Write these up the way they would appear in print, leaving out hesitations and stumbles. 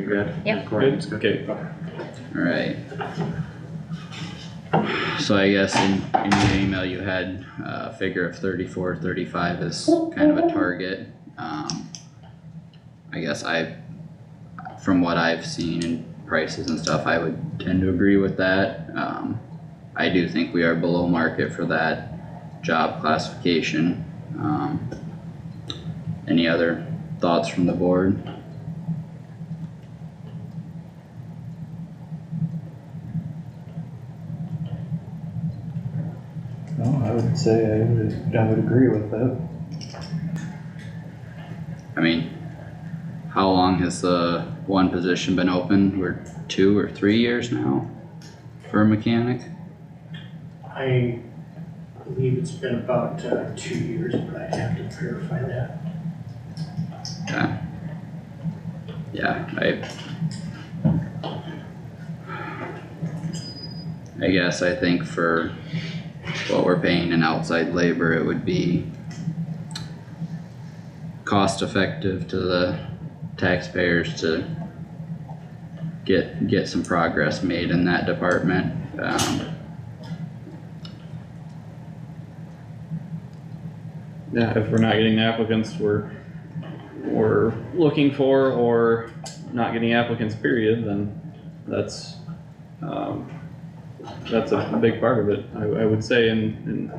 You good? Yep. Good, okay. Alright. So I guess in your email you had a figure of 34, 35 as kind of a target. I guess from what I've seen in prices and stuff, I would tend to agree with that. I do think we are below market for that job classification. Any other thoughts from the board? No, I would say I would agree with that. I mean, how long has the one position been open? We're 2 or 3 years now for a mechanic? I believe it's been about 2 years, but I have to verify that. Okay. Yeah, I guess I think for what we're paying in outside labor, it would be cost effective to the taxpayers to get some progress made in that department. Yeah, if we're not getting the applicants we're looking for, or not getting applicants period, then that's a big part of it, I would say, and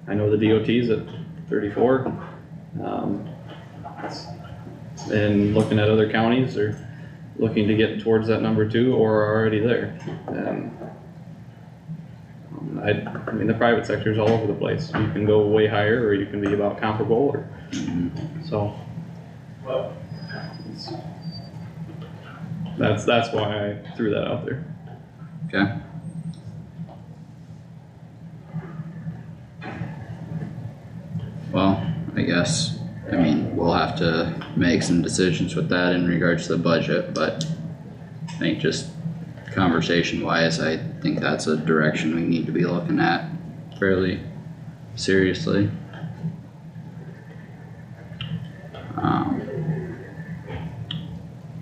I know the DOT's at 34. And looking at other counties, they're looking to get towards that number too, or are already there. And I mean, the private sector is all over the place. You can go way higher, or you can be about comparable, or so. That's why I threw that out there. Okay. Well, I guess, I mean, we'll have to make some decisions with that in regards to the budget, but I think just conversation wise, I think that's a direction we need to be looking at fairly seriously.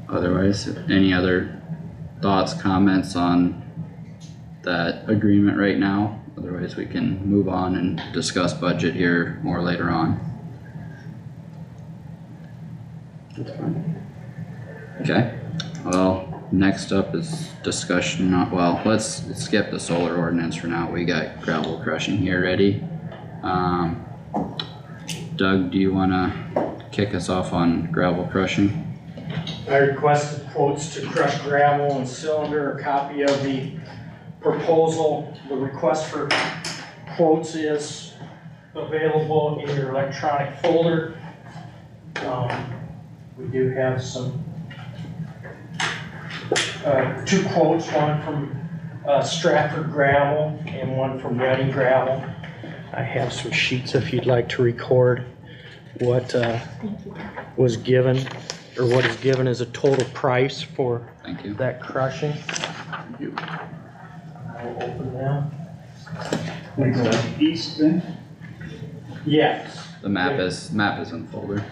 Otherwise, any other thoughts, comments on that agreement right now? Otherwise, we can move on and discuss budget here more later on. That's fine. Okay, well, next up is discussion, well, let's skip the solar ordinance for now. We got gravel crushing here ready. Doug, do you wanna kick us off on gravel crushing? I requested quotes to crush gravel and cylinder, a copy of the proposal. The request for quotes is available in your electronic folder. We do have some, 2 quotes, one from Stratford Gravel and one from Reading Gravel. I have some sheets if you'd like to record what was given, or what is given as a total price for Thank you. that crushing. I'll open them. Like the east then? Yes. The map is in folder.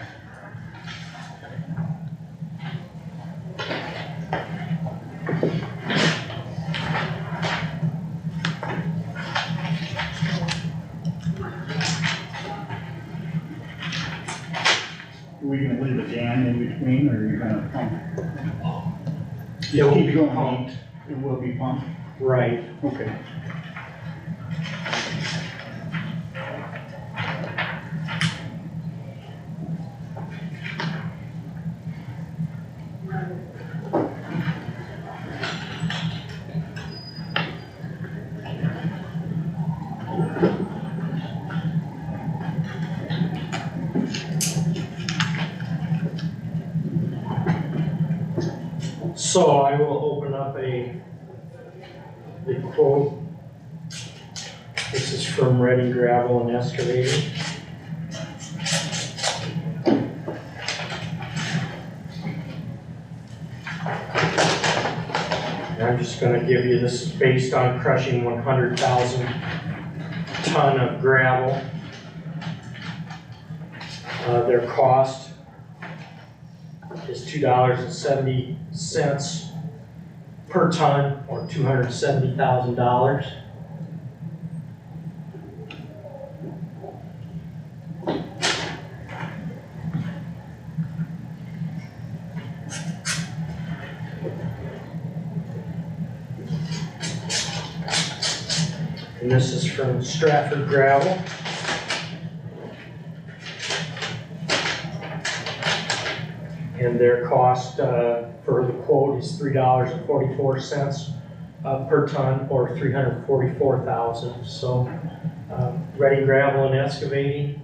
Are we gonna leave a dam in between, or are you gonna pump? It will Keep be going. pumped. It will be pumped? Right. Okay. So I will open up the quote. This is from Reading Gravel and Excavating. And I'm just gonna give you, this is based on crushing 100,000 ton of gravel. Their cost is $2.70 cents per ton, or $270,000. And this is from Stratford Gravel. And their cost for the quote is $3.44 per ton, or $344,000. So Ready Gravel and Excavating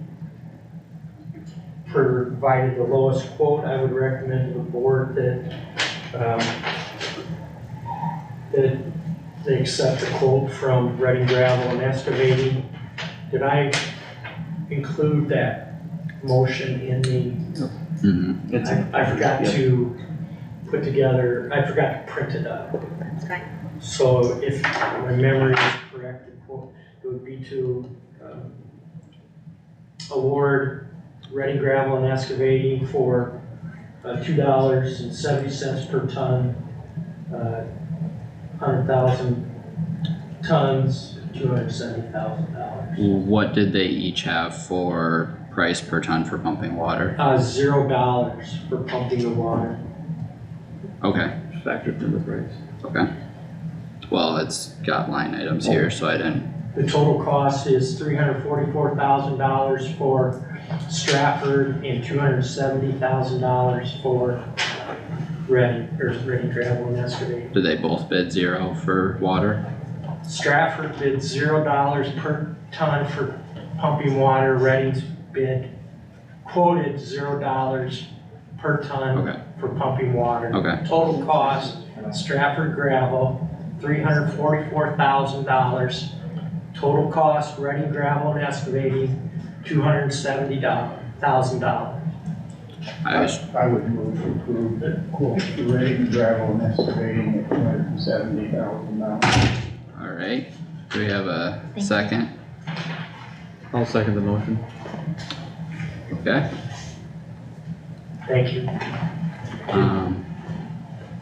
provided the lowest quote. I would recommend to the board that they accept the quote from Ready Gravel and Excavating. Did I include that motion in the? I forgot to put together, I forgot to print it up. That's fine. So if my memory is correct, the quote, it would be to award Ready Gravel and Excavating for $2.70 per ton, 100,000 tons, $270,000. What did they each have for price per ton for pumping water? $0 for pumping the water. Okay, Factored in the price. okay. Well, it's got line items here, so I didn't, The total cost is $344,000 for Stratford and $270,000 for Ready Gravel and Excavating. did they both bid 0 for water? Stratford bid $0 per ton for pumping water. Ready's bid quoted $0 per ton Okay. for pumping water. Okay, Total cost, Stratford Gravel, $344,000. Total cost, Ready Gravel and Excavating, $270,000. I would move to approve the quote for Ready Gravel and Excavating at $270,000. alright. Do we have a you. second? I'll second the motion. Okay, Thank you.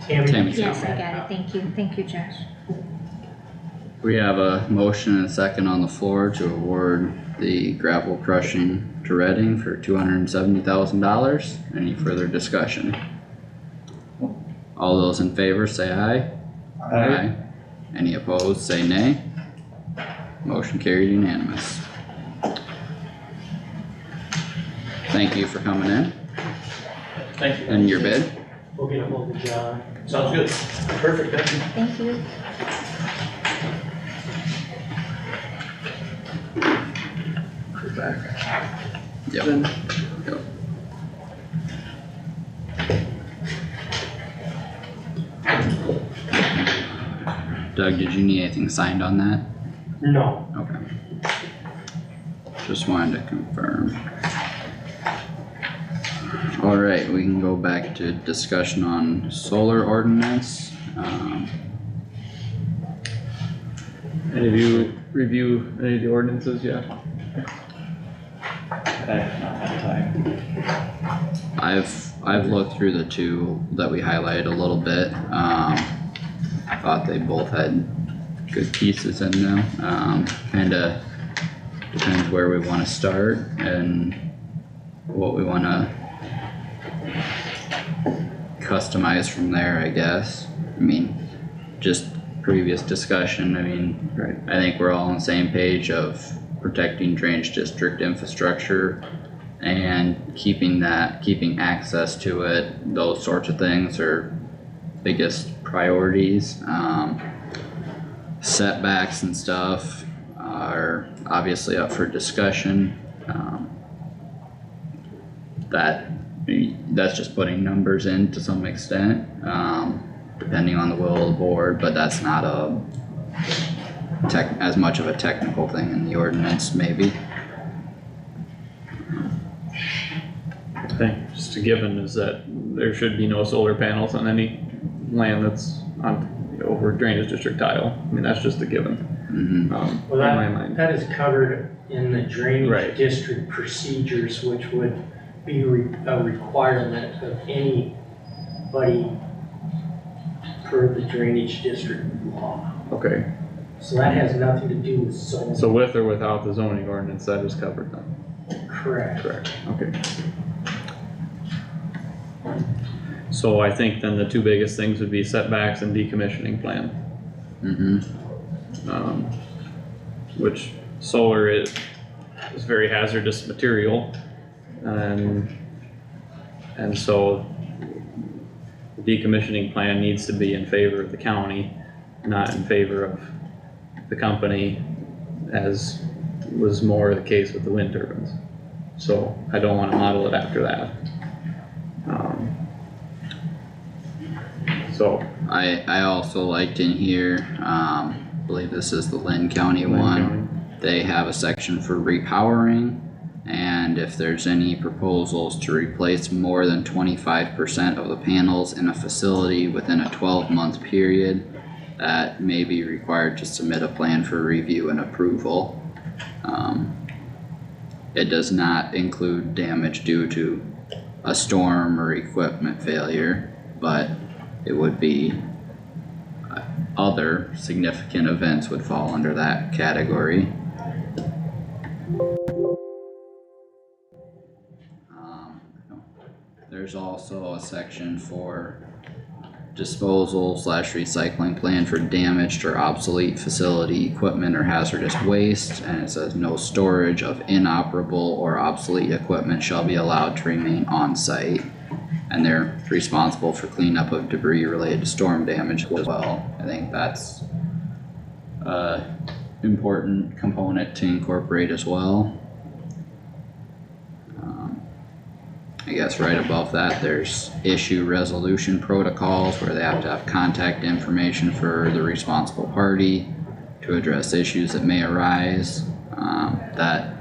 Tammy. Yes, I got it. Thank you, Josh. We have a motion and a second on the floor to award the gravel crushing to Reading for $270,000. Any further discussion? All those in favor say aye. Any opposed, say nay. Motion carried unanimous. Thank you for coming in Thank you. and your bid. We'll get a hold of John. Sounds good. Perfect, thank you. Thank you. Back. Yep. Then, Yep. Doug, did you need anything signed on that? No. Okay. Just wanted to confirm. Alright, we can go back to discussion on solar ordinance. Any of you review any of the ordinances yet? I have not had time. I've looked through the two that we highlighted a little bit. I thought they both had good pieces in them. Kinda depends where we wanna start and what we wanna customize from there, I guess. I mean, just previous discussion, I mean, Right. I think we're all on the same page of protecting drainage district infrastructure and keeping access to it. Those sorts of things are biggest priorities. Setbacks and stuff are obviously up for discussion. That's just putting numbers in to some extent, depending on the will of the board, but that's not as much of a technical thing in the ordinance, maybe. I think just a given is that there should be no solar panels on any land that's on, over drainage district tile. I mean, that's just a given, Mhm. Well, in my mind. that is covered in the drainage Right. district procedures, which would be a requirement of anybody per the drainage district law. Okay, So that has nothing to do with zoning. so with or without the zoning ordinance, that is covered then? Correct. Correct, okay. So I think then the two biggest things would be setbacks and decommissioning plan. mm-hmm, Which solar is very hazardous material. And so the decommissioning plan needs to be in favor of the county, not in favor of the company, as was more the case with the wind turbines. So I don't wanna model it after that. So. I also liked in here, believe this is the Lynn County one. They have a section for repowering, and if there's any proposals to replace more than 25% of the panels in a facility within a 12-month period, that may be required to submit a plan for review and approval. It does not include damage due to a storm or equipment failure, but it would be other significant events would fall under that category. There's also a section for disposal / recycling plan for damaged or obsolete facility equipment or hazardous waste, and it says no storage of inoperable or obsolete equipment shall be allowed to remain on site. And they're responsible for cleanup of debris related to storm damage as well. I think that's a important component to incorporate as well. I guess right above that, there's issue resolution protocols where they have to have contact information for the responsible party to address issues that may arise. That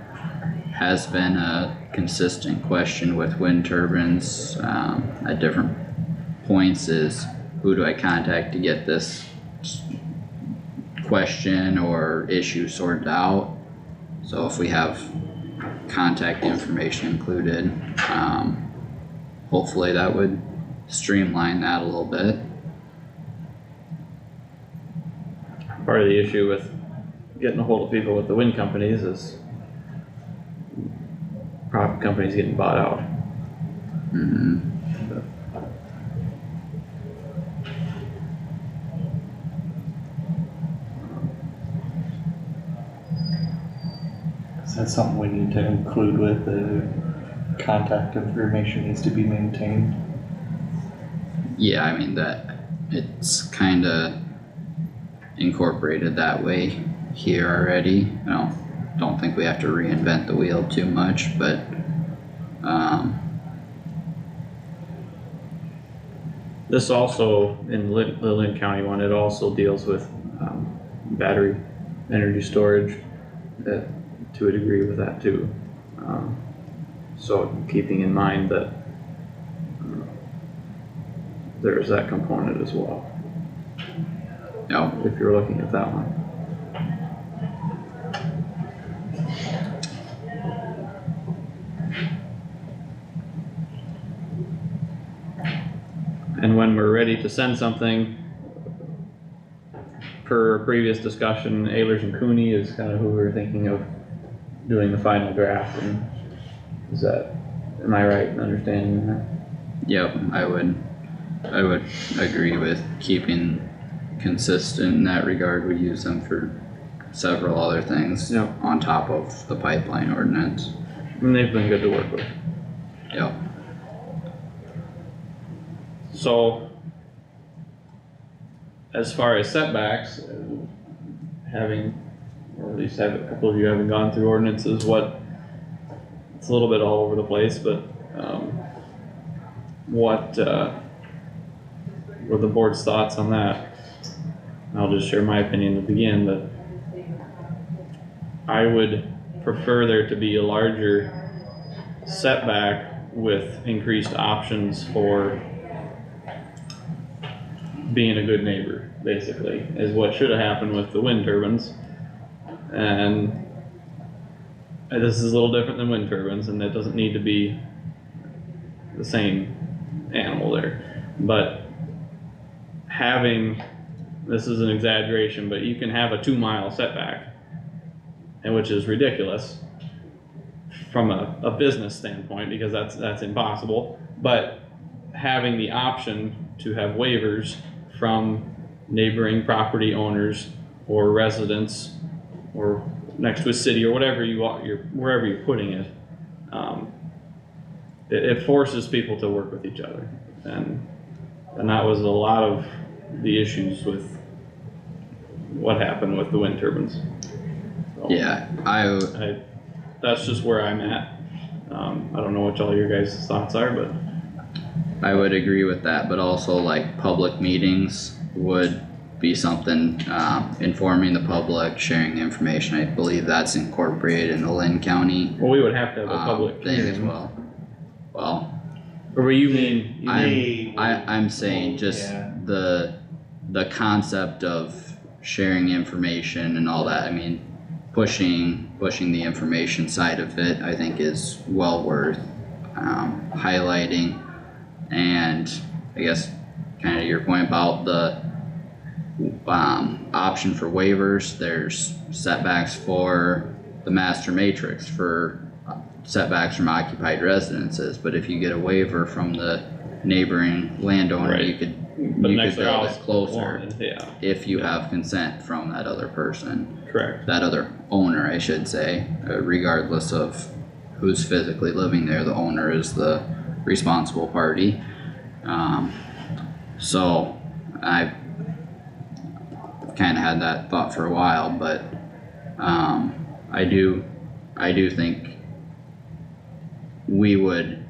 has been a consistent question with wind turbines, at different points, is who do I contact to get this question or issue sorted out? So if we have contact information included, hopefully that would streamline that a little bit. Part of the issue with getting a hold of people with the wind companies is private companies getting bought out. Mm-hmm. Is that something we need to include with the contact information needs to be maintained? Yeah, I mean that, it's kinda incorporated that way here already. Don't think we have to reinvent the wheel too much, but This also, in the Lynn County one, it also deals with, battery energy storage, to a degree with that too. So keeping in mind that there's that component as well, no, if you're looking at that one. And when we're ready to send something, per previous discussion, Ehlers and Cooney is kind of who we're thinking of doing the final draft, and is that, am I right in understanding that? yep, I would agree with keeping consistent in that regard. We use them for several other things. Yep. On top of the pipeline ordinance. And they've been good to work with. Yep. So, as far as setbacks, having, or at least have a couple of you having gone through ordinances, it's a little bit all over the place, but, what were the board's thoughts on that? I'll just share my opinion to begin, but I would prefer there to be a larger setback with increased options for being a good neighbor, basically, is what should have happened with the wind turbines. And this is a little different than wind turbines, and it doesn't need to be the same animal there. But having, this is an exaggeration, but you can have a 2-mile setback, and which is ridiculous from a business standpoint, because that's impossible, but having the option to have waivers from neighboring property owners or residents or next to a city or whatever you want, wherever you're putting it, it forces people to work with each other, and that was a lot of the issues with what happened with the wind turbines. So Yeah, that's just where I'm at. I don't know what all your guys' thoughts are, but I would agree with that, but also like public meetings would be something, informing the public, sharing information. I believe that's incorporated in the Lynn County, well, we would have to have a public thing as hearing. well. Well, Or you mean, I'm saying just Yeah. the concept of sharing information and all that, I mean, pushing the information side of it, I think is well worth, highlighting. And I guess kinda your point about the, option for waivers, there's setbacks for the master matrix for setbacks from occupied residences, but if you get a waiver from the neighboring landowner, Right. you could but you next could to build house it closer wanted, yeah, if you have consent from that other person, correct. that other owner, I should say, regardless of who's physically living there, the owner is the responsible party. So I've kinda had that thought for a while, but, I do think we would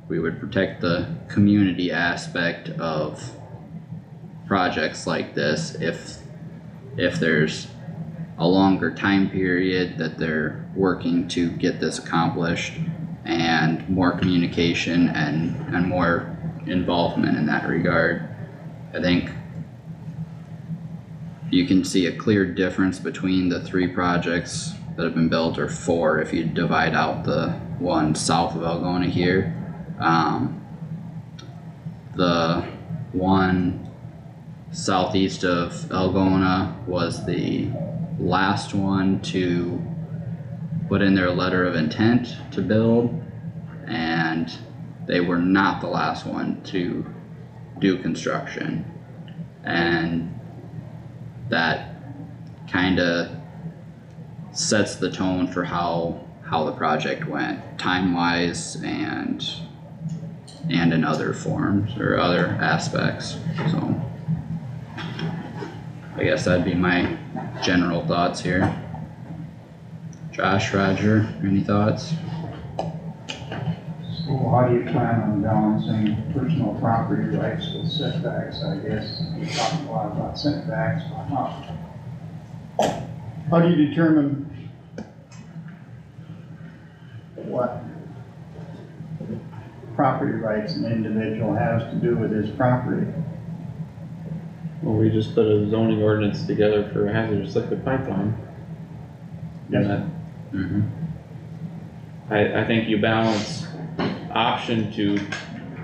protect the community aspect of projects like this if there's a longer time period that they're working to get this accomplished, and more communication and more involvement in that regard. I think you can see a clear difference between the 3 projects that have been built, or 4 if you divide out the one south of Algona here. The one southeast of Algona was the last one to put in their letter of intent to build, and they were not the last one to do construction. And that kinda sets the tone for how the project went, time-wise and in other forms or other aspects, so. I guess that'd be my general thoughts here. Josh, Roger, any thoughts? So how do you plan on balancing personal property rights with setbacks? I guess you're talking a lot about setbacks, but how do you determine what property rights an individual has to do with his property? Well, we just put a zoning ordinance together for a hazardous liquid pipeline. And that, Mm-hmm. I think you balance option to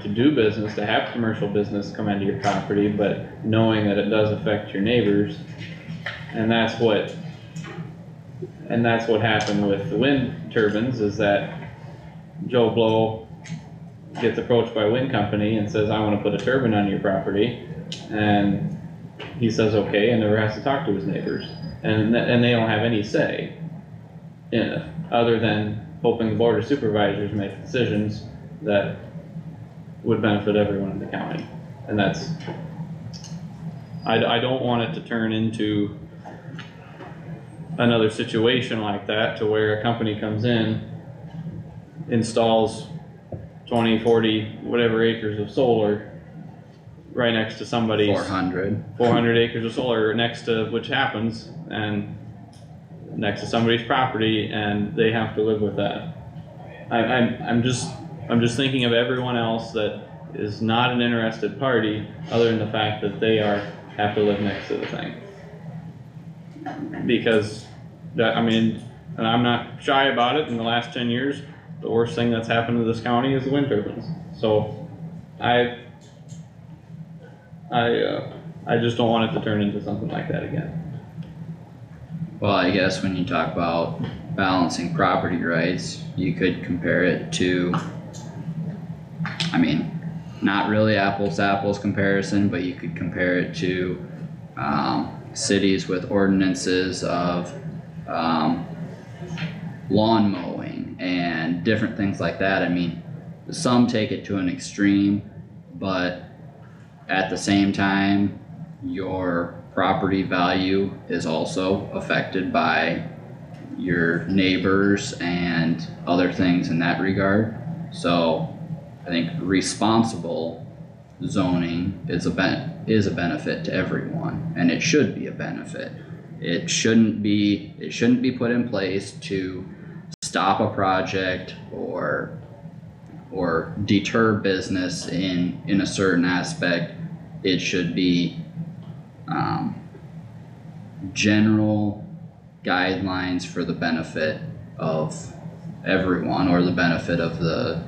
do business, to have commercial business come into your property, but knowing that it does affect your neighbors. And that's what happened with the wind turbines, is that Joe Blow gets approached by a wind company and says, I wanna put a turbine on your property. And he says, okay, and never has to talk to his neighbors. And they don't have any say in it, other than hoping the board of supervisors make decisions that would benefit everyone in the county. And that's, I don't want it to turn into another situation like that, to where a company comes in, installs 20, 40, whatever acres of solar right next to somebody's 400 acres of solar next to, which happens, and next to somebody's property, and they have to live with that. I'm just thinking of everyone else that is not an interested party, other than the fact that they have to live next to the thing. Because that, I mean, and I'm not shy about it, in the last 10 years, the worst thing that's happened to this county is the wind turbines. So I'm I just don't want it to turn into something like that again. Well, I guess when you talk about balancing property rights, you could compare it to, I mean, not really apples to apples comparison, but you could compare it to, cities with ordinances of, lawn mowing and different things like that. I mean, some take it to an extreme, but at the same time, your property value is also affected by your neighbors and other things in that regard. So I think responsible zoning is a benefit to everyone, and it should be a benefit. It shouldn't be put in place to stop a project or deter business in a certain aspect. It should be general guidelines for the benefit of everyone, or the benefit of the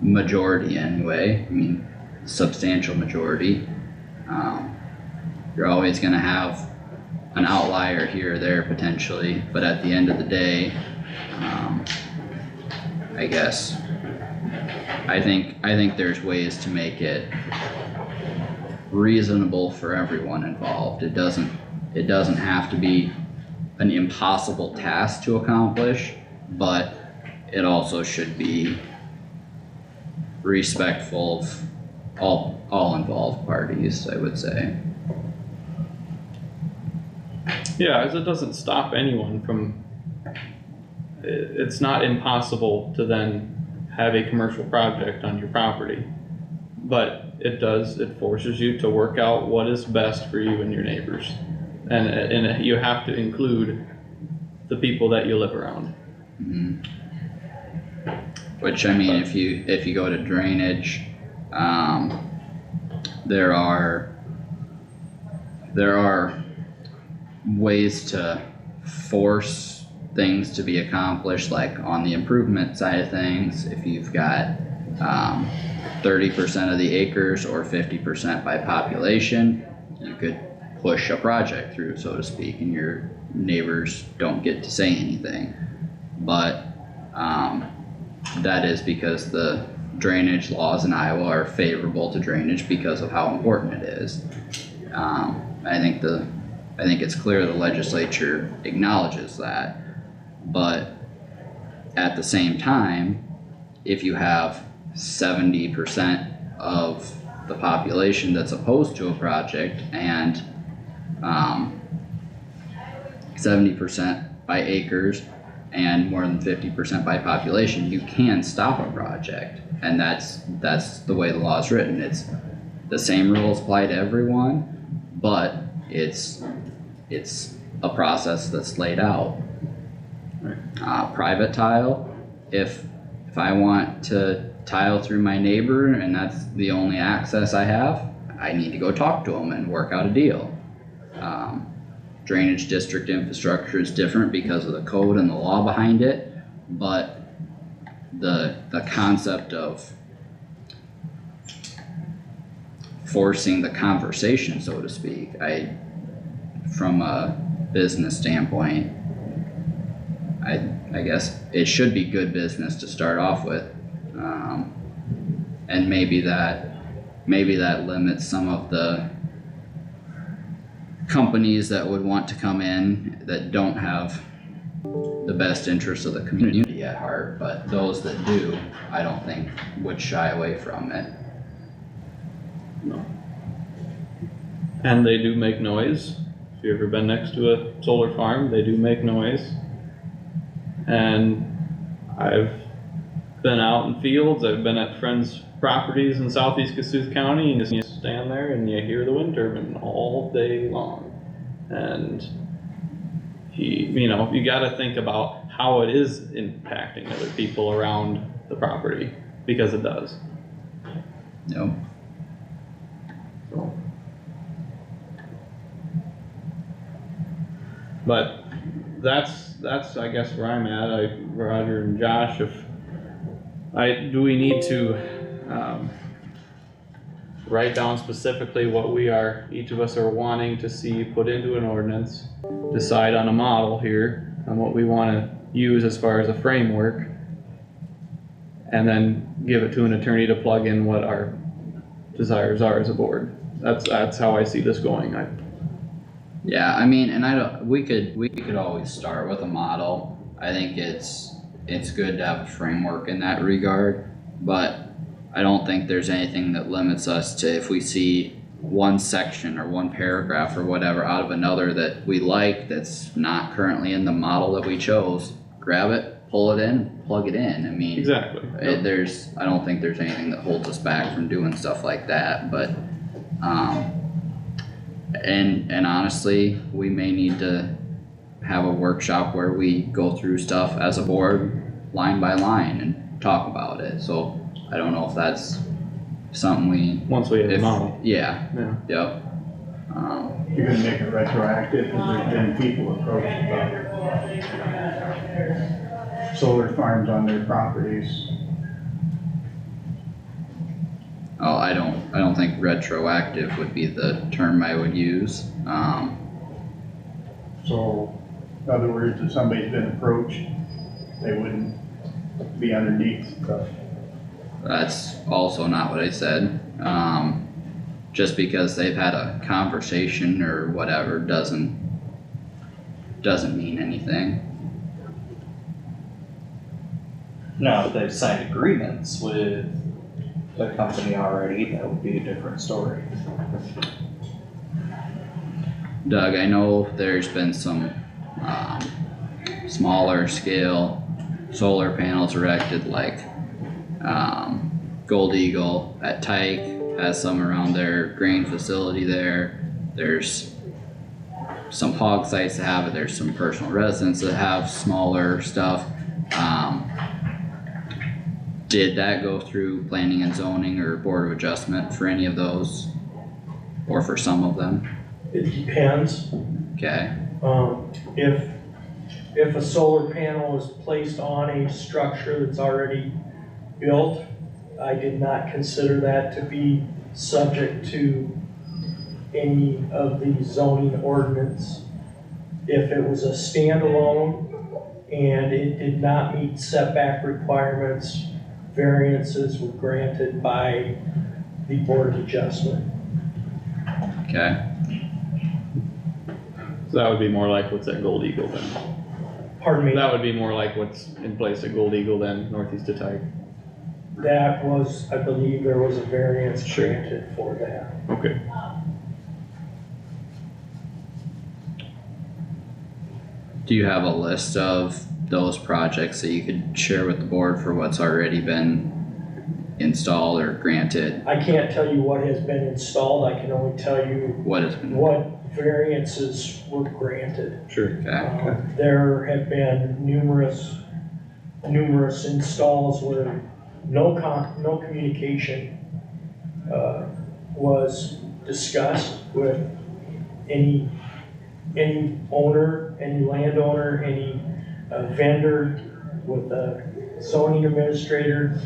majority anyway. I mean, substantial majority. You're always gonna have an outlier here or there potentially, but at the end of the day, I guess, I think there's ways to make it reasonable for everyone involved. It doesn't have to be an impossible task to accomplish, but it also should be respectful of all involved parties, I would say. Yeah, as it doesn't stop anyone from, it's not impossible to then have a commercial project on your property. But it forces you to work out what is best for you and your neighbors. And you have to include the people that you live around. Mhm. Which, I mean, if you go to drainage, there are ways to force things to be accomplished, like on the improvement side of things. If you've got 30% of the acres or 50% by population, you could push a project through, so to speak, and your neighbors don't get to say anything. But that is because the drainage laws in Iowa are favorable to drainage because of how important it is. I think it's clear the legislature acknowledges that, but at the same time, if you have 70% of the population that's opposed to a project and 70% by acres and more than 50% by population, you can stop a project. And that's the way the law is written. It's the same rules apply to everyone, but it's a process that's laid out. Private tile, if I want to tile through my neighbor and that's the only access I have, I need to go talk to them and work out a deal. Drainage district infrastructure is different because of the code and the law behind it, but the concept of forcing the conversation, so to speak, from a business standpoint, I guess it should be good business to start off with. And maybe that limits some of the companies that would want to come in that don't have the best interests of the community at heart, but those that do, I don't think would shy away from it. No. And they do make noise. If you've ever been next to a solar farm, they do make noise. And I've been out in fields, I've been at friends' properties in southeast Kossuth County, and you stand there and you hear the wind turbine all day long. And you gotta think about how it is impacting other people around the property, because it does. Nope. So. But that's I guess where I'm at. Roger and Josh, do we need to write down specifically what each of us are wanting to see put into an ordinance, decide on a model here, on what we wanna use as far as a framework, and then give it to an attorney to plug in what our desires are as a board. That's how I see this going. Yeah, I mean, and I don't, we could always start with a model. I think it's good to have a framework in that regard, but I don't think there's anything that limits us to, if we see one section or one paragraph or whatever out of another that we like, that's not currently in the model that we chose, grab it, pull it in, plug it in. I mean, Exactly. I don't think there's anything that holds us back from doing stuff like that, but, and honestly, we may need to have a workshop where we go through stuff as a board, line by line, and talk about it, so I don't know if that's something Once we have a model. yeah, Yeah. yep. You're gonna make it retroactive, cause there's been people approached about solar farms on their properties. Oh, I don't think retroactive would be the term I would use, So, in other words, if somebody's been approached, they wouldn't be underneath the. that's also not what I said. Just because they've had a conversation or whatever doesn't mean anything. Now, if they've signed agreements with the company already, that would be a different story. Doug, I know there's been some, smaller scale solar panels erected, like, Gold Eagle at Tyke has some around their grain facility there. There's some hog sites that have it, there's some personal residents that have smaller stuff. Did that go through planning and zoning or board of adjustment for any of those? Or for some of them? It depends. Okay, If a solar panel is placed on a structure that's already built, I did not consider that to be subject to any of the zoning ordinance. If it was a standalone and it did not meet setback requirements, variances were granted by the board of adjustment. okay, So that would be more like what's at Gold Eagle then. Pardon me, That would be more like what's in place at Gold Eagle than northeast of Tyke. that was, I believe there was a variance granted for that. Okay. do you have a list of those projects that you could share with the board for what's already been installed or granted? I can't tell you what has been installed, I can only tell you What has been, what variances were granted. Sure. okay, There have been numerous installs where no communication, was discussed with any owner, any landowner, any vendor, with a zoning administrator,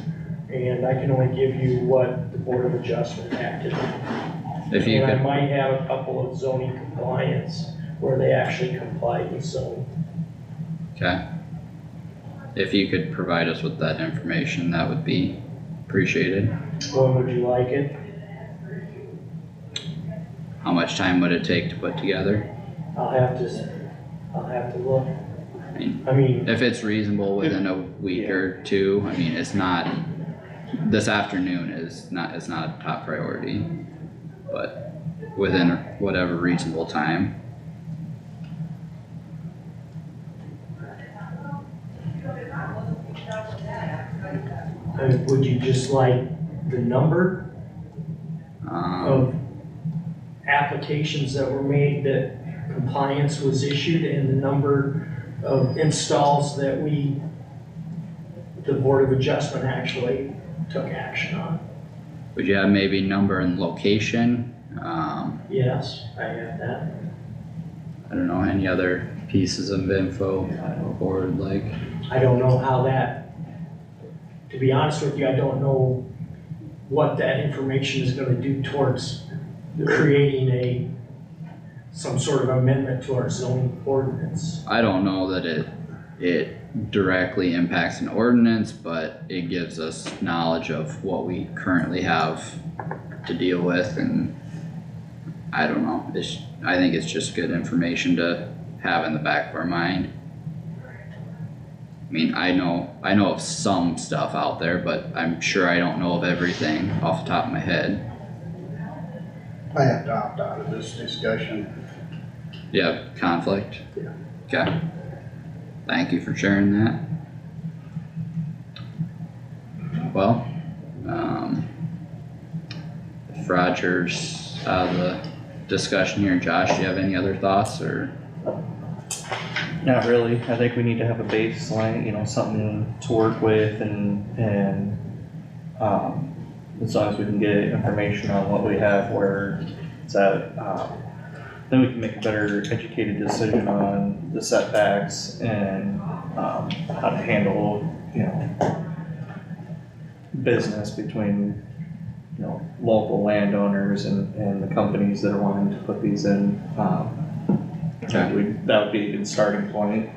and I can only give you what the Board of Adjustment acted on. if you And I could, might have a couple of zoning compliance where they actually complied with zoning. okay. If you could provide us with that information, that would be appreciated. When would you like it? How much time would it take to put together? I'll have to look. I mean, If it's reasonable within a week or two, I mean, it's not, this afternoon is not a top priority, but within whatever reasonable time. would you just like the number of applications that were made that compliance was issued and the number of installs that the Board of Adjustment actually took action on? Would you have maybe number and location? Yes, I have that. I don't know, any other pieces of info the board would like? I don't know how that, to be honest with you, I don't know what that information is gonna do towards creating some sort of amendment to our zoning ordinance. I don't know that it directly impacts an ordinance, but it gives us knowledge of what we currently have to deal with, and I don't know, I think it's just good information to have in the back of our mind. I mean, I know of some stuff out there, but I'm sure I don't know of everything off the top of my head. I have to opt out of this discussion. You have conflict? Yeah. Okay. Thank you for sharing that. Well, if Roger's out of the discussion here, Josh, do you have any other thoughts or? Not really, I think we need to have a baseline, something to work with and, as long as we can get information on what we have, where it's at, then we can make a better educated decision on the setbacks and, how to handle, business between, local landowners and the companies that are wanting to put these in. That would be a good starting point.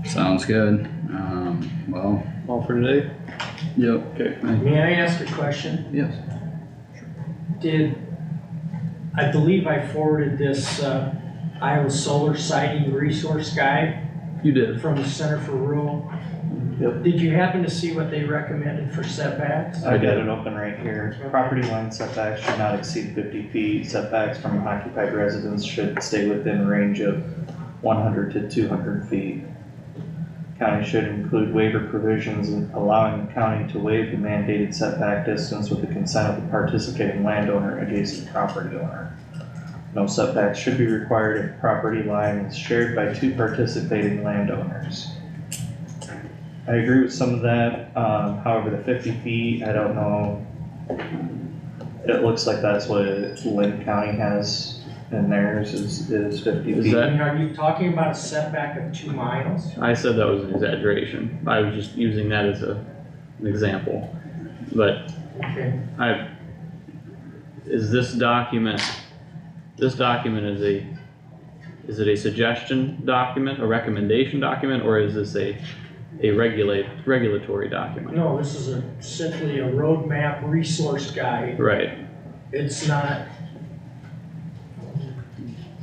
Sounds good. Well, All for today? yep. Okay. May I ask a question? Yes. I believe I forwarded this, Iowa Solar Siting Resource Guide You did. from the Center for Rural. Yep. Did you happen to see what they recommended for setbacks? I got it open right here. Property line setbacks should not exceed 50 feet. Setbacks from occupied residence should stay within range of 100 to 200 feet. County should include waiver provisions allowing the county to waive the mandated setback distance with the consent of the participating landowner and adjacent property owner. No setbacks should be required if property line is shared by two participating landowners. I agree with some of that, however, the 50 feet, I don't know. It looks like that's what Lynn County has in theirs is 50 Is feet. that- I mean, are you talking about a setback of 2 miles? I said that was an exaggeration. I was just using that as an example. But Okay. is this document is it a suggestion document, a recommendation document, or is this a regulatory document? No, this is simply a roadmap resource guide. Right, It's not.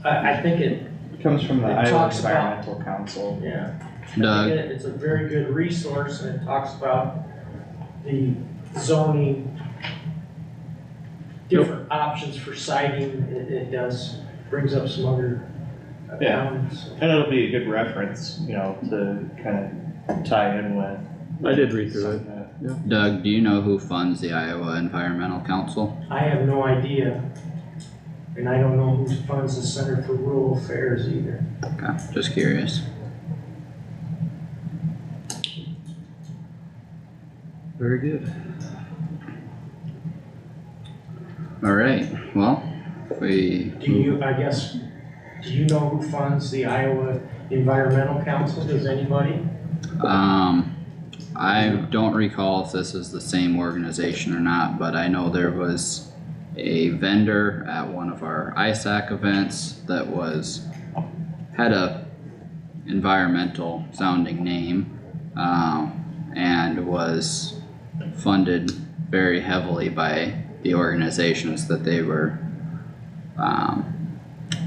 I think it, It comes from the It Iowa talks about- Environmental Council. yeah. Doug, It's a very good resource and it talks about the zoning, different options for siting. It does, brings up some other Yeah. comments. And it'll be a good reference, to kind of tie in with. I did read through it. something Doug, do you know who funds the Iowa Environmental Council? I have no idea. And I don't know who funds the Center for Rural Affairs either. Okay, just curious. Very good. Alright, well, Do you know who funds the Iowa Environmental Council? Does anybody? I don't recall if this is the same organization or not, but I know there was a vendor at one of our ISAC events that had a environmental sounding name, and was funded very heavily by the organizations that they were,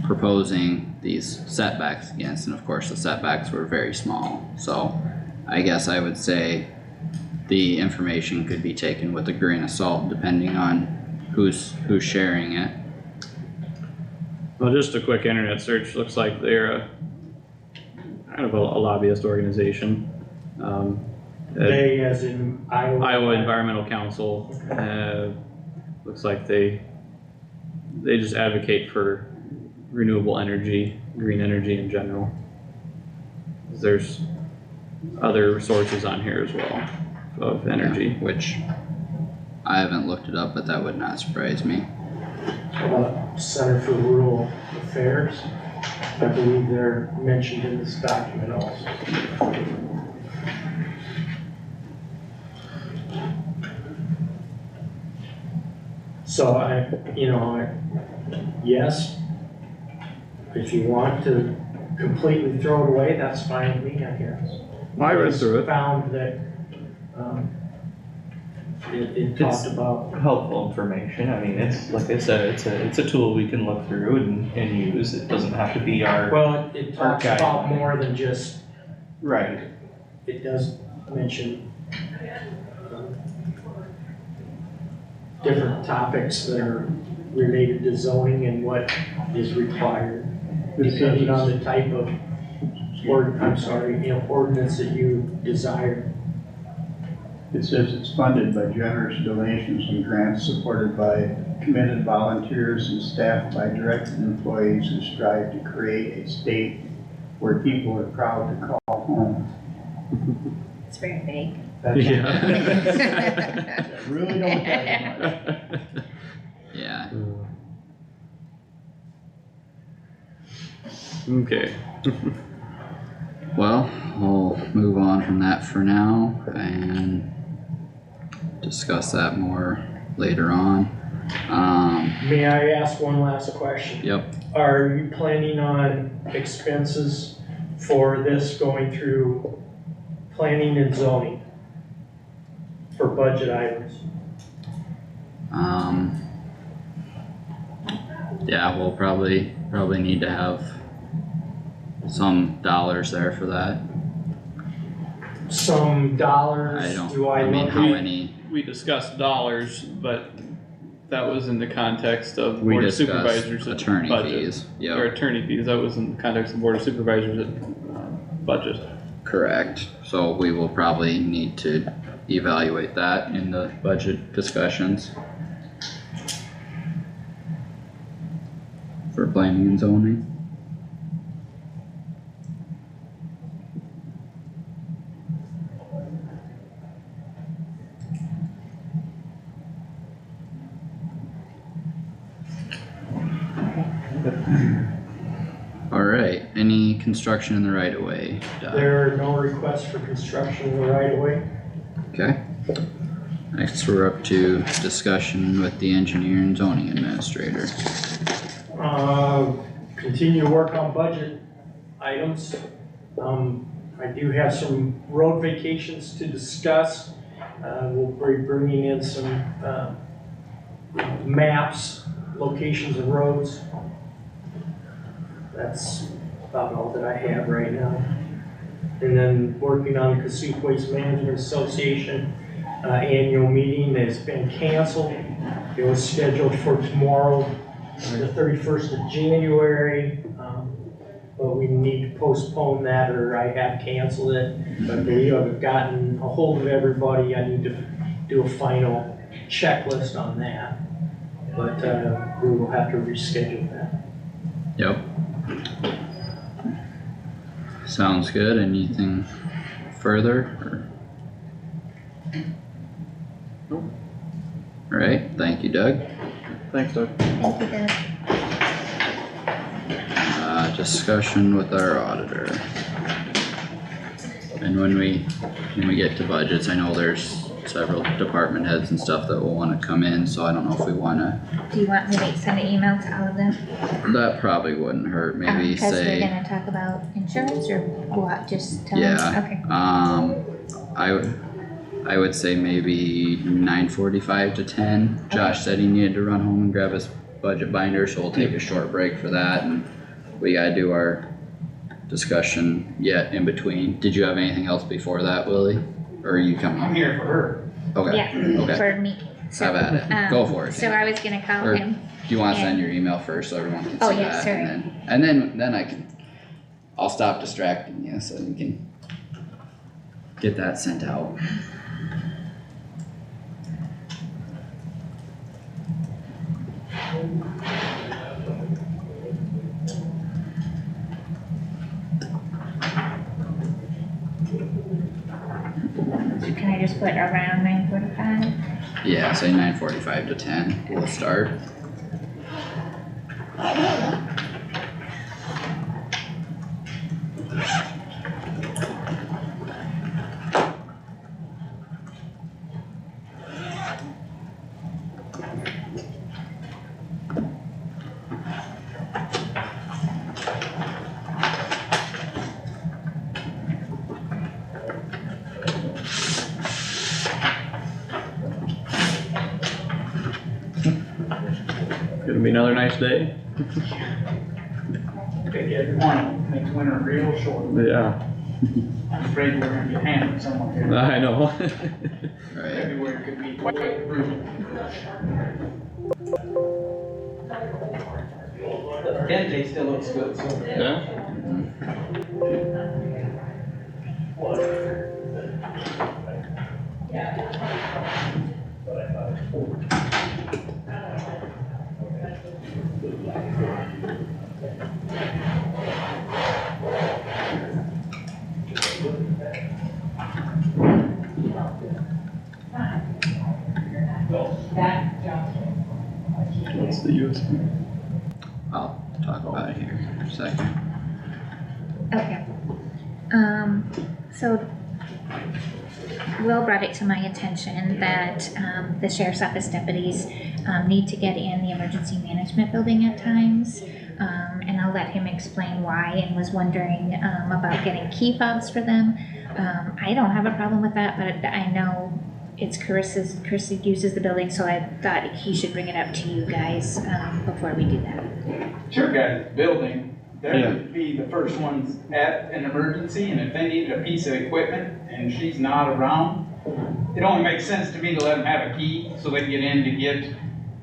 proposing these setbacks against, and of course the setbacks were very small, so I guess I would say the information could be taken with a grain of salt depending on who's sharing it. Well, just a quick internet search, looks like they're a kind of a lobbyist organization. They as in Iowa? Iowa Environmental Council, looks like they just advocate for renewable energy, green energy in general. There's other sources on here as well of energy. Which I haven't looked it up, but that would not surprise me. Center for Rural Affairs. I believe they're mentioned in this document also. So yes, if you want to completely throw it away, that's fine with me, I guess. I read through it. Found that, it talked about, Helpful information, I mean, it's, like I said, it's a tool we can look through and use, it doesn't have to be our. well, it talks Our about guideline. more than just, Right. it does mention different topics that are related to zoning and what is required, depending on the type of ordinance that you desire. It says it's funded by generous donations and grants supported by committed volunteers and staffed by directed employees who strive to create a state where people are proud to call home. It's very vague. Yeah. Really don't tell you much. Yeah, Okay. well, we'll move on from that for now and discuss that more later on. May I ask one last question? Yep, Are you planning on expenses for this going through planning and zoning for budget items? yeah, we'll probably need to have some dollars there for that. Some dollars, I mean, how many, We discussed dollars, but that was in the context of we Board of discussed Supervisors attorney budget. fees, Or yep, attorney fees, that was in the context of Board of Supervisors budget. correct. So we will probably need to evaluate that in the budget discussions. For planning and zoning. Alright, any construction in the right of way? There are no requests for construction in the right of way? Okay. Next, we're up to discussion with the engineer and zoning administrator. Continue to work on budget items. I do have some road vacations to discuss. We'll be bringing in some, maps, locations of roads. That's about all that I have right now. And then working on the Kossuth Waste Management Association, annual meeting has been canceled. It was scheduled for tomorrow, the 31st of January, but we need to postpone that, or I have canceled it. I believe I've gotten a hold of everybody, I need to do a final checklist on that. But, we will have to reschedule that. Yep. Sounds good, anything further, or? Nope. Alright, thank you, Doug. Thanks, Doug. Thank you, Doug. Discussion with our auditor. And when we get to budgets, I know there's several department heads and stuff that will wanna come in, so I don't know if we wanna, Do you want me to send an email to all of them? that probably wouldn't hurt, maybe Cause we're say, gonna talk about insurance or what, just tell them? Yeah. Okay. I would say maybe 9:45 to 10. Josh said he needed to run home and grab his budget binder, so we'll take a short break for that, and we gotta do our discussion yet in between. Did you have anything else before that, Willie? Or are you coming? I'm here for her. Okay, Yeah, okay, for me. So, have at it, go for it. So I was gonna call Or- him. Do you wanna send your email first so everyone can see Oh, that? yeah, sorry. And then I can, I'll stop distracting you so you can get that sent out. Can I just put around 9:45? Yeah, say 9:45 to 10, we'll start. Gonna be another nice day. Take every one of them, makes winter real short. Yeah, I'm afraid we're gonna get hammered somewhere here. I know. Right, February could be quite brutal. But the 10 day still looks good, so. Yeah. What's the USB? I'll talk about it here in a second. Okay. So Will brought it to my attention that, the sheriff's office deputies, need to get in the emergency management building at times. And I'll let him explain why, and was wondering, about getting key fobs for them. I don't have a problem with that, but I know it's Chris uses the building, so I thought he should bring it up to you guys, before we do that. Sure, guys, building, they're gonna be the first ones at an emergency, and if they need a piece of equipment and she's not around, it only makes sense to me to let them have a key so they can get in to get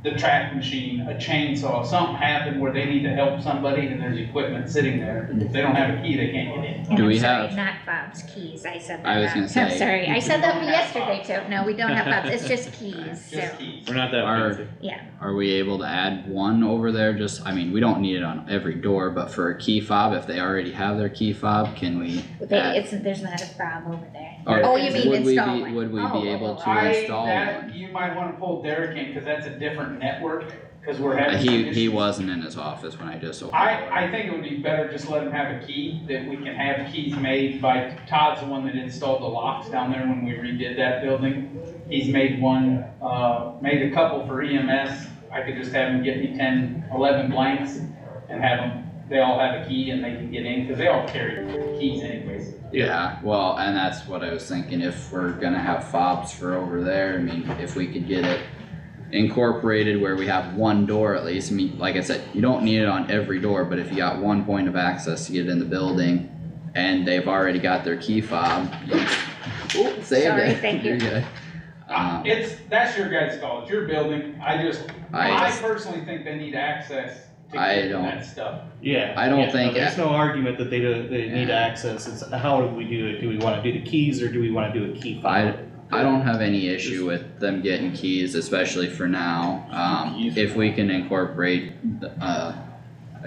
the track machine, a chainsaw, something happened where they need to help somebody and there's equipment sitting there. If they don't have a key, they can't get in. And Do I'm we sorry, have- not fobs, keys, I said that. I was gonna say- I'm sorry, I said We that don't have yesterday fobs. too. No, we don't have fobs, it's just keys, so, Just keys. We're not that Our- fancy. yeah. Are we able to add one over there? Just, I mean, we don't need it on every door, but for a key fob, if they already have their key fob, can we add? There's not a fob over there. Or Oh, you mean would we be- install one? Would we Oh, be able to I, install that, one? you might wanna pull Derek in, cause that's a different network, cause we're having some He issues. wasn't in his office when I just opened the door. I think it would be better just let him have a key, that we can have keys made by, Todd's the one that installed the locks down there when we redid that building. He's made one, made a couple for EMS, I could just have him get me 10, 11 blanks and have them, they all have a key and they can get in, cause they all carry keys anyways. Yeah, well, and that's what I was thinking, if we're gonna have fobs for over there, I mean, if we could get it incorporated where we have one door at least, I mean, like I said, you don't need it on every door, but if you got one point of access to get in the building and they've already got their key fob, saved Sorry, it. thank you. You're good. That's your guys' call, it's your building, I I, personally think they need access to I get to don't- that stuff. Yeah. I don't yeah, think no, there's a- no argument that they need Yeah. access, it's how do we do it, do we wanna do the keys or do we wanna do a key fob? I don't have any issue with them getting keys, especially for now, if we can incorporate, a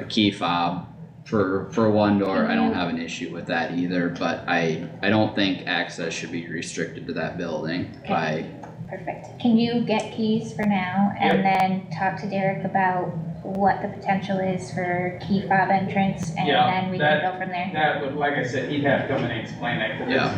key fob for one door, I don't have an issue with that either, but I don't think access should be restricted to that building by, Perfect. Can you get keys for now and then talk to Derek about what the potential is for key fob entrance and Yeah, then we can go from there? That would, like I said, he'd have to come in and explain that, 'cause yeah,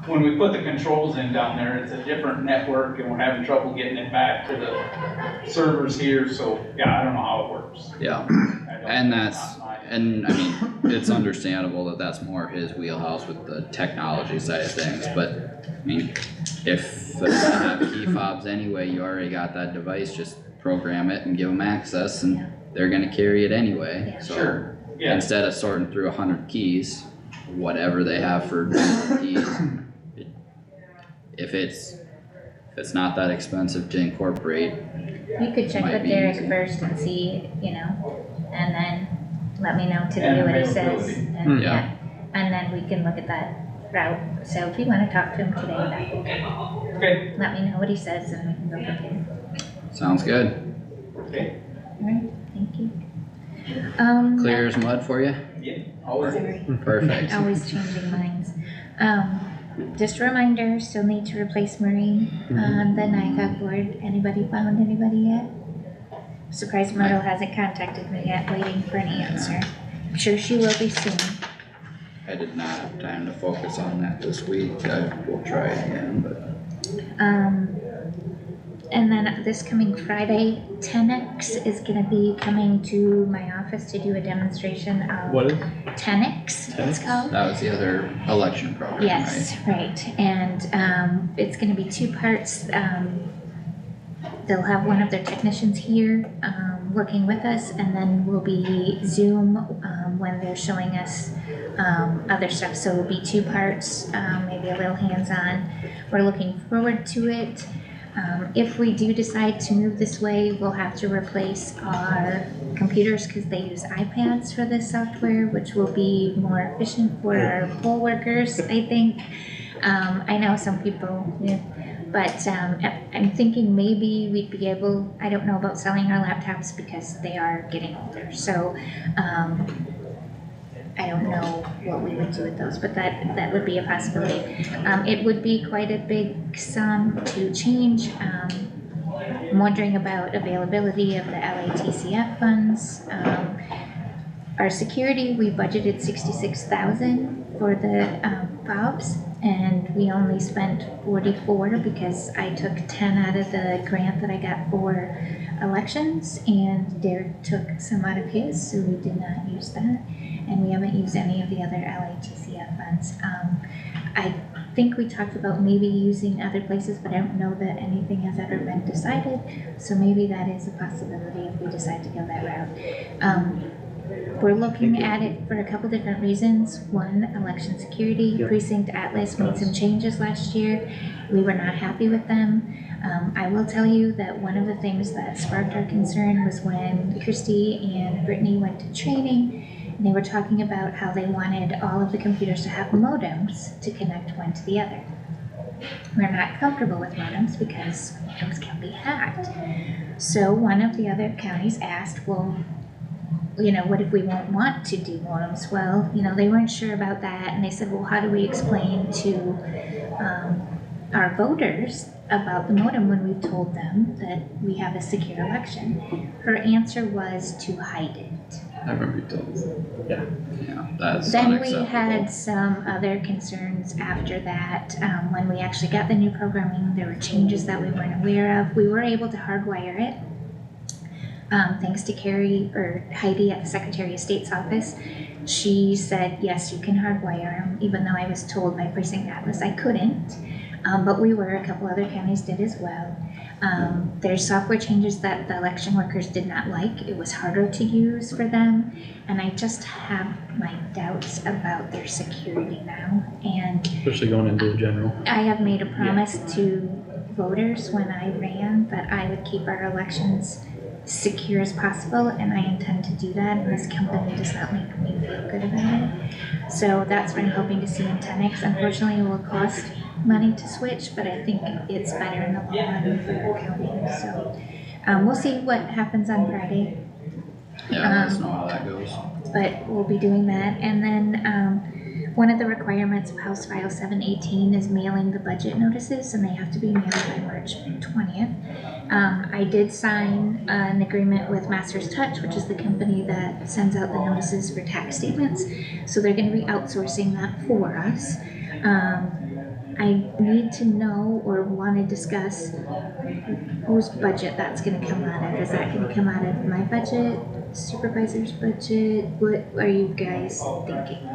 when we put the controls in down there, it's a different network and we're having trouble getting it back to the servers here, so, yeah, I don't know how it works. yeah. I don't- And that's, not mine. and I mean, it's understandable that that's more his wheelhouse with the technology side of things, but, I mean, if they're gonna have key fobs anyway, you already got that device, just program it and give them access and they're gonna carry it anyway, Yeah. so. Sure, yeah, Instead of sorting through 100 keys, whatever they have for keys, if it's not that expensive to incorporate, You could check Might with be Derek easy. first and see, and then let me know today And what he says. availability. And, Yeah. And then we can look at that route. So if you wanna talk to him today, okay, let me know what he says and we can go from there. sounds good. okay, Alright, thank you. Clear as mud for you? yeah, always. Sorry. Perfect. Always changing minds. Just a reminder, still need to replace Maureen on the NICOG board. Anybody found anybody yet? Surprised Myrtle hasn't contacted me yet, waiting for an answer. I'm sure she will be soon. I did not have time to focus on that this week, I will try again, but. And then this coming Friday, 10X is gonna be coming to my office to do a demonstration of What is? 10X, it's 10X? called. That was the other election program, right? Yes, right, and, it's gonna be two parts, they'll have one of their technicians here, working with us, and then we'll be Zoom, when they're showing us, other stuff, so it'll be two parts, maybe a little hands-on. We're looking forward to it. If we do decide to move this way, we'll have to replace our computers because they use iPads for this software, which will be more efficient for our poll workers, I think. I know some people, yeah, but I'm thinking maybe we'd be able, I don't know about selling our laptops because they are getting older, so I don't know what we would do with those, but that would be a possibility. It would be quite a big sum to change. I'm wondering about availability of the LATCF funds. Our security, we budgeted 66,000 for the fobs, and we only spent 44 because I took 10 out of the grant that I got for elections, and Derek took some out of his, so we did not use that. And we haven't used any of the other LATCF funds. I think we talked about maybe using other places, but I don't know that anything has ever been decided. So maybe that is a possibility if we decide to go that route. We're looking at it for a couple different reasons. One, election security. Precinct Atlas made some changes last year. We were not happy with them. I will tell you that one of the things that sparked our concern was when Christy and Brittany went to training. And they were talking about how they wanted all of the computers to have modems to connect one to the other. We're not comfortable with modems because modems can be hacked. So one of the other counties asked, well, you know, what if we won't want to do modems? Well, you know, they weren't sure about that, and they said, well, how do we explain to our voters about the modem when we've told them that we have a secure election? Her answer was to hide it. I remember you told us. Yeah. Yeah, that's Then we unacceptable. had some other concerns after that. When we actually got the new programming, there were changes that we weren't aware of. We were able to hardwire it. Thanks to Heidi at the Secretary of State's office. She said, yes, you can hardwire them, even though I was told by Precinct Atlas I couldn't. But we were, a couple other counties did as well. There's software changes that the election workers did not like. It was harder to use for them. And I just have my doubts about their security now. And Especially going into the general. I have made a promise to voters when I ran that I would keep our elections secure as possible, and I intend to do that, and this company does not make me feel good about it. So that's what I'm hoping to see in 10X. Unfortunately, it will cost money to switch, but I think it's better in the long run for our county. So we'll see what happens on Friday, Yeah, let us know how that goes. but we'll be doing that. And then one of the requirements of House File 718 is mailing the budget notices, and they have to be mailed by March 20th. I did sign an agreement with Masters Touch, which is the company that sends out the notices for tax statements. So they're going to be outsourcing that for us. I need to know or want to discuss whose budget that's going to come out of. Is that going to come out of my budget, supervisor's budget? What are you guys thinking?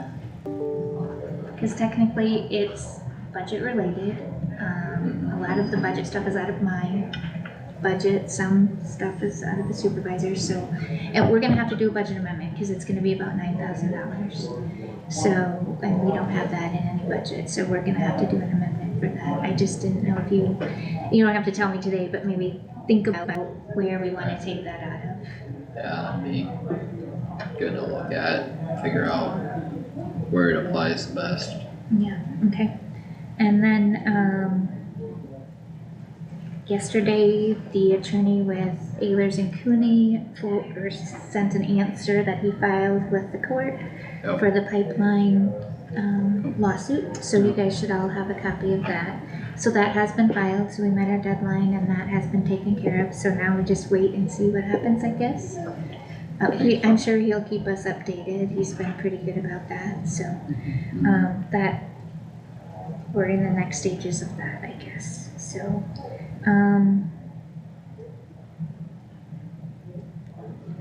Because technically it's budget related. A lot of the budget stuff is out of my budget, some stuff is out of the supervisors, so, and we're gonna have to do a budget amendment, because it's gonna be about $9,000. So, and we don't have that in any budget, so we're gonna have to do an amendment for that. I just didn't know if you don't have to tell me today, but maybe think about where we wanna take that out of. Yeah, that'd be good to look at, figure out where it applies the best. Yeah, okay. And then, yesterday, the attorney with Ehlers and Cooney sent an answer that he filed with the court Yep. for the pipeline lawsuit, so you guys should all have a copy of that. So that has been filed, so we met our deadline and that has been taken care of, so now we just wait and see what happens, I guess. I'm sure he'll keep us updated, he's been pretty good about that, so that, we're in the next stages of that, I guess, so. And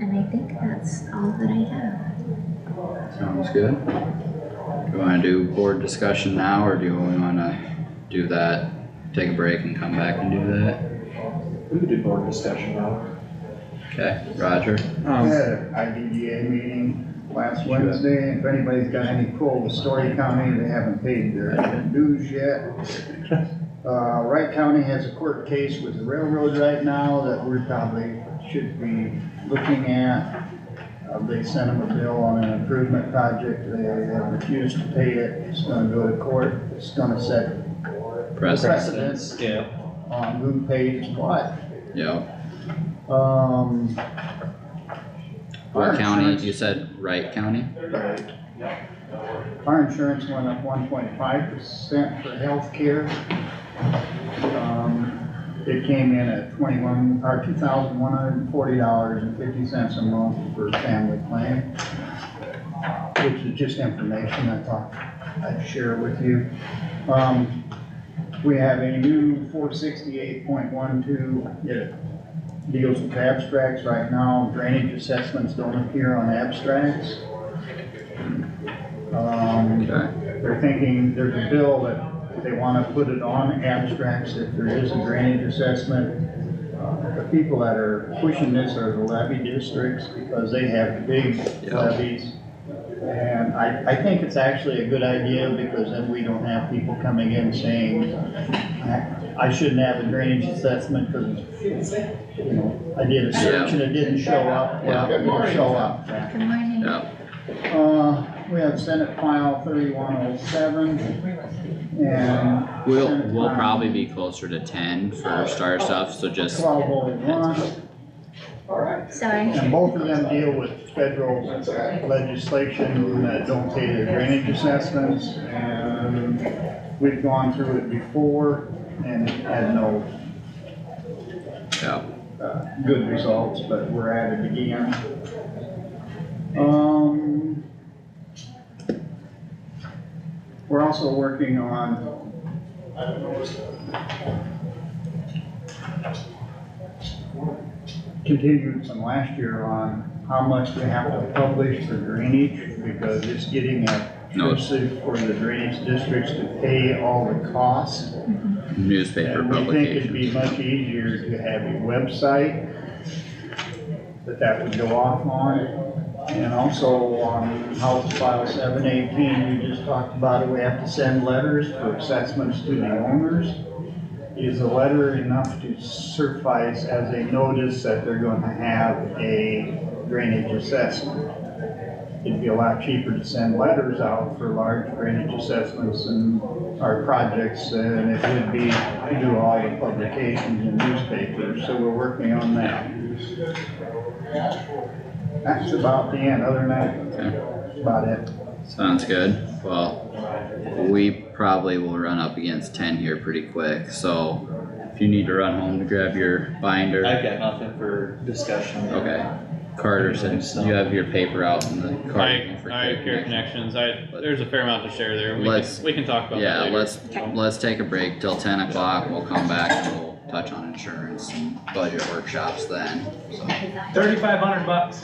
I think that's all that I have. Sounds good. Do you wanna do board discussion now, or do we wanna do that, take a break and come back and do that? We could do board discussion now. Okay, Roger, We had an IDDA meeting last Wednesday. If anybody's got any pull with Story County, they haven't paid their dues yet. Wright County has a court case with the railroad right now that we probably should be looking at. They sent them a bill on an improvement project. They have refused to pay it. It's gonna go to court. It's gonna set precedents Yeah. on who pays what. yep, Our what county, insurance- you said Wright County? Right. Our insurance went up 1.5% for healthcare. It came in at $2,140.50 a month for family plan, which is just information I thought I'd share with you. We have a new 468.12, it deals with abstracts right now. Drainage assessments don't appear on abstracts. Okay, They're thinking there's a bill that they wanna put it on abstracts if there is a drainage assessment. The people that are pushing this are the levy districts because they have big Yeah. levies. And I think it's actually a good idea because then we don't have people coming in saying, I shouldn't have a drainage assessment because, you know, I did a search and it didn't show up. Well, it didn't show up. Good morning. yep, We have Senate File 3107 and. we'll Senate File probably be closer to 10 for star stuff, so just, 1201, Sorry. and both of them deal with federal legislation that don't pay their drainage assessments. And we've gone through it before and had no yep, good results, but we're at it again. We're also working on continued from last year on how much we have to publish for drainage, because it's getting obtrusive for the drainage districts to pay all the costs. newspaper And we think it'd be publications. much easier to have a website that would go off on. And also on House File 718, we just talked about it, we have to send letters for assessments to the owners. Is a letter enough to suffice as a notice that they're gonna have a drainage assessment? It'd be a lot cheaper to send letters out for large drainage assessments and our projects than it would be to do all the publications in newspapers, so we're working on that. That's about the end, other than that, that's about it. Sounds good, well, we probably will run up against 10 here pretty quick, so if you need to run home to grab your binder, I've got nothing for discussion. okay. Carter said you have your paper out in the car. I care connections, there's a fair amount to share there, we can talk about that Yeah, later. let's take a break till 10 o'clock, we'll come back and we'll touch on insurance and budget workshops then, so. $3,500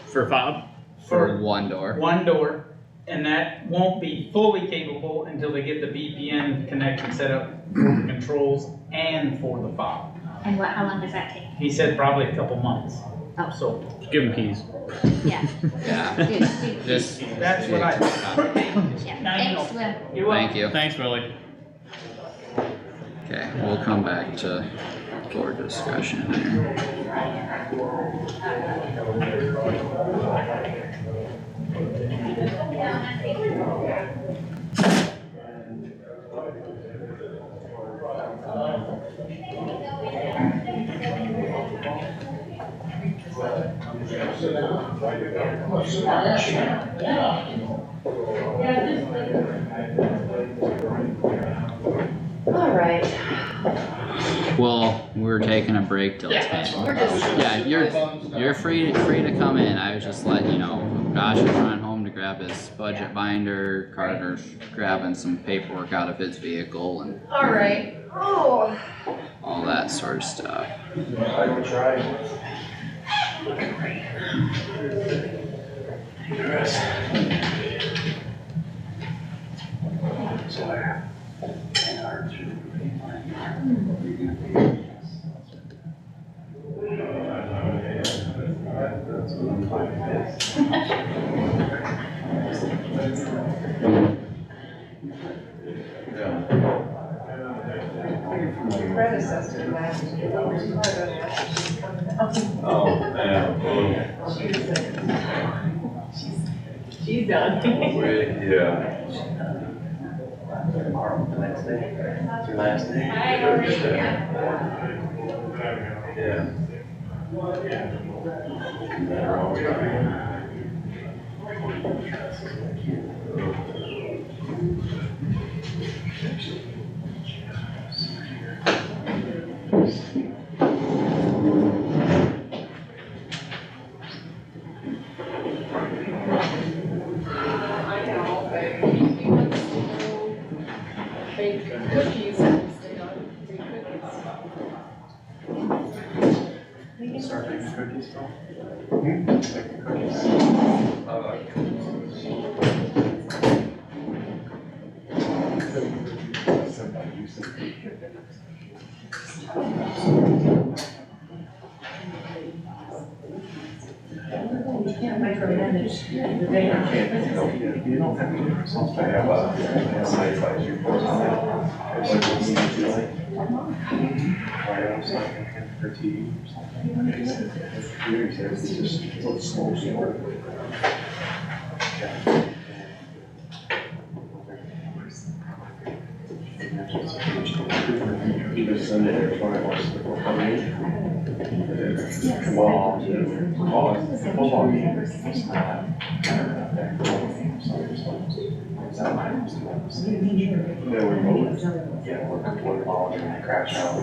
For fob? For one door, one door, and that won't be fully capable until they get the VPN connection set up for the controls and for the fob. And how long does that take? He said probably a couple months. Oh. So Give them keys. Yeah. yeah, Good. just. that's what I, Yeah, Now you know. thanks, Will. you're welcome. Thank you, Thanks, Willie. okay, we'll come back to board discussion here. All right. Well, we're taking a break till 10. We're just. Yeah, you're free to come in, I was just letting you know, Josh is running home to grab his budget binder, Carter's grabbing some paperwork out of his vehicle and All right. Oh. all that sort of stuff. I will try. Predecessor last year. Oh, man. She's done. Yeah. Tomorrow, the next day. It's your last day. Yeah. I know, but he wants to bake cookies and stay on bake cookies. Start making cookies, Phil? You can't micromanage the day. You don't have to. I have a site advisory board on that. It's like, what you need to do, like, write up something for TV or something. He said, it's just, so slow, slow. He just send it there, try to watch the football game. Well, it's a football game, it's not. They were moved. Yeah, we're ball and crash out.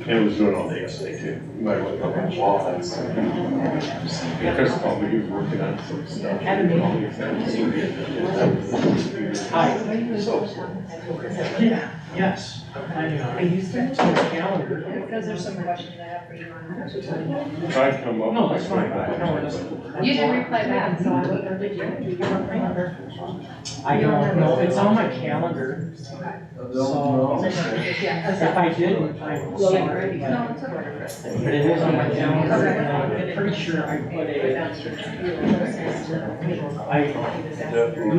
It was doing all day yesterday too. You might want to go on wall, that's. Chris called me, he was working on some stuff. Hi. So. Yeah, yes, I'm planning on. Are you still? It's on the calendar. Because there's some questions I have for you. Try to come up. No, that's fine. No, that's. You didn't reply back, so I wouldn't, did you? Do you remember? I don't know, it's on my calendar. So, Yeah. if I didn't, I'm sorry, No, but it's okay. but it is on my calendar, and I'm pretty sure I put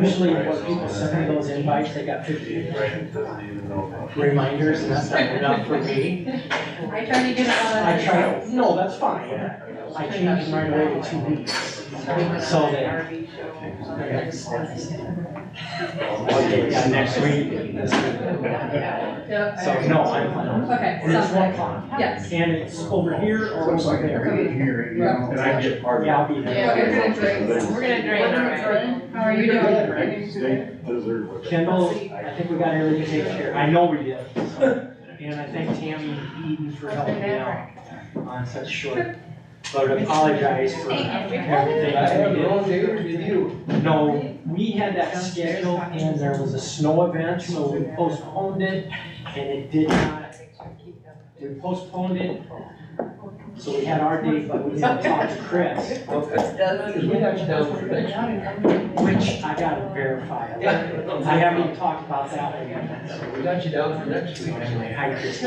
usually when people send me those invites, they got 50 reminders, and that's not enough for me. I try to get it on. I try, no, that's fine. I changed them right away to 2 weeks. So that. Yeah, next week. So, no, I'm planning. Okay, And it's sounds 1 good. o'clock. Yes. And it's over here or Looks like over they're there? here, you know. And I get part of it. Yeah, I'll be there. Yeah, we're gonna drain. We're gonna drain, alright. How are you doing? They deserve it. Kendall, I think we got everything taken care of. I know we did. And I thank Tammy and Eden for helping me out on such short. But I apologize for everything that we did. No, we had that scheduled and there was a snow event, so we postponed it and it did not. We postponed it, so we had our date, but we didn't talk to Chris. Which I gotta verify. I haven't even talked about that one yet. We got you down for next week. Hi, Chris.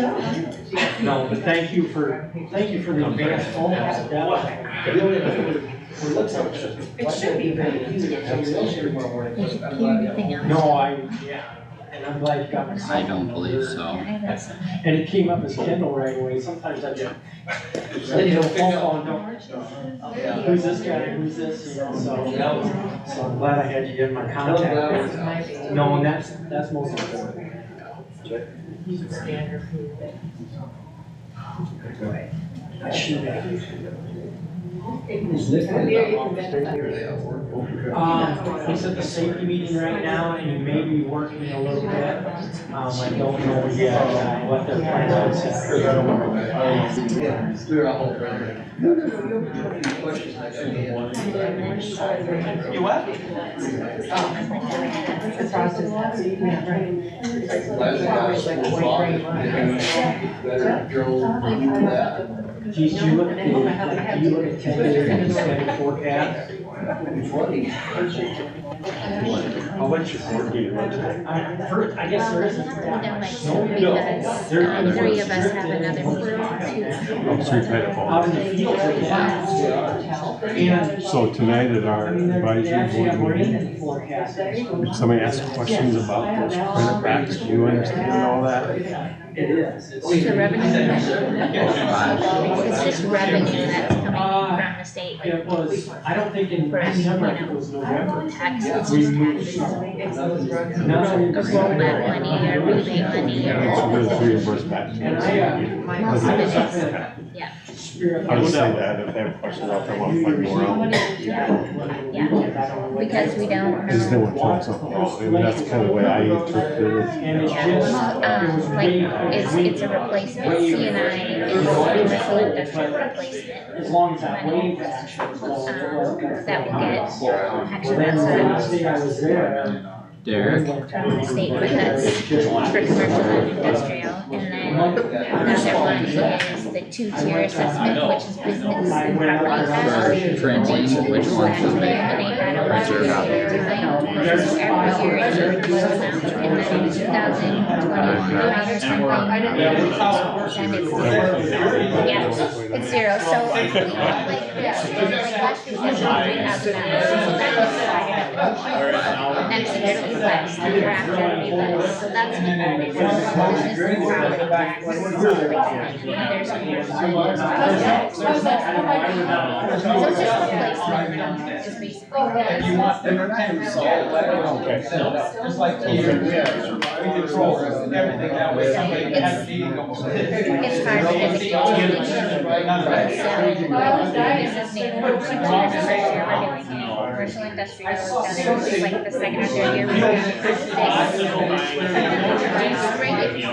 No, but thank you for the advance phone call. That was- It should be very easy. Did you hear anything else? No, yeah, and I'm glad you got my. I don't believe so. Yeah, I haven't seen it. And it came up as Kendall right away. Sometimes I get. Phone call and don't, who's this guy, who's this, you know, so I'm glad I had you in my contact. No, and that's most important. I should have. He's at the safety meeting right now, and he may be working a little bit. I don't know yet, what their plans are. You what? The process, so you can, Do you look at the 10-year extended forecast? How much your board meeting was today? First, I guess there isn't. We don't like to because, three of us have another meeting too. Oh, so you're tied up all Out in day. the field, and. So tonight at our advisory board meeting, if somebody asks questions about those credit backs, do you understand all that? It is. The revenue, it's just revenue that's coming from the state. It was, I don't think in For, December, I think it was November. taxes, We just moved. taxes. The rollback money or rebate money So or, there's reimbursed back. And I, most of it is, yeah, Spirit. I would say that if they have questions out there, want to find more out. yeah, because we don't Because they know. want to talk something out. I mean, that's kind of the way I interpret it. And it's just, Like, it's a replacement, CNI is commercial industrial replacement. as long as that Money, wave was. that will get, actually, Then the last that's day I was there. Derek, from the state, but that's for commercial and industrial. And then another one is the two-tier assessment, which is business and property tax. for printing, which one's the Eliminate that over reserve a out period of time. So every year it's a amount, and then in 2023 or something, then it's zero. Yeah, it's zero, so like last year, $3,000, so that was divided up. Next year it'll be less, the year after it'll be less, so that's what that is. Business and property tax, replacement, and there's a year. So it's just replacement, is basically what it If you is. want different things solved, let me know. Just like here, we control everything that way, somebody can have a meeting go. It's hard because it gets changed. So, business name, the first year we're doing it, commercial industrial, we've done it, it's like the second or third year we've done it. Spring, it's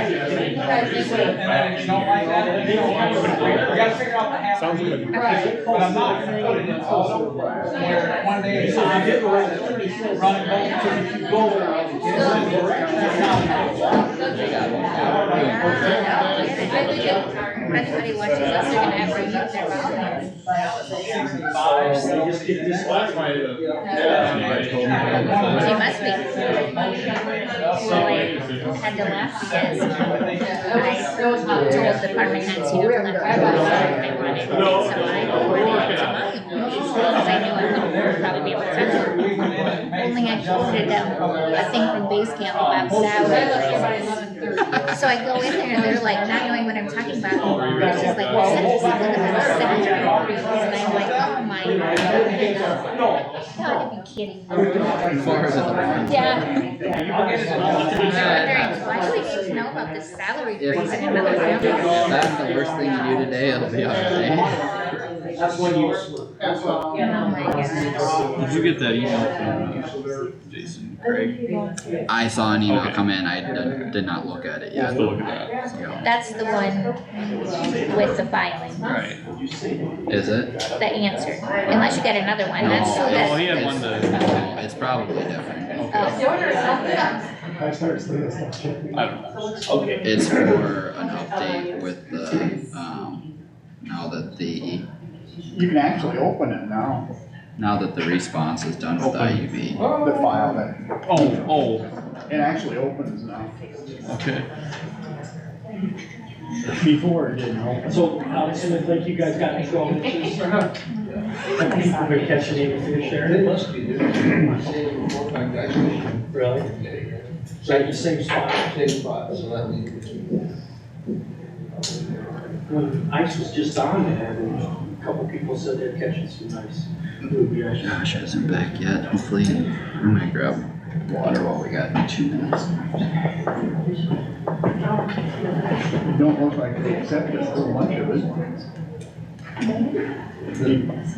And then if you don't like that, you don't want to, we gotta figure out the half. Sounds good. But I'm not gonna put it in also where one day it's time to run and Everybody watches us, they're gonna have to use their phone. She must be. Well, I had to laugh because I told department heads, you know, let me know what they wanted. So I forwarded it to mine, because I knew I wouldn't probably be able to send it. Only I forwarded them a thing from base camp about salary. So I go in there and they're like, not knowing what I'm talking about, they're just like, well, send something about salary. And I'm like, oh my God. You gotta be kidding me. Yeah. Why do we need to know about this salary freeze in another county? that's the worst thing you do today, it'll be alright. That's when you. Oh my goodness. Did you get that email from Jason Craig? I saw an email come in, I did not look at it You have yet. to look at that. That's the one with the filing, Right. Is it? the answer, unless you get another one, that's so Oh, that. he had one that, No, it's probably different. I don't know. It's for an update with the, now that the, You can actually open it now, the response is done with IUB. the file that, Oh, it actually opens now. okay. Before it didn't open. So, obviously, like you guys got control of this. Have people been catching any fish there? It must be doing same full-time guys. Really? Is that the same spot? Same spot, so that means. When ice was just on there, a couple people said they're catching some nice ruby ice. Josh isn't back yet, hopefully, I'm gonna grab water while we got 2 minutes. It don't look like they accepted a whole bunch of it.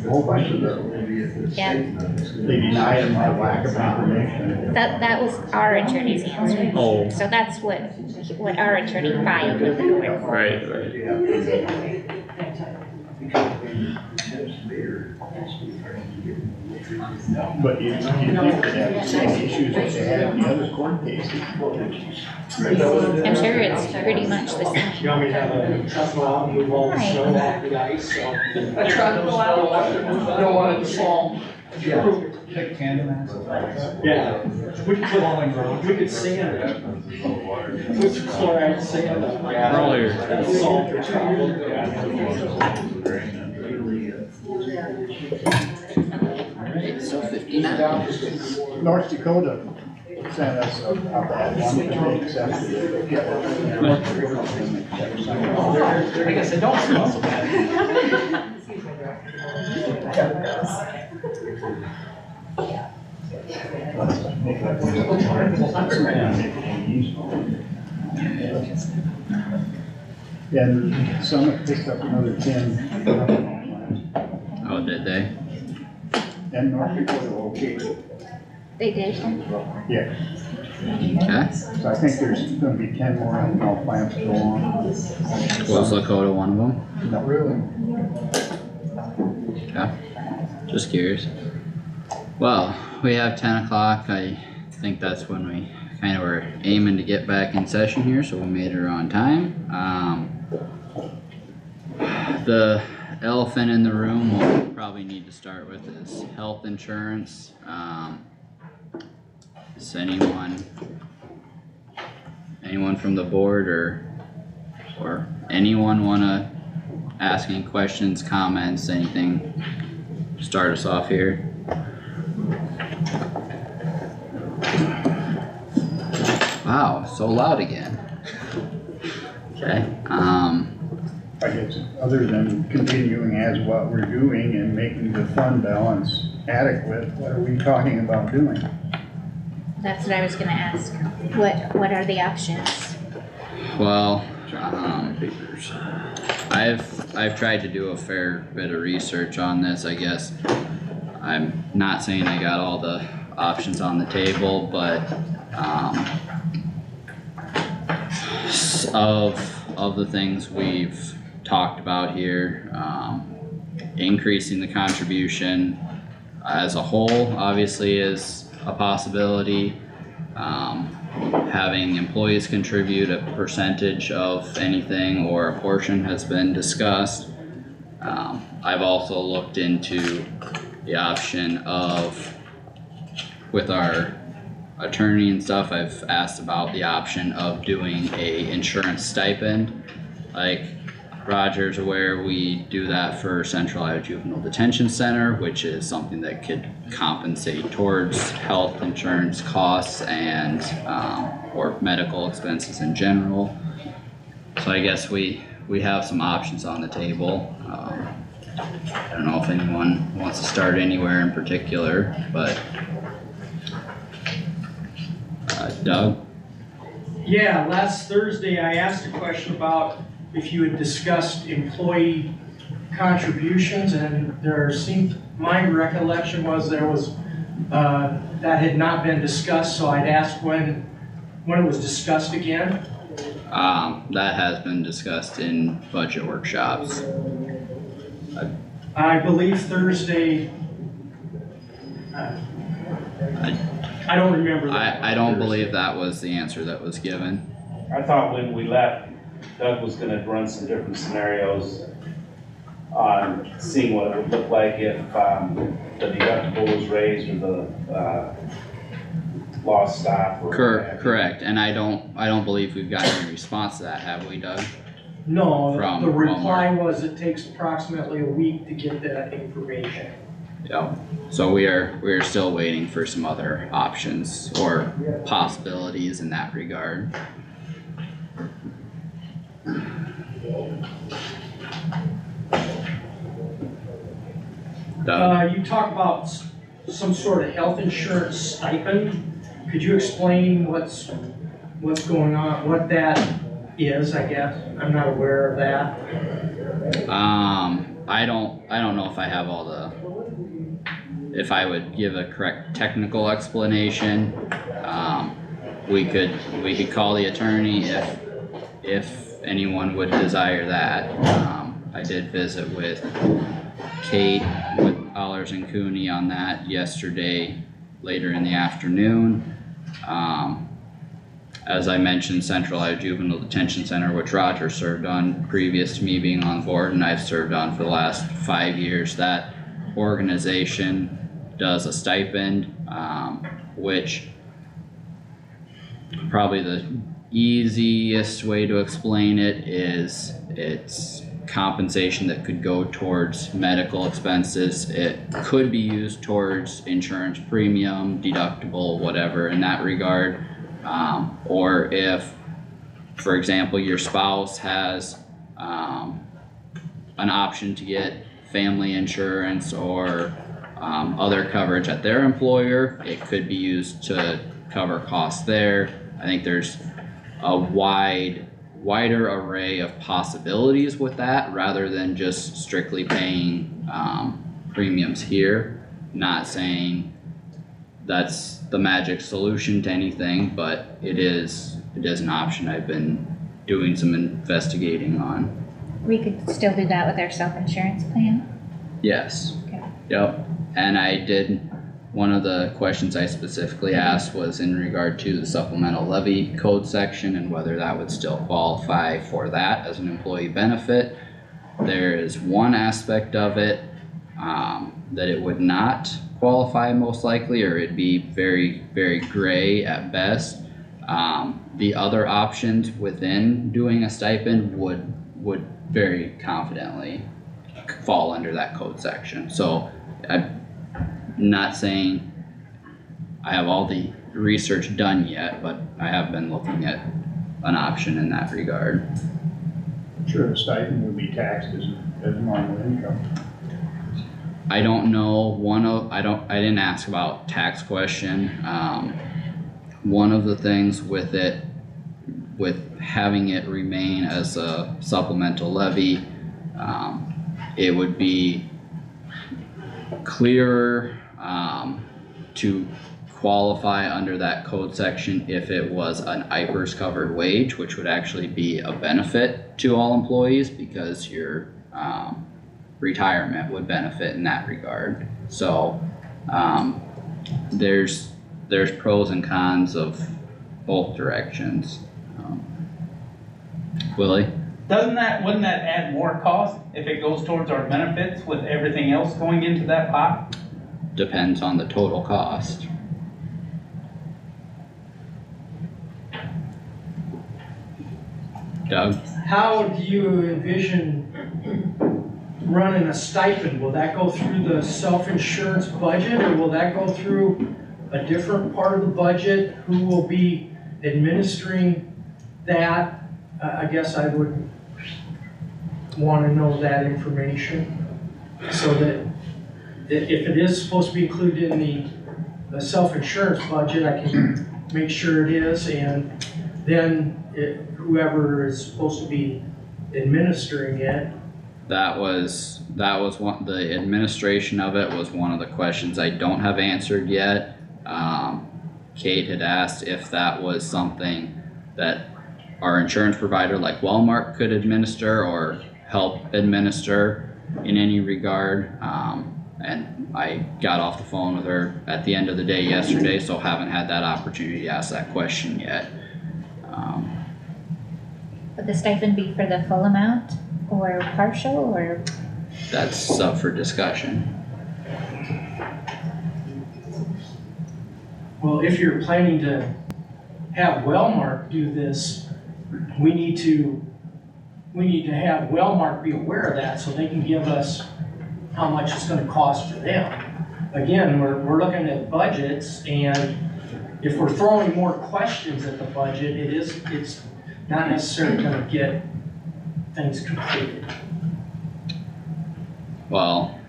A whole bunch of them, Yeah, they denied them by lack of information. that was our attorney's answer. Oh, So that's what our attorney filed with the court. right, right. But you think they have the same issues that they had in the other court cases. I'm sure it's pretty much the same. You want me to have a truck go out and move all the snow off the ice, so. A truck go out, Don't want it to fall. Yeah. Yeah, we could sand it. Put some chloride sand. Earlier. Salt or trouble. Alright, so 59. North Dakota sent us a bad one, but they accepted it. I guess I don't smell so bad. And Summit picked up another 10. Oh, did they? And North Dakota, okay. They did. Yeah, Okay. so I think there's gonna be 10 more ethanol plants go on. Was Lakota one of them? Not really. Okay. Just curious. Well, we have 10 o'clock. I think that's when we kind of were aiming to get back in session here, so we made it on time. The elephant in the room we'll probably need to start with is health insurance. Does anyone from the board or anyone wanna ask any questions, comments, anything? Start us off here. Wow, so loud again. Okay, I guess, other than continuing as what we're doing and making the fund balance adequate, what are we talking about doing? That's what I was gonna ask. What are the options? well, I've tried to do a fair bit of research on this, I guess. I'm not saying I got all the options on the table, but, of the things we've talked about here, increasing the contribution as a whole obviously is a possibility. Having employees contribute a percentage of anything or a portion has been discussed. I've also looked into the option of, with our attorney and stuff, I've asked about the option of doing a insurance stipend. Like Roger's aware, we do that for Central Iowa Juvenile Detention Center, which is something that could compensate towards health insurance costs and, or medical expenses in general. So I guess we have some options on the table. I don't know if anyone wants to start anywhere in particular, but Doug? Yeah, last Thursday I asked a question about if you had discussed employee contributions, and my recollection was there was, that had not been discussed, so I'd asked when it was discussed again. That has been discussed in budget workshops. I believe Thursday. I don't remember that. I don't believe that was the answer that was given. I thought when we left, Doug was gonna run some different scenarios on seeing what it would look like if, the deductible was raised or the, lost staff or. Correct, and I don't believe we've gotten any response to that, have we, Doug? No, From the reply was it takes approximately a week to get that information. Yep, so we are still waiting for some other options or possibilities in that regard. Doug? You talk about some sort of health insurance stipend. Could you explain what's going on, what that is, I guess? I'm not aware of that. I don't know if I have all if I would give a correct technical explanation. We could call the attorney if anyone would desire that. I did visit with Kate Allers and Cooney on that yesterday, later in the afternoon. As I mentioned, Centralized Juvenile Detention Center, which Roger served on previous to me being on board, and I've served on for the last 5 years. That organization does a stipend, which probably the easiest way to explain it is it's compensation that could go towards medical expenses. It could be used towards insurance premium, deductible, whatever in that regard. Or if, for example, your spouse has an option to get family insurance or other coverage at their employer, it could be used to cover costs there. I think there's a wider array of possibilities with that rather than just strictly paying premiums here. Not saying that's the magic solution to anything, but it is an option I've been doing some investigating on. We could still do that with our self-insurance plan? Yes. Okay. Yep, and I did, one of the questions I specifically asked was in regard to the supplemental levy code section and whether that would still qualify for that as an employee benefit. There is one aspect of it, that it would not qualify most likely, or it'd be very, very gray at best. The other options within doing a stipend would very confidently fall under that code section. So I'm not saying I have all the research done yet, but I have been looking at an option in that regard. Sure, the stipend would be taxed as normal income. I don't know, I didn't ask about tax question. One of the things with it, with having it remain as a supplemental levy, it would be clearer, to qualify under that code section if it was an IPERS covered wage, which would actually be a benefit to all employees because your, retirement would benefit in that regard. So, there's pros and cons of both directions. Willie? Wouldn't that add more cost if it goes towards our benefits with everything else going into that pot? Depends on the total cost. Doug? How do you envision running a stipend? Will that go through the self-insurance budget, or will that go through a different part of the budget? Who will be administering that? I guess I would want to know that information, so that if it is supposed to be included in the self-insurance budget, I can make sure it is, and then whoever is supposed to be administering it. That was one, the administration of it was one of the questions I don't have answered yet. Kate had asked if that was something that our insurance provider like Wellmark could administer or help administer in any regard. And I got off the phone with her at the end of the day yesterday, so haven't had that opportunity to ask that question yet. Would the stipend be for the full amount or partial, or? That's up for discussion. Well, if you're planning to have Wellmark do this, we need to have Wellmark be aware of that so they can give us how much it's gonna cost for them. Again, we're looking at budgets, and if we're throwing more questions at the budget, it's not necessarily gonna get things completed. Well,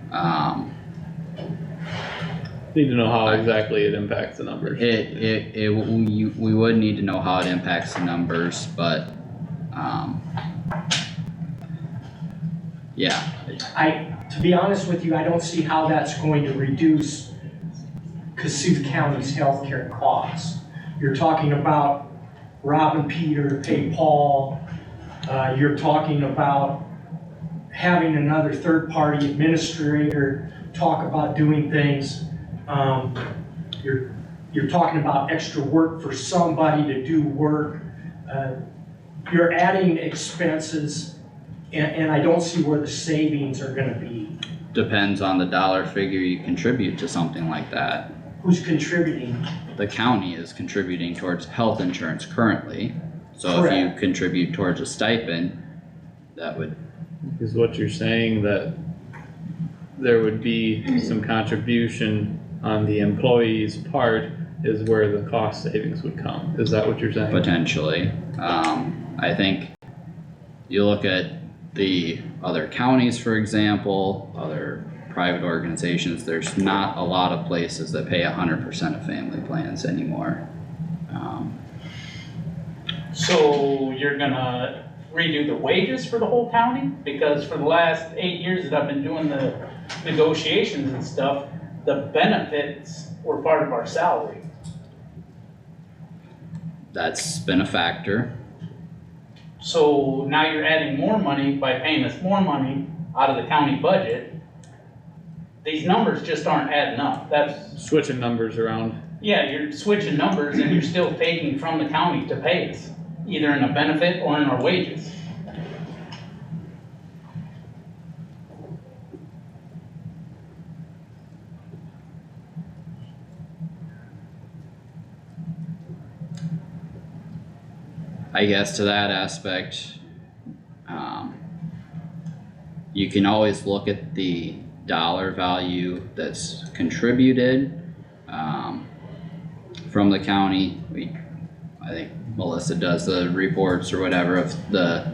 Need to know how exactly it impacts the numbers. we would need to know how it impacts the numbers, but, yeah. To be honest with you, I don't see how that's going to reduce Kossuth County's healthcare costs. You're talking about robbing Peter to pay Paul. You're talking about having another third-party administrator talk about doing things, you're talking about extra work for somebody to do work. You're adding expenses, and I don't see where the savings are gonna be. Depends on the dollar figure you contribute to something like that. Who's contributing? The county is contributing towards health insurance currently, so if you Correct. contribute towards a stipend, that would, Is what you're saying that there would be some contribution on the employee's part is where the cost savings would come? Is that what you're saying? potentially. I think you look at the other counties, for example, other private organizations, there's not a lot of places that pay 100% of family plans anymore. So you're gonna redo the wages for the whole county? Because for the last 8 years that I've been doing the negotiations and stuff, the benefits were part of our salary. That's been a factor. So now you're adding more money by paying us more money out of the county budget. These numbers just aren't adding up. That's, Switching numbers around. yeah, you're switching numbers and you're still taking from the county to pay us, either in a benefit or in our wages. I guess to that aspect, you can always look at the dollar value that's contributed, from the county. I think Melissa does the reports or whatever of the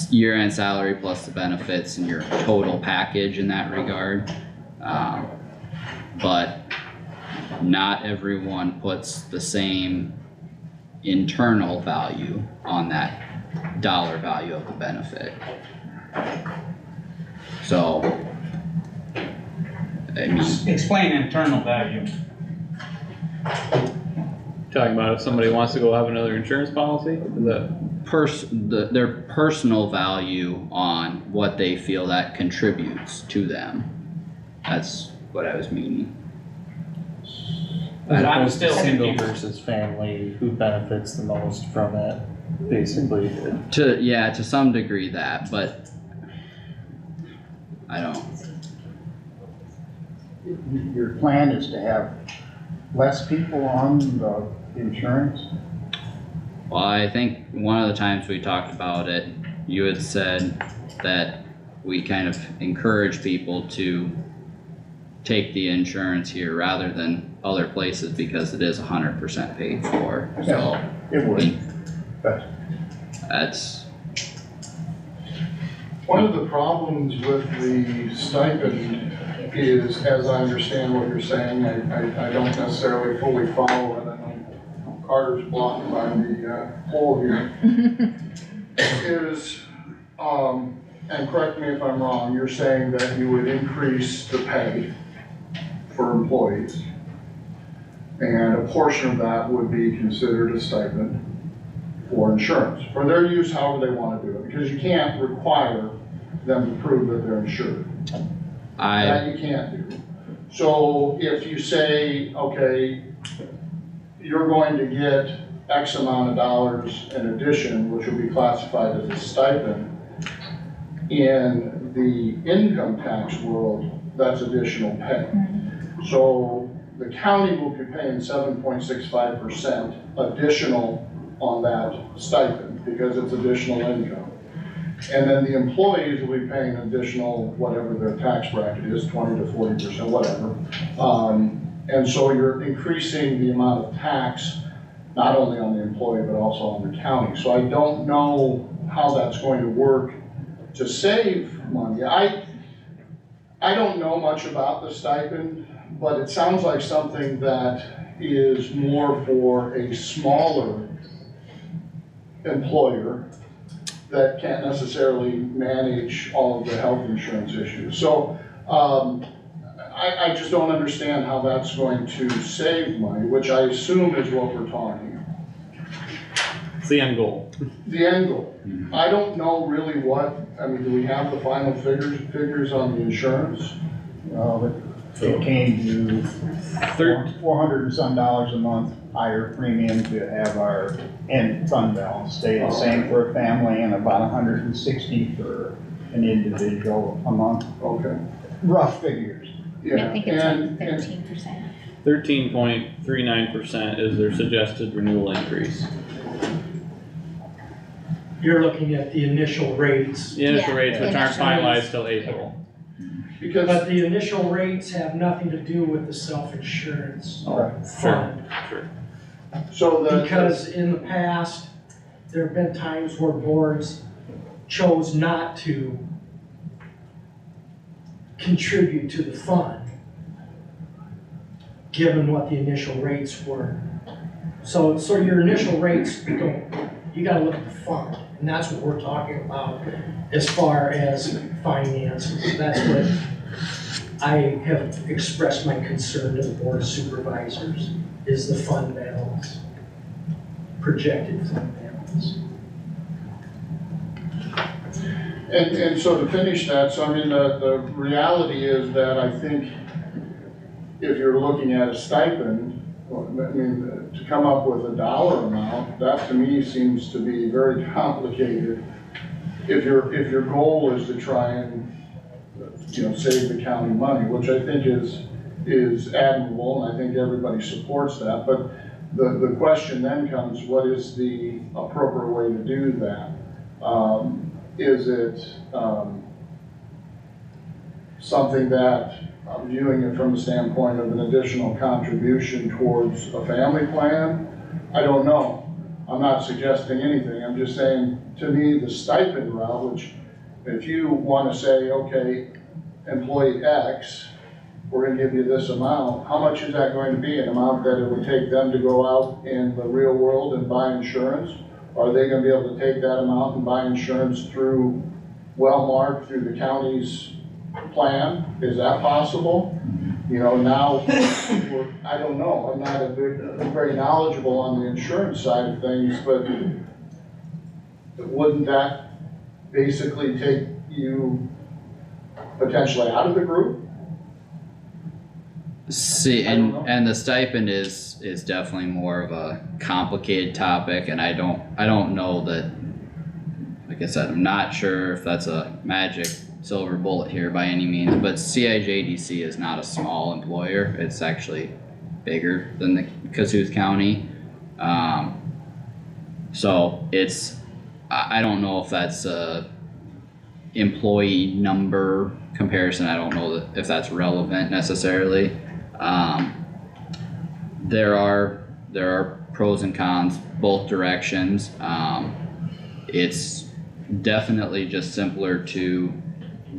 year-end salary plus the benefits and your total package in that regard. But not everyone puts the same internal value on that dollar value of the benefit. So, I mean, Explain internal value. Talking about if somebody wants to go have another insurance policy, is that? their personal value on what they feel that contributes to them. That's what I was meaning. As I'm opposed to still single confused. versus family, who benefits the most from it, basically. To some degree that, but I don't, Your plan is to have less people on the insurance? well, I think one of the times we talked about it, you had said that we kind of encourage people to take the insurance here rather than other places because it is 100% paid for, so. It would, but That's, One of the problems with the stipend is, as I understand what you're saying, I don't necessarily fully follow it. I know Carter's blocked by the hole here. Is, and correct me if I'm wrong, you're saying that you would increase the pay for employees. And a portion of that would be considered a stipend for insurance, for their use however they want to do it, because you can't require them to prove that they're insured. That you can't do. So if you say, okay, you're going to get X amount of dollars in addition, which will be classified as a stipend, in the income tax world, that's additional pay. So the county will be paying 7.65% additional on that stipend because it's additional income. And then the employees will be paying additional, whatever their tax bracket is, 20 to 40%, whatever. And so you're increasing the amount of tax, not only on the employee, but also on the county. So I don't know how that's going to work to save money. I don't know much about the stipend, but it sounds like something that is more for a smaller employer that can't necessarily manage all of the health insurance issues. So I just don't understand how that's going to save money, which I assume is what we're talking. It's the end goal. The end goal. I don't know really what, I mean, do we have the final figures on the insurance? It came to $400 and some a month higher premium to have our end fund balance stay the same for a family and about 160 for an individual a month. Okay. Rough figures. I Yeah, think it's and, like and 13%. 13.39% is their suggested renewal increase. You're looking at the initial rates, The initial Yeah, rates, the which aren't initial finalized rates. till April. because, but the initial rates have nothing to do with the self-insurance Right. fund. Sure. so the. Because in the past, there have been times where boards chose not to contribute to the fund, given what the initial rates were. So your initial rates you gotta look at the fund, and that's what we're talking about as far as finances. That's what I have expressed my concern to the board of supervisors, is the fund balance, projected fund balance. And so to finish that, so I mean, the reality is that I think if you're looking at a stipend, I mean, to come up with a dollar amount, that to me seems to be very complicated. If your goal is to try and, save the county money, which I think is admirable, and I think everybody supports that, but the question then comes, what is the appropriate way to do that? Is it, something that, I'm viewing it from the standpoint of an additional contribution towards a family plan? I don't know. I'm not suggesting anything. I'm just saying, to me, the stipend route, which if you want to say, okay, employee X, we're going to give you this amount, how much is that going to be? An amount that it would take them to go out in the real world and buy insurance? Are they going to be able to take that amount and buy insurance through Wellmark, through the county's plan? Is that possible? Now, I don't know, I'm not very knowledgeable on the insurance side of things, but wouldn't that basically take you potentially out of the group? See, I don't know. and the stipend is definitely more of a complicated topic, and I don't know that, like I said, I'm not sure if that's a magic silver bullet here by any means, but CIJDC is not a small employer. It's actually bigger than the Kossuth County. So I don't know if that's a employee number comparison. I don't know if that's relevant necessarily. There are pros and cons both directions. It's definitely just simpler to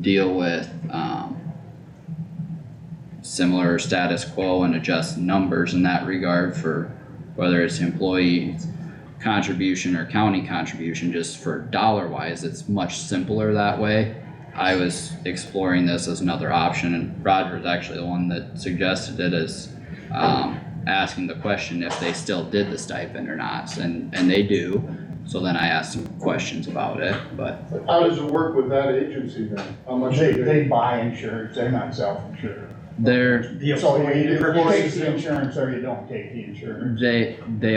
deal with similar status quo and adjust numbers in that regard for whether it's employee contribution or county contribution. Just for dollar wise, it's much simpler that way. I was exploring this as another option, and Roger was actually the one that suggested it as asking the question if they still did the stipend or not, and they do. So then I asked some questions about it, but How does it work with that agency then? How much They buy insurance, they're not self-insured. The So employee you either take purchases the them. insurance or you don't take the insurance. they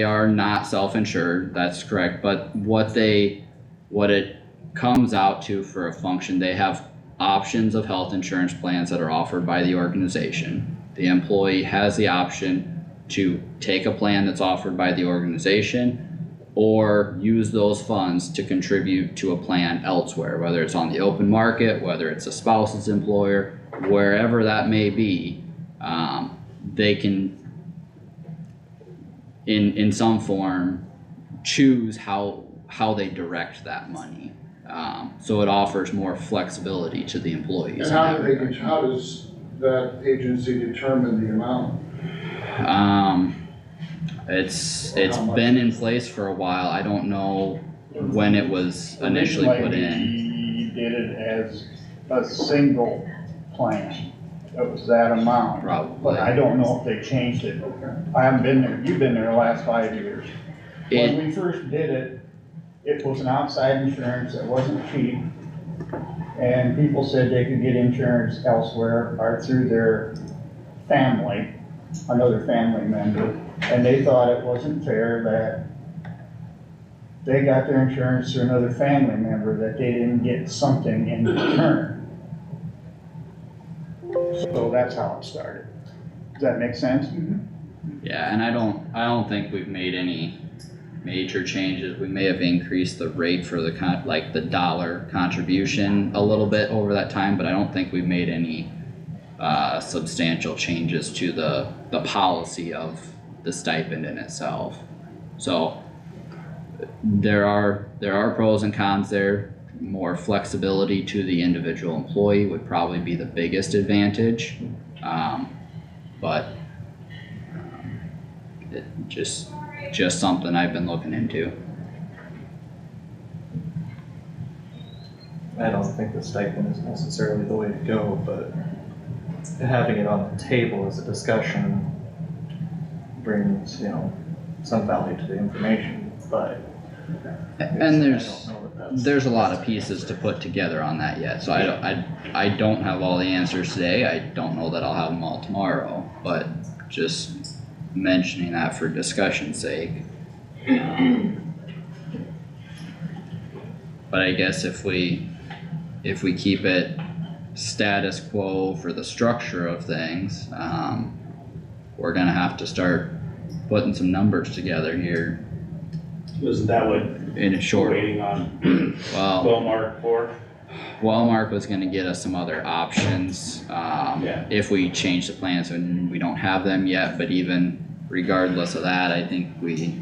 are not self-insured, that's correct, but what it comes out to for a function, they have options of health insurance plans that are offered by the organization. The employee has the option to take a plan that's offered by the organization or use those funds to contribute to a plan elsewhere, whether it's on the open market, whether it's a spouse's employer, wherever that may be. They can in some form choose how they direct that money. So it offers more flexibility to the employees. And how does that agency determine the amount? It's been in place for a while. I don't know when it was initially put in. He did it as a single plan. It was that amount. Probably. But I don't know if they changed it. I haven't been there. You've been there the last 5 years. When we first did it, it was an outside insurance that wasn't cheap. And people said they could get insurance elsewhere or through their family, another family member. And they thought it wasn't fair that they got their insurance through another family member, that they didn't get something in return. So that's how it started. Does that make sense? Yeah, and I don't think we've made any major changes. We may have increased the rate for the the dollar contribution a little bit over that time, but I don't think we've made any substantial changes to the policy of the stipend in itself. So there are pros and cons there. More flexibility to the individual employee would probably be the biggest advantage. But it just something I've been looking into. I don't think the stipend is necessarily the way to go, but having it on the table as a discussion brings, some value to the information, but. And I don't know that that's- there's a lot of pieces to put together on that yet, so I don't have all the answers today. I don't know that I'll have them all tomorrow, but just mentioning that for discussion's sake. But I guess if we keep it status quo for the structure of things, we're gonna have to start putting some numbers together here Isn't that what in a we're short, waiting on well, Wellmark for? Wellmark was gonna get us some other options, Yeah. if we change the plans, and we don't have them yet, but even regardless of that, I think we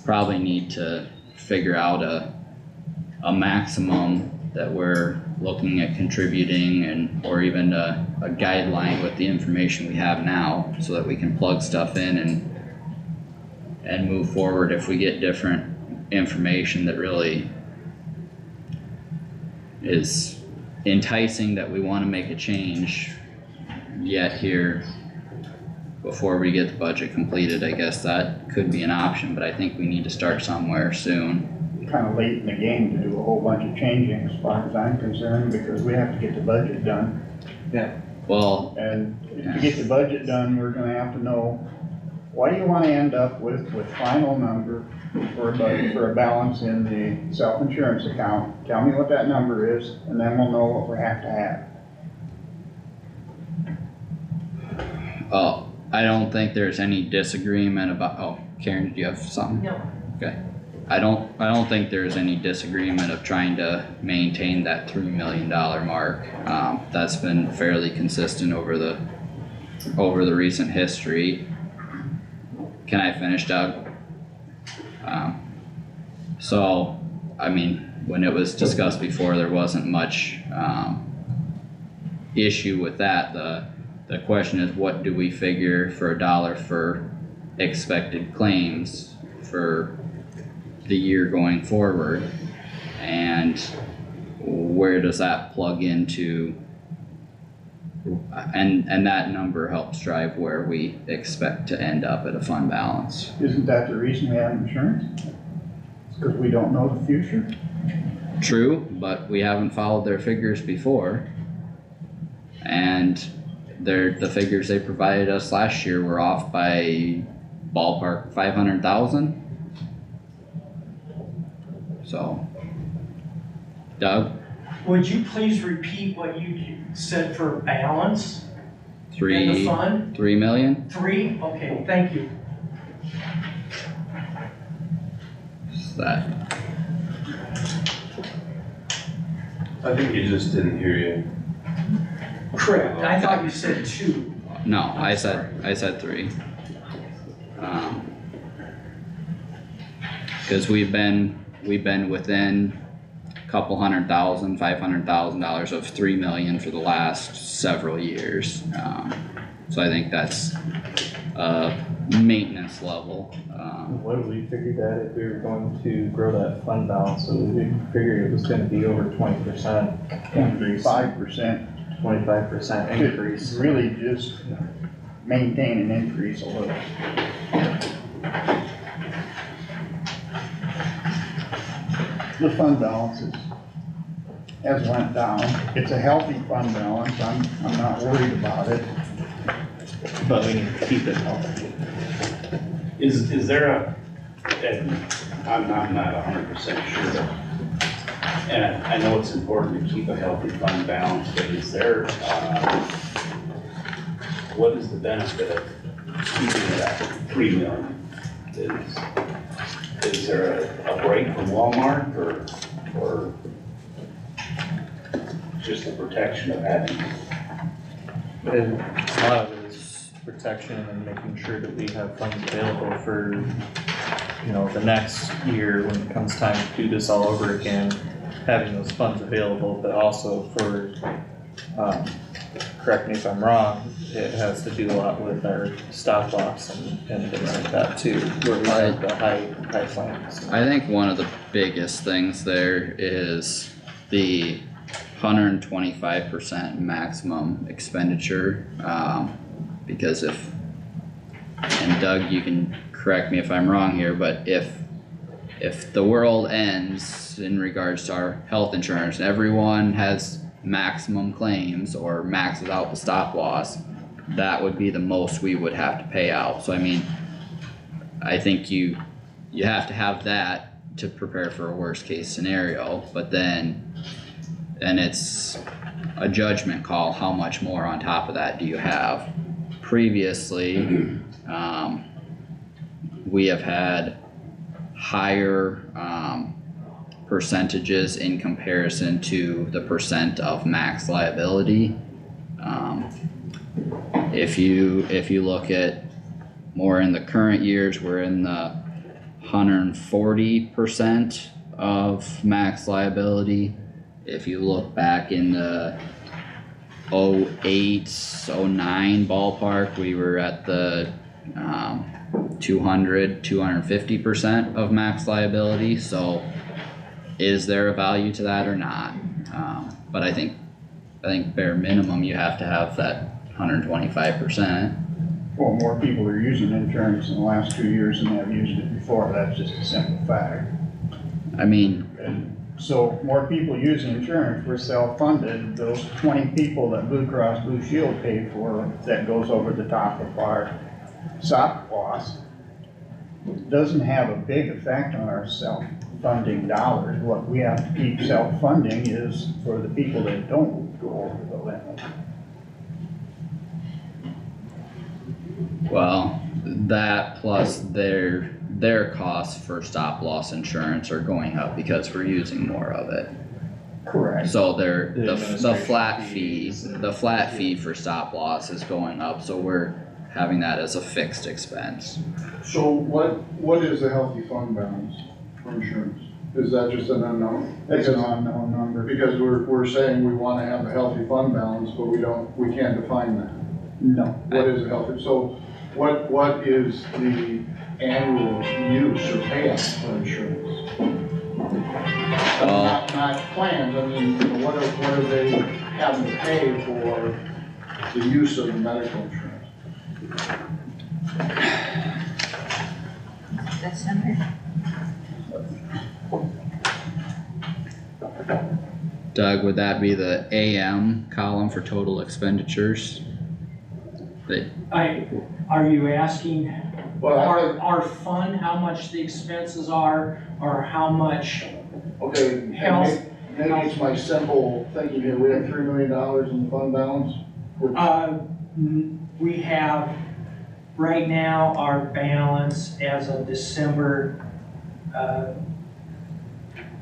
probably need to figure out a maximum that we're looking at contributing, and, or even a guideline with the information we have now, so that we can plug stuff in and move forward if we get different information that really is enticing, that we wanna make a change yet here before we get the budget completed. I guess that could be an option, but I think we need to start somewhere soon. Kind of late in the game to do a whole bunch of changing as far as I'm concerned, because we have to get the budget done. Well, And to get the budget done, we're gonna have to know, what do you wanna end up with final number for a budget, for a balance in the self-insurance account? Tell me what that number is, and then we'll know what we have to have. I don't think there's any disagreement about, oh, Karen, do you have something? No. Okay. I don't think there's any disagreement of trying to maintain that $3 million mark. That's been fairly consistent over the recent history. Can I finish, Doug? So, I mean, when it was discussed before, there wasn't much, issue with that. The question is, what do we figure for a dollar for expected claims for the year going forward? And where does that plug into? And that number helps drive where we expect to end up at a fund balance. Isn't that the reason we have insurance? It's because we don't know the future. True, but we haven't followed their figures before. And the figures they provided us last year were off by ballpark 500,000. So, Doug, Would you please repeat what you said for balance in the 3 fund? million? 3? Okay, thank you. Is that, I think he just didn't hear you. Correct, I thought you said 2. no, I said 3. Cause we've been within a couple $500,000 of 3 million for the last several years. So I think that's a maintenance level. What did we figure that if we were going to grow that fund balance, so we figured it was gonna be over 20% increase, 5%. 25% increase. To really just maintain an increase a little. The fund balance is has went down. It's a healthy fund balance, I'm not worried about it. But we need to keep it healthy. Is there a, and I'm not 100% sure, and I know it's important to keep a healthy fund balance, but is there, what is the benefit of keeping it at 3 million? Is there a break from Walmart or just the protection of having? And a lot of it is protection and making sure that we have funds available for, the next year when it comes time to do this all over again, having those funds available, but also for, correct me if I'm wrong, it has to do a lot with our stop loss and things like that too, where we have the high plans. I think one of the biggest things there is the 125% maximum expenditure, because and Doug, you can correct me if I'm wrong here, but if the world ends in regards to our health insurance, and everyone has maximum claims or maxes out the stop loss, that would be the most we would have to pay out. So I mean, I think you have to have that to prepare for a worst case scenario, but then it's a judgment call, how much more on top of that do you have? Previously, we have had higher percentages in comparison to the percent of max liability. If you look at more in the current years, we're in the 140% of max liability. If you look back in the 08, 09 ballpark, we were at the 250% of max liability. So is there a value to that or not? But I think bare minimum you have to have that 125%. Well, more people are using insurance in the last 2 years than have used it before, that's just a simple fact. I mean, And so more people using insurance, we're self-funded, those 20 people that Blue Cross Blue Shield pay for, that goes over the top of our stop loss, doesn't have a big effect on our self-funding dollars. What we have to keep self-funding is for the people that don't go over the limit. well, that plus their costs for stop loss insurance are going up because we're using more of it. Correct. So The the administration flat fees fee, and- the flat fee for stop loss is going up, so we're having that as a fixed expense. So what is the healthy fund balance for insurance? Is that just an unknown? That's an unknown number. Because we're saying we wanna have a healthy fund balance, but we can't define that. No. What is a healthy, so what is the annual use or payout for insurance? Not plans, I mean, what are they having to pay for the use of the medical insurance? That's number. Doug, would that be the AM column for total expenditures? Are you asking Well, our fund, how much the expenses are, or how much okay, and health? maybe it's my simple thinking here, we have $3 million in the fund balance? Which- We have, right now, our balance as of December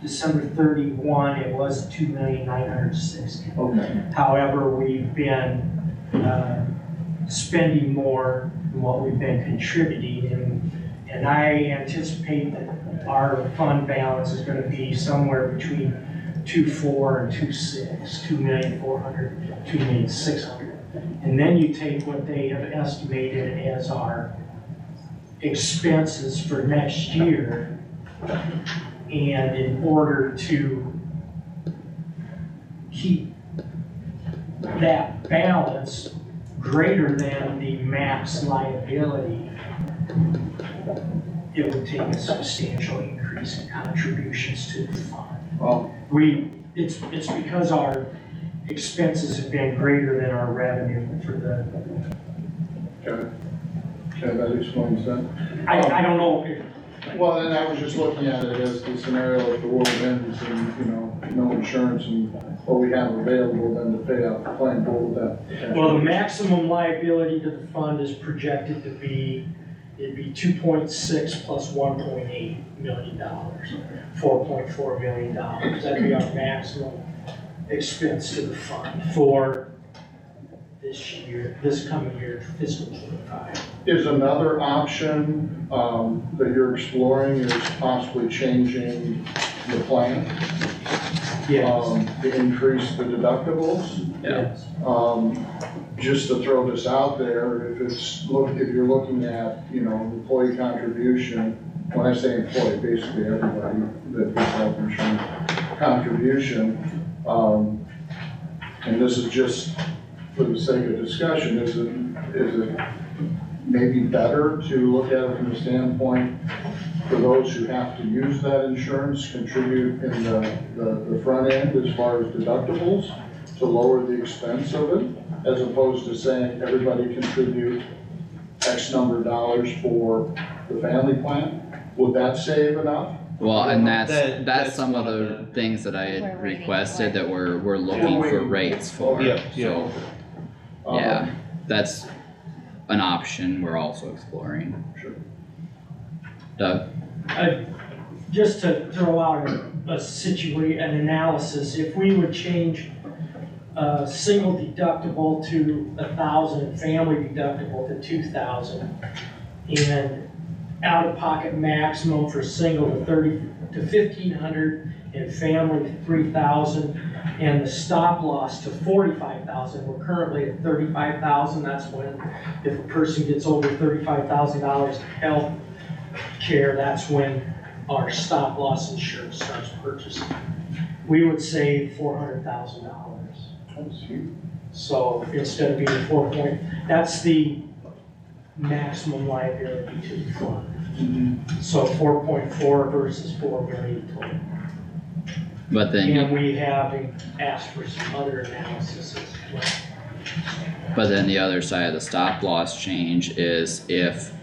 31, it was 2,960,000. Okay, However, we've been, spending more than what we've been contributing, and I anticipate that our fund balance is gonna be somewhere between 2.4 and 2.6, 2,400,000, 2,600,000. And then you take what they have estimated as our expenses for next year, and in order to keep that balance greater than the max liability, it would take a substantial increase in contributions to the fund. well, We it's because our expenses have been greater than our revenue for the, Okay, that explains that. I don't know if, Well, and I was just looking at it as the scenario if the world ends and, you know, no insurance and what we have available then to pay out the claim, what would that? well, the maximum liability to the fund is projected to be, it'd be 2.6 plus $1.8 million, $4.4 million. That'd be our maximum expense to the fund for this year, this coming year, fiscal 25. Is another option, that you're exploring is possibly changing the plan? To increase the deductibles? Yeah. Just to throw this out there, if you're looking at, you know, employee contribution, when I say employee, basically everybody that gets health insurance contribution, and this is just for the sake of discussion, is it maybe better to look at it from the standpoint for those who have to use that insurance, contribute in the front end as far as deductibles to lower the expense of it, as opposed to saying everybody contribute X number of dollars for the family plan? Would that save enough? Well, and that's some of the things that I had requested that we're looking for rates for, so. Yeah, that's an option we're also exploring. Sure. Doug? Just to throw out an analysis, if we would change a single deductible to 1,000, family deductible to 2,000, and out-of-pocket maximum for single to 1,500 and family 3,000, and the stop loss to 45,000. We're currently at 35,000. That's when, if a person gets over $35,000 health care, that's when our stop loss insurance starts purchasing. We would save $400,000. So instead of being 4 point, that's the maximum liability to the fund. So 4.4 versus 4 million total. But then, And we have asked for some other analysis as well. but then the other side of the stop loss change is if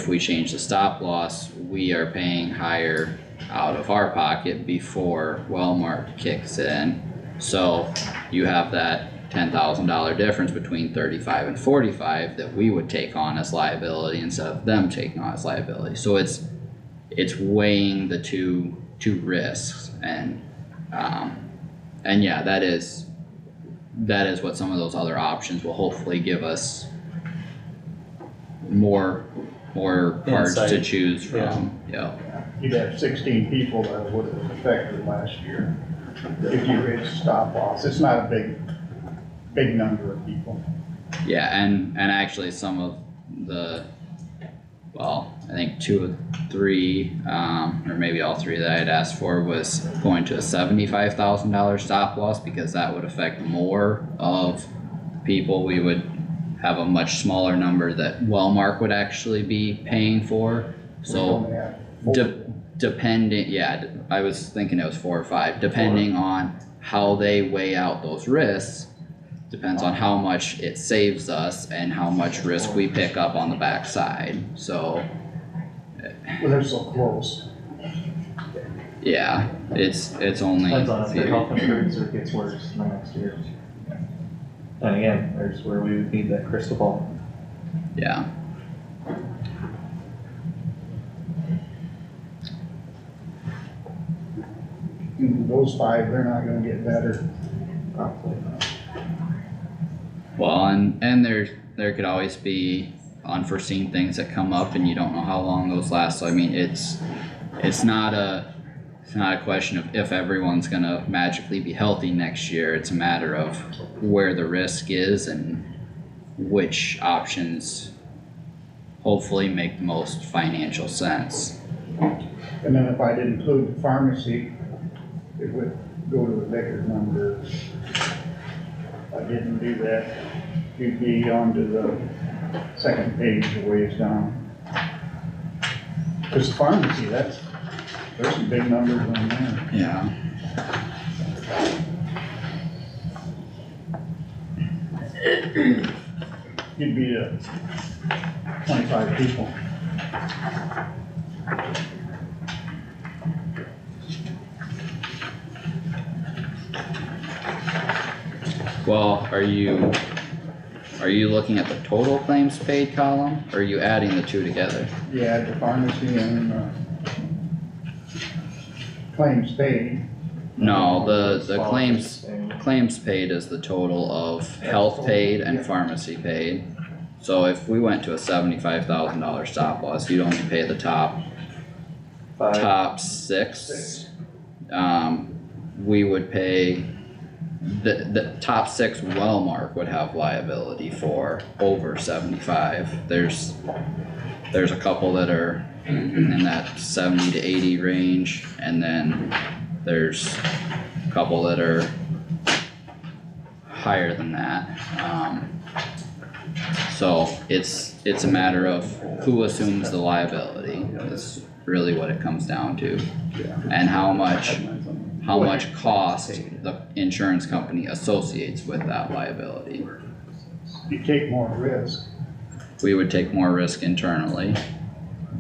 we change the stop loss, we are paying higher out of our pocket before Wellmark kicks in. So you have that $10,000 difference between 35 and 45 that we would take on as liability instead of them taking on as liability. So it's weighing the two risks, and yeah, that is what some of those other options will hopefully give us more parts to Insight. choose from. Yeah. You'd have 16 people that would have affected last year if you raised the stop loss. It's not a big number of people. Yeah, and actually some of the, well, I think 2 or 3, or maybe all 3 that I had asked for was going to a $75,000 stop loss, because that would affect more of people. We would have a much smaller number that Wellmark would actually be paying for. So depending, yeah, I was thinking it was 4 or 5, depending on how they weigh out those risks. Depends on how much it saves us and how much risk we pick up on the backside, so. Well, they're so close. Yeah, it's only. Depends on if their health improves or gets worse in the next year. And again, there's where we would need that crystal ball. Yeah. Those 5, they're not gonna get better. Probably not. Well, and there could always be unforeseen things that come up and you don't know how long those last, so I mean, it's not a question of if everyone's gonna magically be healthy next year. It's a matter of where the risk is and which options hopefully make the most financial sense. And then if I'd include the pharmacy, it would go to a bigger number. If I didn't do that, you'd be onto the second page a ways down. Cause the pharmacy, there's some big numbers on there. Yeah. You'd be 25 people. Well, are you looking at the total claims paid column, or are you adding the two together? Yeah, the pharmacy and, claims paid. No, the claims paid is the total of health paid and pharmacy paid. So if we went to a $75,000 stop loss, you'd only pay the top 6. We would pay, the top 6 well mark would have liability for over 75. There's a couple that are in that 70 to 80 range, and then there's a couple that are higher than that. So it's a matter of who assumes the liability, is really what it comes down to. And how much cost the insurance company associates with that liability. You take more risk. We would take more risk internally,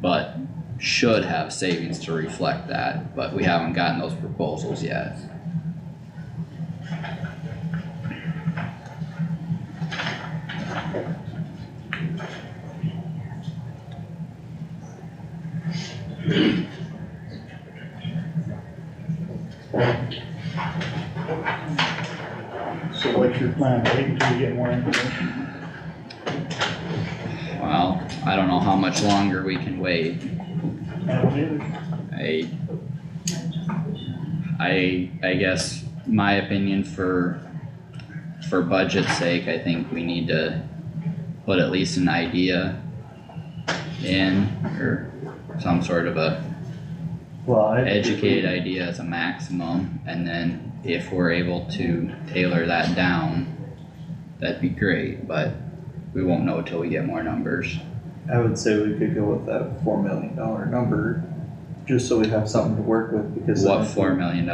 but should have savings to reflect that, but we haven't gotten those proposals yet. So what's your plan? Wait until you get more information? Well, I don't know how much longer we can wait. I guess my opinion for budget's sake, I think we need to put at least an idea in, or some sort of a educated idea as a maximum, and then if we're able to tailor that down, that'd be great, but we won't know till we get more numbers. I would say we could go with that $4 million number, just so we have something to work with, because. What $4 million?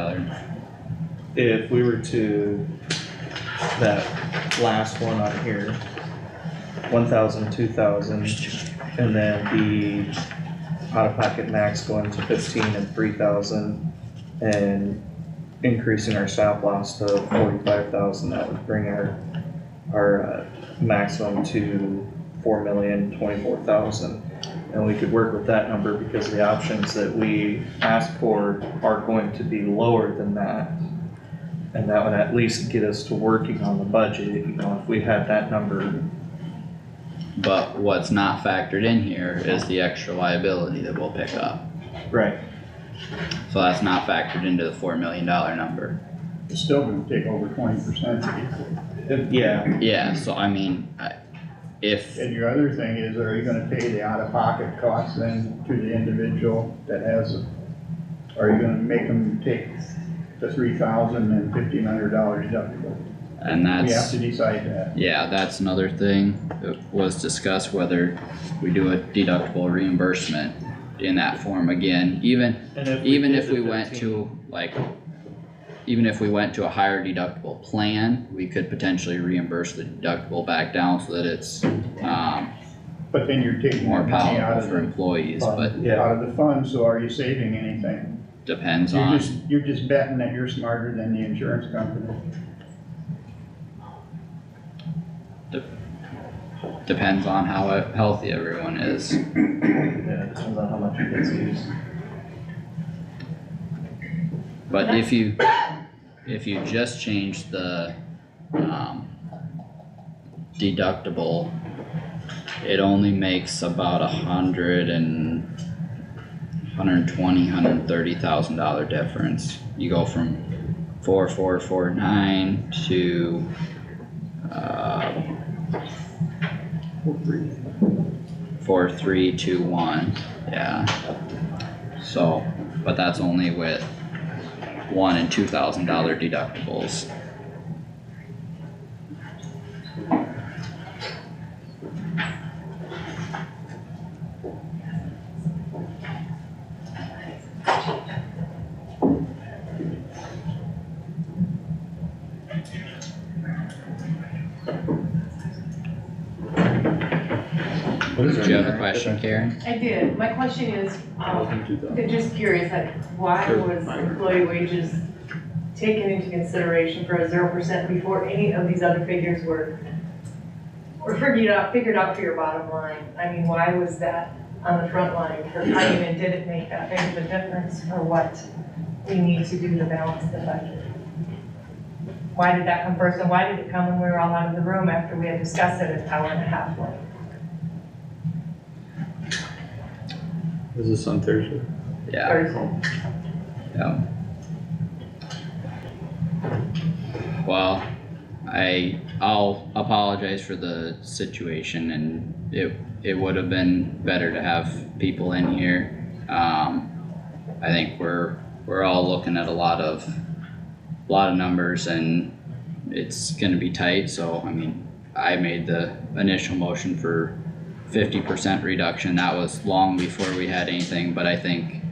If we were to, that last one on here, 1,000, 2,000, and then the out-of-pocket max going to 15 and 3,000, and increasing our stop loss to 45,000, that would bring our maximum to 4,024,000. And we could work with that number because the options that we ask for are going to be lower than that. And that would at least get us to working on the budget, you know, if we had that number. But what's not factored in here is the extra liability that we'll pick up. Right. So that's not factored into the $4 million number. It's still gonna take over 20%. Yeah. Yeah, so I mean, if, And your other thing is, are you gonna pay the out-of-pocket costs then to the individual that has a, are you gonna make them take the $3,000 and $1,500 deductible? and We have that's, to decide that. yeah, that's another thing that was discussed, whether we do a deductible reimbursement in that form again, even if we went to even if we went to a higher deductible plan, we could potentially reimburse the deductible back down so that it's, But then you're taking more more money out palatable of for employees, but out of the fund, so are you saving anything? depends on, You're just betting that you're smarter than the insurance company. depends on how healthy everyone is. Yeah, it depends on how much it gets used. But if you just change the, deductible, it only makes about $130,000 difference. You go from 4,449 to, 4,321, yeah. So, but that's only with $1,000 and $2,000 deductibles. you have a question, Karen? I did, my question is, Wasn't 2000. just curious, like, why Sure, was fine. employee wages taken into consideration for a 0% before any of these other figures were figured out for your bottom line? I mean, why was that on the front line for cutting, and did it make that big of a difference for what we need to do to balance the budget? Why did that come first, and why did it come when we were all out of the room after we had discussed it an hour and a half late? Is this on Thursday? Yeah, Thursday? yeah. Well, I'll apologize for the situation, and it would have been better to have people in here. I think we're all looking at a lot of numbers, and it's gonna be tight, so I mean, I made the initial motion for 50% reduction. That was long before we had anything, but I think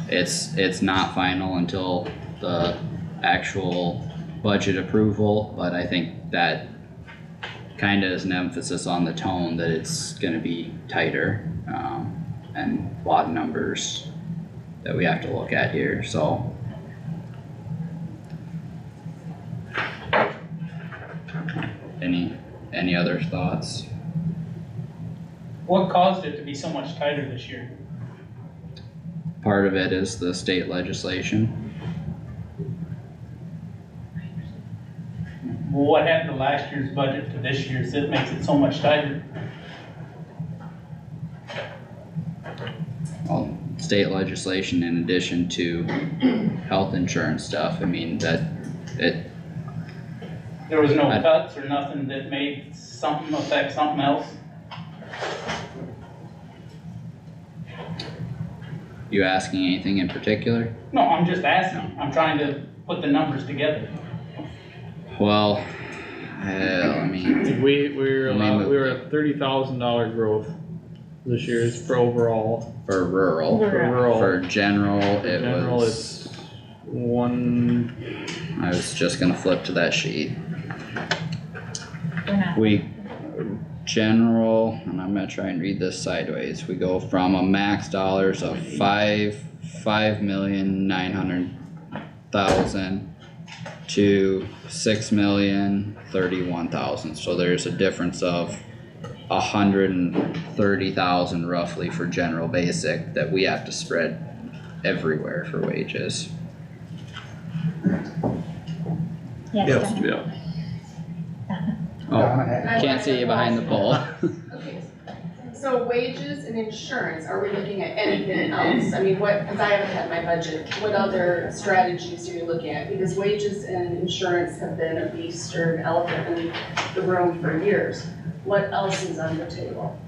it's not final until the actual budget approval, but I think that kinda is an emphasis on the tone that it's gonna be tighter, and a lot of numbers that we have to look at here, so. Any other thoughts? What caused it to be so much tighter this year? Part of it is the state legislation. Well, what happened to last year's budget to this year's that makes it so much tighter? Well, state legislation in addition to health insurance stuff, I mean, There was no cuts or nothing that made something affect something else? you asking anything in particular? No, I'm just asking, I'm trying to put the numbers together. Well, I mean, We were I mean, we were at $30,000 growth this year's for overall. for rural, For rural. for general, it General, was, it's one, I was just gonna flip to that sheet. We're not. General, and I'm gonna try and read this sideways, we go from a max dollars of 5,900,000 to 6,031,000, so there's a difference of 130,000 roughly for general basic that we have to spread everywhere for wages. Yes, Donna? yeah. Oh, Donna had- can't see you behind the pole. Okay, so wages and insurance, are we looking at anything else? I mean, cause I haven't had my budget, what other strategies are you looking at? Because wages and insurance have been a beast or an elephant in the room for years. What else is on the table?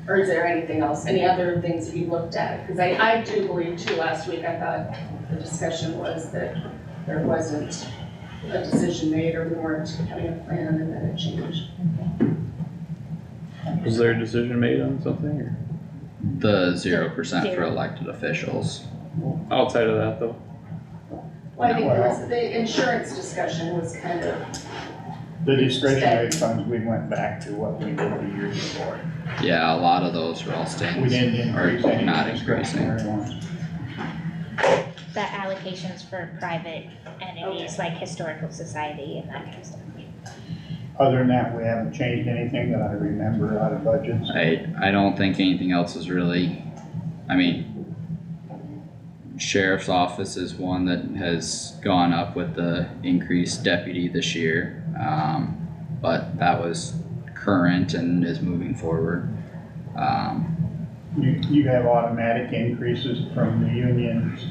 Or is there anything else, any other things that you looked at? Cause I do believe too, last week I thought the discussion was that there wasn't a decision made or we weren't having a plan and then it changed. Was there a decision made on something or The 0% for Zero. elected officials. outside of that though? Well, I think there was, the insurance discussion was kind of, The discretionary funds, we went back to what we did the year before. Yeah, a lot of those were all staying. We didn't increase Or any not increasing. discretionary ones. The allocations for private entities like historical society and that kind of stuff. Other than that, we haven't changed anything that I remember out of budgets. I don't think anything else is really, I mean, sheriff's office is one that has gone up with the increased deputy this year. But that was current and is moving forward. You have automatic increases from the unions.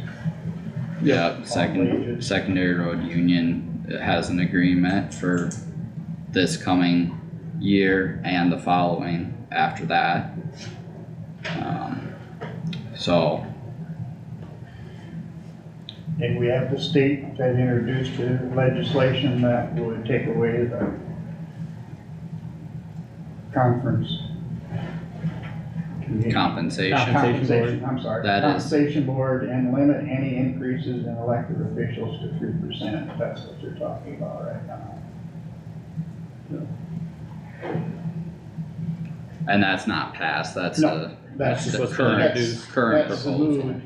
Yeah, wages. secondary road union has an agreement for this coming year and the following after that. So, And we have the state that introduced the legislation that would take away the conference. compensation, Compensation, I'm sorry. That is- Compensation board and limit any increases in elected officials to 3%. That's what they're talking about right now. And that's not passed, that's No, that's that's the what's gonna current, reduce. current That's the proposal. mood.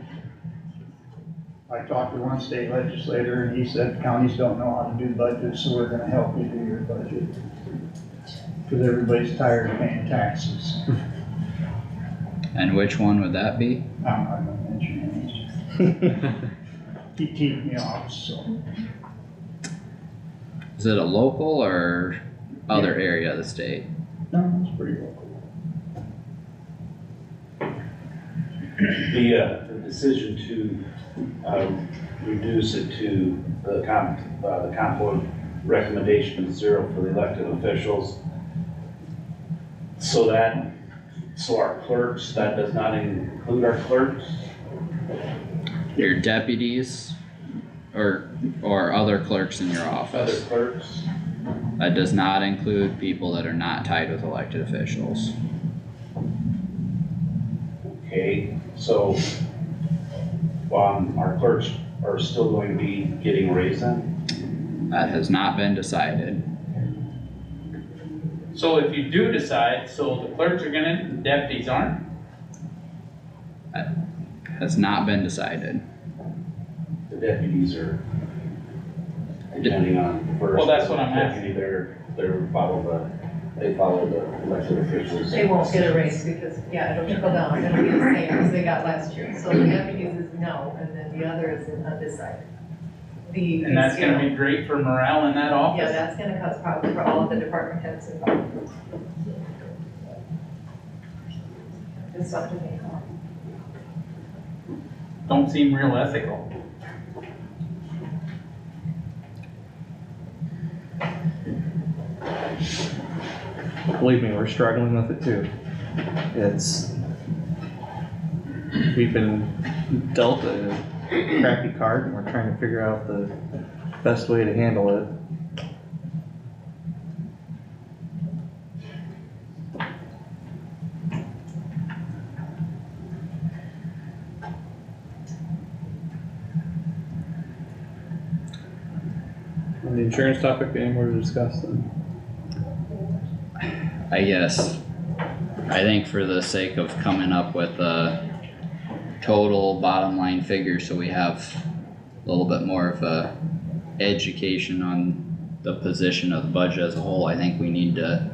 I talked to one state legislator and he said counties don't know how to do budgets, so we're gonna help you do your budget. Cause everybody's tired of paying taxes. And which one would that be? I'm not gonna mention names. He teed me off, so. Is it a local or other area of the state? No, it's pretty local. The decision to, reduce it to the comp board recommendation of 0 for the elected officials. So our clerks, that does not include our clerks? Your deputies or other clerks in your Other office? clerks? That does not include people that are not tied with elected officials. Okay, so, our clerks are still going to be getting a raise then? That has not been decided. So if you do decide, so the clerks are gonna, deputies aren't? Has not been decided. The deputies are, depending on the first. Well, that's what I'm deputy, they follow the elected officials. They won't get a raise because, yeah, it'll trickle down, it'll be the same as they got last year. So the deputies is no, and then the other is undecided. And that's gonna be great for morale in that Yeah, office? that's gonna cause problems for all of the department heads involved. Just something to think about. Don't seem real ethical. Believe me, we're struggling with it too. We've been dealt a crappy card and we're trying to figure out the best way to handle it. On the insurance topic, any more to discuss then? I guess, I think for the sake of coming up with a total bottom line figure, so we have a little bit more of a education on the position of the budget as a whole, I think we need to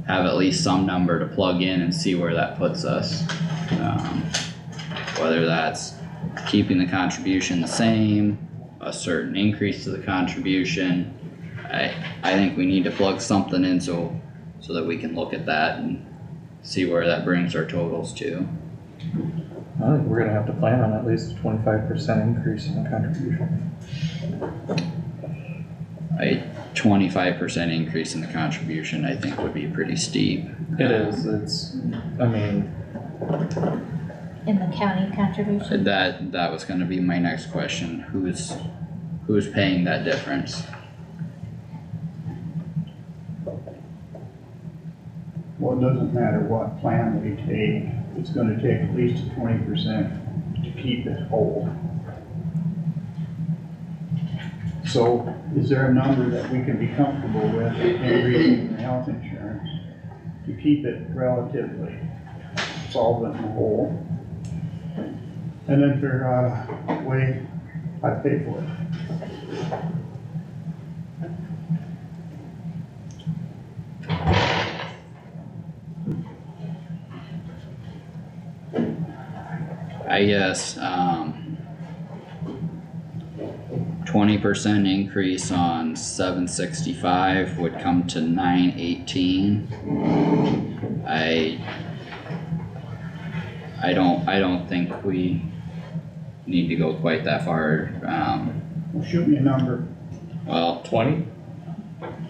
have at least some number to plug in and see where that puts us. Whether that's keeping the contribution the same, a certain increase to the contribution. I think we need to plug something in so that we can look at that and see where that brings our totals to. I think we're gonna have to plan on at least a 25% increase in the contribution. A 25% increase in the contribution, I think would be pretty steep. It is, I mean, In the county contribution? That was gonna be my next question, who's paying that difference? Well, it doesn't matter what plan we take, it's gonna take at least 20% to keep it whole. So is there a number that we can be comfortable with increasing the health insurance to keep it relatively solvent and whole? And then figure out a way I pay for it. I guess, 20% increase on 765 would come to 918. I don't think we need to go quite that far, Well, shoot me a number. well, 20?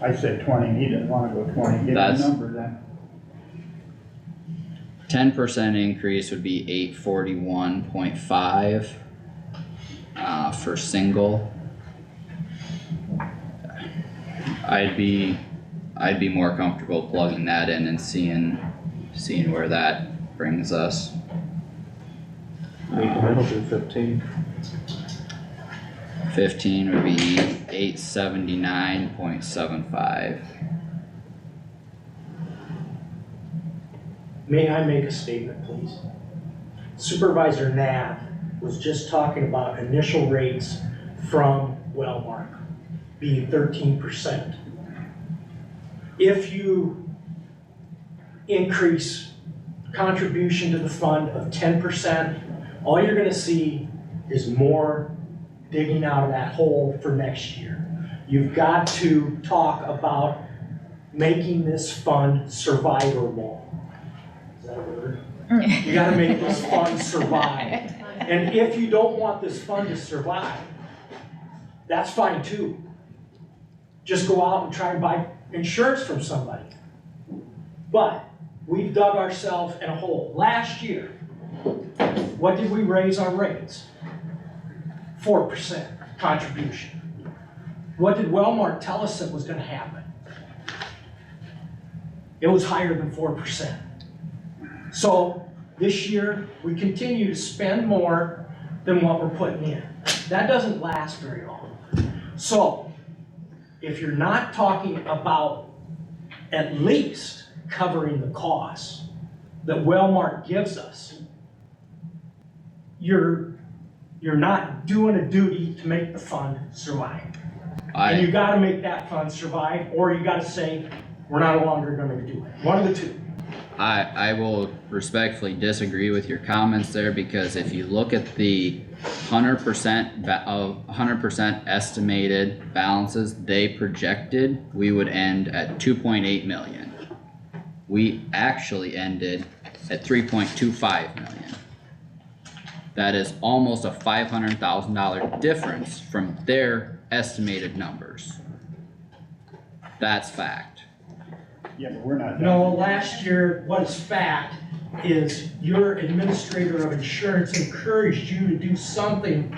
I said 20, he didn't wanna go 20, give me a That's- number then. 10% increase would be 841.5, for single. I'd be more comfortable plugging that in and seeing where that brings us. that'll do 15. 15 would be 879.75. May I make a statement, please? Supervisor Knapp was just talking about initial rates from Wellmark being 13%. If you increase contribution to the fund of 10%, all you're gonna see is more digging out of that hole for next year. You've got to talk about making this fund survivable. Is that a word? You gotta make this fund survive. And if you don't want this fund to survive, that's fine too. Just go out and try and buy insurance from somebody. But we've dug ourselves in a hole. Last year, what did we raise our rates? 4% contribution. What did Wellmark tell us that was gonna happen? It was higher than 4%. So this year, we continue to spend more than what we're putting in. That doesn't last very long. So if you're not talking about at least covering the costs that Wellmark gives us, you're not doing a duty to make the fund survive. And you gotta make that fund survive, or you gotta say, we're no longer gonna do it. One of the two. I will respectfully disagree with your comments there, because if you look at the 100% estimated balances they projected, we would end at 2.8 million. We actually ended at 3.25 million. That is almost a $500,000 difference from their estimated numbers. That's fact. Yeah, but we're not. No, last year, what is fact is your administrator of insurance encouraged you to do something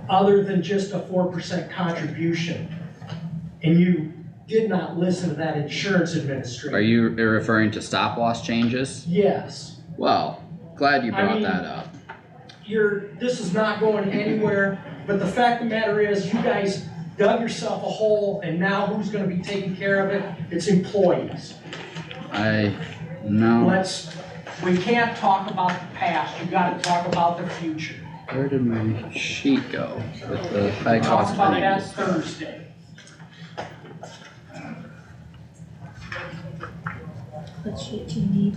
other than just a 4% contribution. And you did not listen to that insurance administrator. Are you referring to stop loss changes? Yes. Well, glad you brought that up. This is not going anywhere, but the fact of the matter is, you guys dug yourself a hole, and now who's gonna be taking care of it? It's employees. No. We can't talk about the past, you gotta talk about the future. Where did my sheet go with the high cost Talk about that claims? Thursday. What sheet do you need?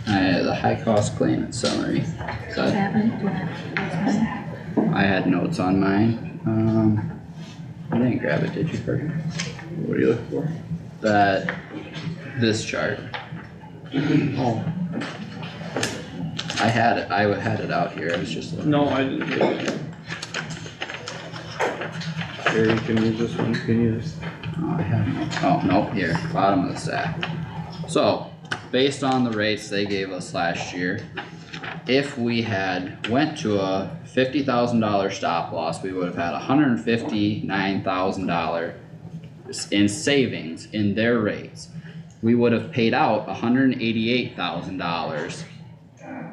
The high cost claimant summary. Is that- That one? That's mine. I had notes on mine. You didn't grab it, did you, Carter? What are you looking for? This chart. Oh, I had it out here, I was just looking. no, I didn't get it. Here, you can use this one, you can use. Oh, I have no, oh, nope, here, bottom of the stack. So, based on the rates they gave us last year, if we had went to a $50,000 stop loss, we would have had $159,000 in savings in their rates. We would have paid out $188,000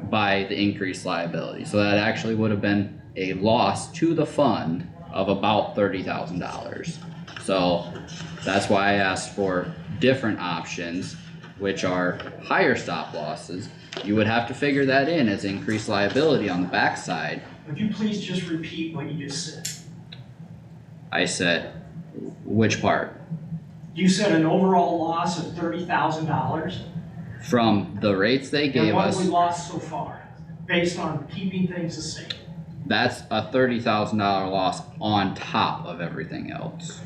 by the increased liability. So that actually would have been a loss to the fund of about $30,000. So that's why I asked for different options, which are higher stop losses. You would have to figure that in as increased liability on the backside. Would you please just repeat what you just said? I said, which part? You said an overall loss of $30,000? From the rates they gave And what us, have we lost so far, based on keeping things the same? that's a $30,000 loss on top of everything else.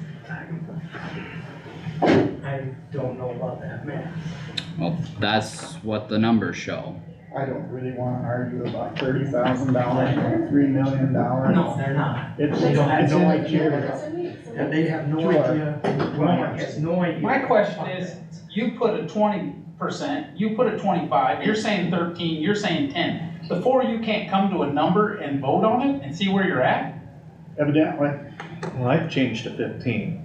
I don't know about that, man. Well, that's what the numbers show. I don't really wanna argue about $30,000 and $3 million. No, they're not. It's They don't have it's no in the idea. queue. And they have no idea, Walmart has no idea. My question is, you put a 20%, you put a 25, you're saying 13, you're saying 10. Before you can't come to a number and vote on it and see where you're at? Evidently. Well, I've changed to 15.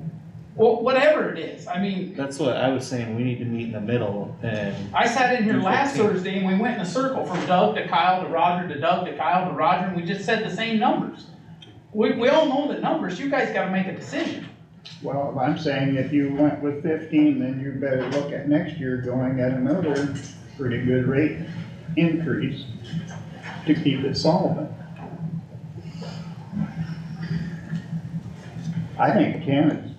Well, whatever it is, I mean, That's what I was saying, we need to meet in the middle and. I sat in here Do last 15. Thursday and we went in a circle from Doug to Kyle to Roger to Doug to Kyle to Roger, and we just said the same numbers. We all know the numbers, you guys gotta make a decision. Well, I'm saying if you went with 15, then you better look at next year going at another pretty good rate increase to keep it solvent. I think 10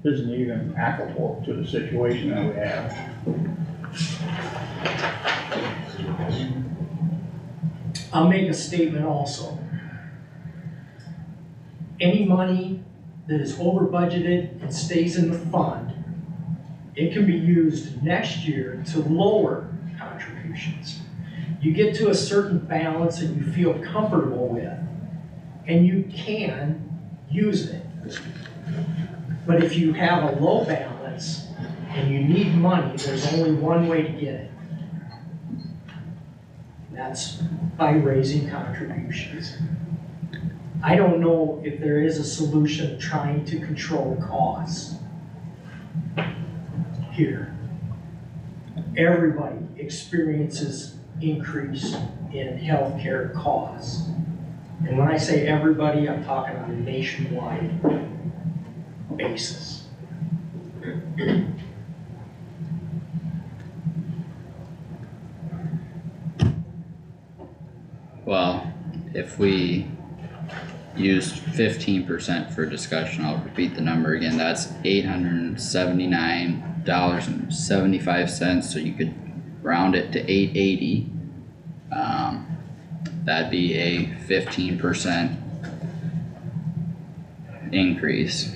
isn't even applicable to the situation that we have. I'll make a statement also. Any money that is over budgeted and stays in the fund, it can be used next year to lower contributions. You get to a certain balance that you feel comfortable with, and you can use it. But if you have a low balance and you need money, there's only one way to get it. That's by raising contributions. I don't know if there is a solution trying to control costs here. Everybody experiences increase in healthcare costs. And when I say everybody, I'm talking on a nationwide basis. Well, if we used 15% for discussion, I'll repeat the number again, that's $879.75, so you could round it to 880. That'd be a 15% increase.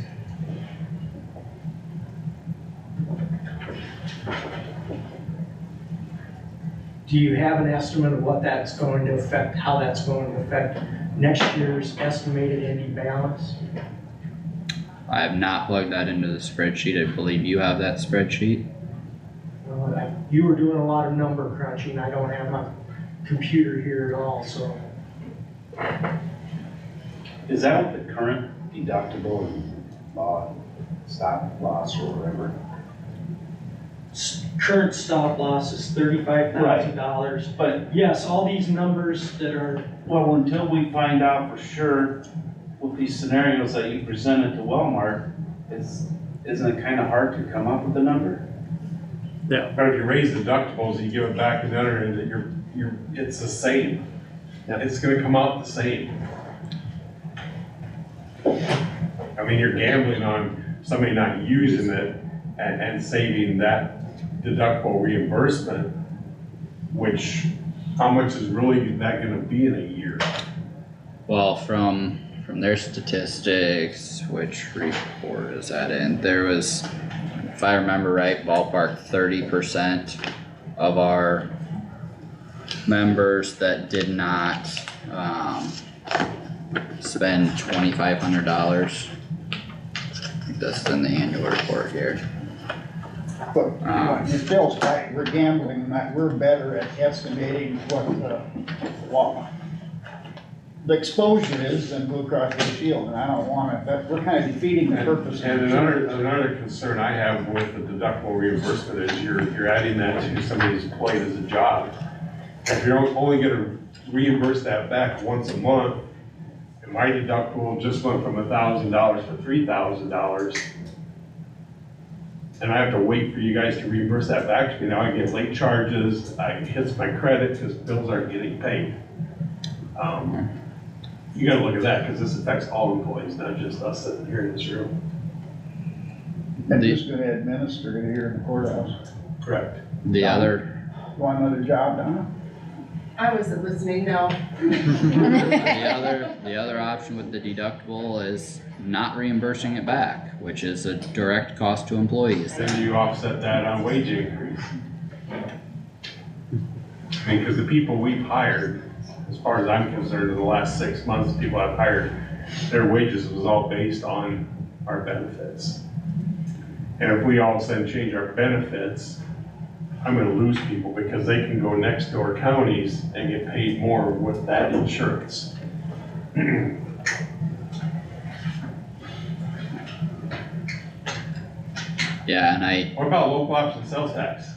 Do you have an estimate of what that's going to affect, how that's going to affect next year's estimated ending balance? I have not plugged that into the spreadsheet. I believe you have that spreadsheet. Well, you were doing a lot of number crunching. I don't have my computer here at all, so. Is that what the current deductible and stop loss or whatever? Current stop loss is $35,000. But, Yes, all these numbers that are, well, until we find out for sure with these scenarios that you presented to Wellmark, isn't it kinda hard to come up with a number? But if you raise deductibles and you give it back to the other end, that it's the same. It's gonna come out the same. I mean, you're gambling on somebody not using it and saving that deductible reimbursement, which, how much is really that gonna be in a year? Well, from their statistics, which report is that in? There was, if I remember right, ballpark 30% of our members that did not, spend $2,500. I think that's in the annual report here. But Bill's right, we're gambling, we're better at estimating what the exposure is than Blue Cross Blue Shield, and I don't wanna, we're kinda defeating the purpose. And another concern I have with the deductible reimbursement is you're adding that to somebody's plate as a job. If you're only gonna reimburse that back once a month, and my deductible just went from $1,000 to $3,000, and I have to wait for you guys to reimburse that back to me, now I get late charges, it hits my credit because bills aren't getting paid. You gotta look at that, because this affects all employees, not just us sitting here in this room. I'm just gonna administer it here in the courthouse. Correct. The other, Want another job, Donna? I wasn't listening, no. the other option with the deductible is not reimbursing it back, which is a direct cost to employees. Then you offset that on wage increase. I mean, because the people we've hired, as far as I'm concerned, in the last 6 months, the people I've hired, their wages was all based on our benefits. And if we all of a sudden change our benefits, I'm gonna lose people because they can go next door counties and get paid more with that insurance. Yeah, and What about local option sales tax?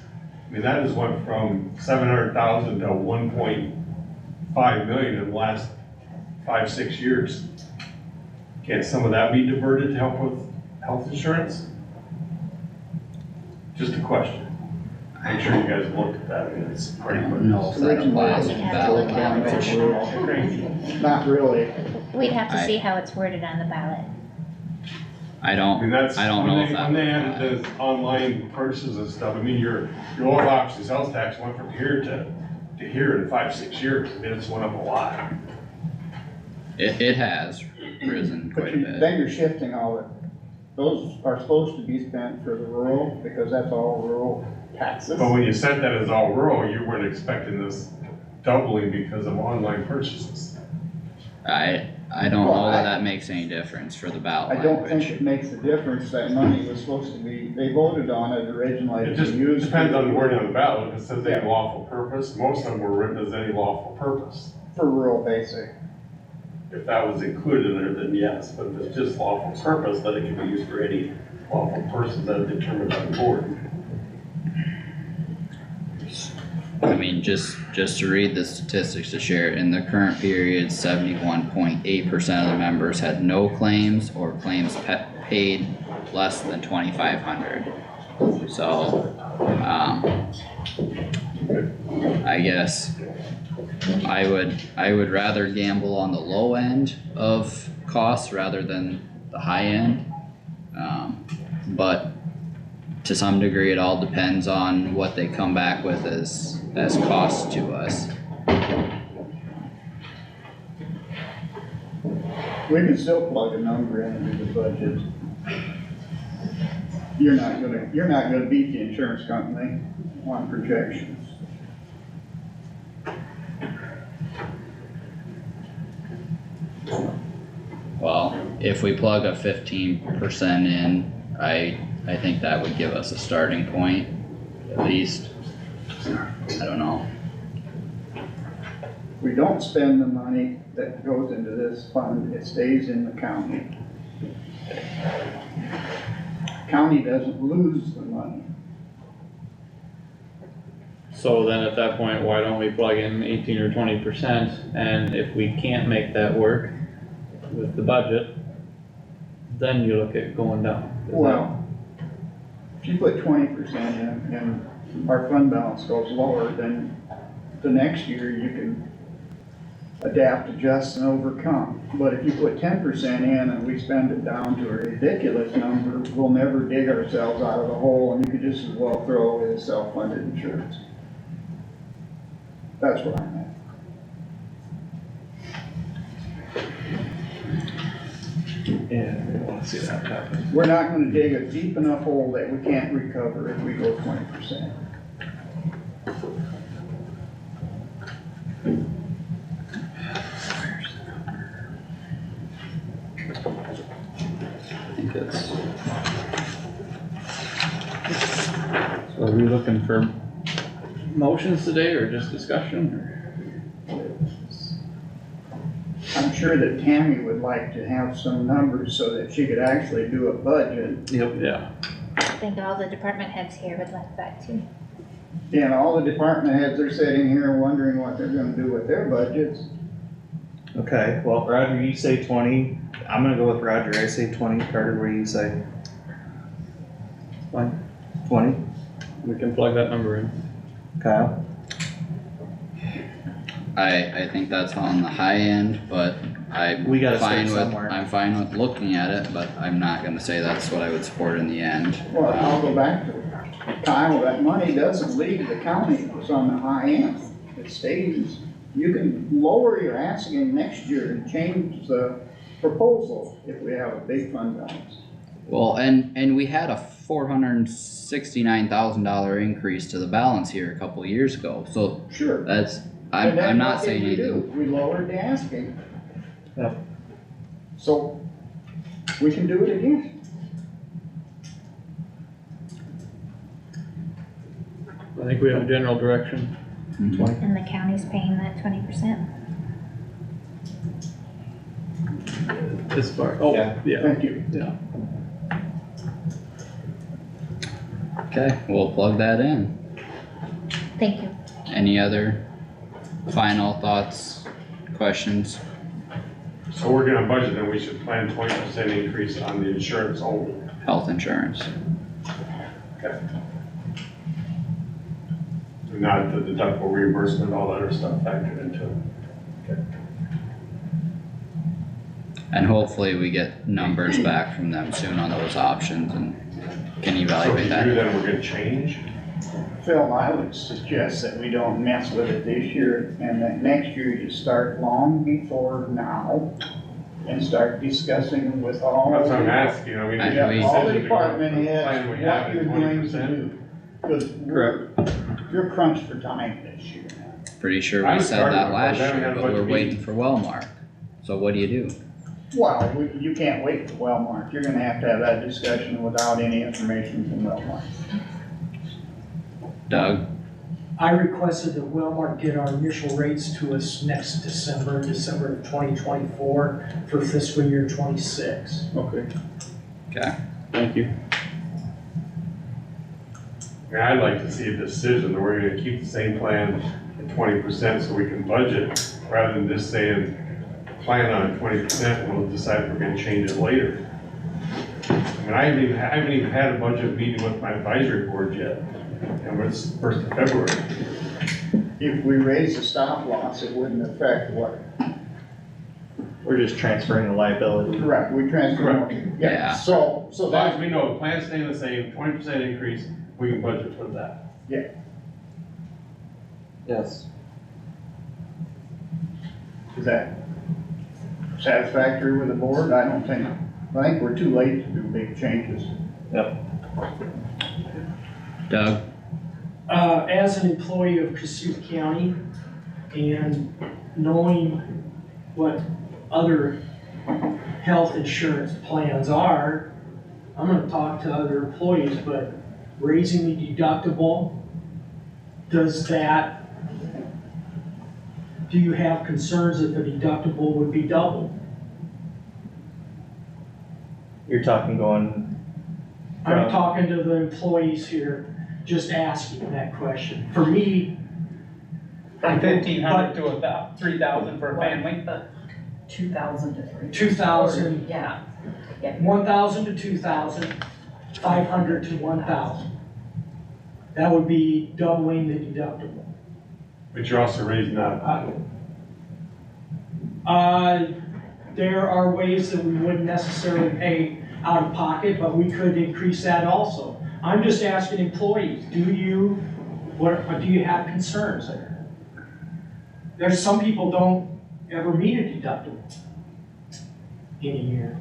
I mean, that has went from 700,000 to 1.5 million in the last 5-6 years. Can't some of that be diverted to help with health insurance? Just a question. I'm sure you guys looked at that, and it's I pretty don't know if that applies to We'd have to ballot look at it. language. crazy. Not really. We'd have to I- see how it's worded on the ballot. I I don't, mean, that's, I don't when know if they, that when they would added apply. this online purchases and stuff, I mean, your local option sales tax went from here to here in 5-6 years, I mean, it's went up a lot. It has risen But quite a bit. then you're shifting all the, those are supposed to be spent for the rural, because that's all rural taxes. But when you said that as all rural, you weren't expecting this doubling because of online purchases. I don't Well, know that I- that makes any difference for the ballot I don't think language. it makes a difference, that money was supposed to be, they voted on it originally It to just use. depends on the wording on the ballot, if it says any Yeah. lawful purpose, most of them were written as any lawful purpose. For rural basic. If that was included in there, then yes, but if it's just lawful purpose, then it can be used for any lawful purpose that is determined by the board. I mean, just to read the statistics to share, in the current period, 71.8% of the members had no claims or claims paid less than 2,500. So, I guess I would rather gamble on the low end of costs rather than the high end. But to some degree, it all depends on what they come back with as costs to us. We can still plug a number into the budget. You're not gonna beat the insurance company on projections. Well, if we plug a 15% in, I think that would give us a starting point, at least. I don't know. We don't spend the money that goes into this fund, it stays in the county. County doesn't lose the money. So then at that point, why don't we plug in 18 or 20%, and if we can't make that work with the budget, then you look at going down. Is that- Well, if you put 20% in and our fund balance goes lower, then the next year you can adapt, adjust and overcome. But if you put 10% in and we spend it down to a ridiculous number, we'll never dig ourselves out of the hole, and you could just as well throw away the self-funded insurance. That's where I'm at. Yeah, we don't wanna see that happen. We're not gonna dig a deep enough hole that we can't recover if we go 20%. I think it's, So are we looking for motions today, or just discussion, or? I'm sure that Tammy would like to have some numbers so that she could actually do a budget. Yep. Yeah. I think all the department heads here would like that too. And all the department heads are sitting here wondering what they're gonna do with their budgets. Okay, well, Roger, you say 20, I'm gonna go with Roger, I say 20, Carter, what do you say? Fine. 20, We can plug that number in. Kyle? I think that's on the high end, but We gotta I'm start fine with, somewhere. I'm fine with looking at it, but I'm not gonna say that's what I would support in the end. Well, I'll go back to Kyle, that money doesn't leave the county, it's on the high end. It stays, you can lower your asking next year and change the proposal if we have a big fund balance. Well, and we had a $469,000 increase to the balance here a couple of years ago, so Sure. that's, And then I'm not what did saying we do? anything. We lowered the asking. Yep. So, we can do it again. I think we have a general direction. Mhm. And the county's paying that 20%. As far, oh, Yeah. yeah, Thank you. yeah. Okay, we'll plug that in. Thank you. Any other final thoughts, questions? So working on budget, then we should plan 20% increase on the insurance only. Health insurance. Okay. not the deductible reimbursement, all that other stuff factored into it. And hopefully we get numbers back from them soon on those options and can So evaluate if that. you do that, we're gonna change. Phil, I would suggest that we don't mess with it this year, and that next year you start long before now and start discussing with all. That's what I'm asking, I mean. I- Yeah, we- all the decision to go department from the heads, plan we what have you're at going to 20%. do. Cause you're crunched for time this year. Pretty sure I we was said starting that my last program, we year, had a but bunch we're of waiting meetings. for Wellmark. So what do you do? Well, you can't wait for Wellmark, you're gonna have that discussion without any information from Wellmark. Doug? I requested that Wellmark get our initial rates to us next December of 2024 for fiscal year 26. Okay, Okay. thank you. I mean, I'd like to see a decision that we're gonna keep the same plan at 20% so we can budget, rather than just saying, plan on 20% and we'll decide if we're gonna change it later. I mean, I haven't even had a budget meeting with my advisory board yet, and it's 1st of February. If we raise the stop loss, it wouldn't affect what, We're just transferring the liability. correct, we transfer. Correct. Yeah. So As long as that, we know the plan's staying the same, 20% increase, we can budget for that. Yes. is that satisfactory with the board? I think we're too late to do big changes. Doug? As an employee of Kossuth County and knowing what other health insurance plans are, I'm gonna talk to other employees, but raising the deductible, do you have concerns that the deductible would be doubled? You're talking going, I'm talking to the employees here, just asking that question. For me, From 1,500 to about 3,000 for a family. 2,000 to 3,000. 2,000. Yeah. 1,000 to 2,000, 500 to 1,000. That would be doubling the deductible. But you're also raising out of pocket. There are ways that we wouldn't necessarily pay out of pocket, but we could increase that also. I'm just asking employees, do you have concerns there? There's some people don't ever meet a deductible in a year.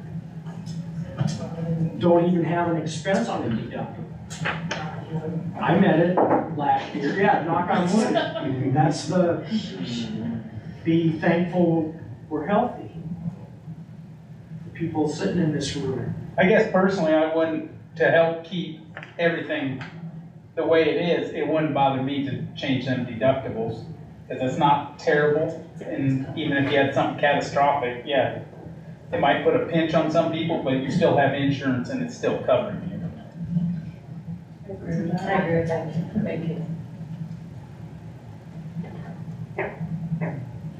Don't even have an expense on a deductible. I met it last year, yeah, knock on wood. That's be thankful we're healthy. The people sitting in this room. I guess personally, I wouldn't, to help keep everything the way it is, it wouldn't bother me to change them deductibles. Cause it's not terrible, and even if you had something catastrophic, yeah, it might put a pinch on some people, but you still have insurance and it's still covering you. I agree with that. Thank you.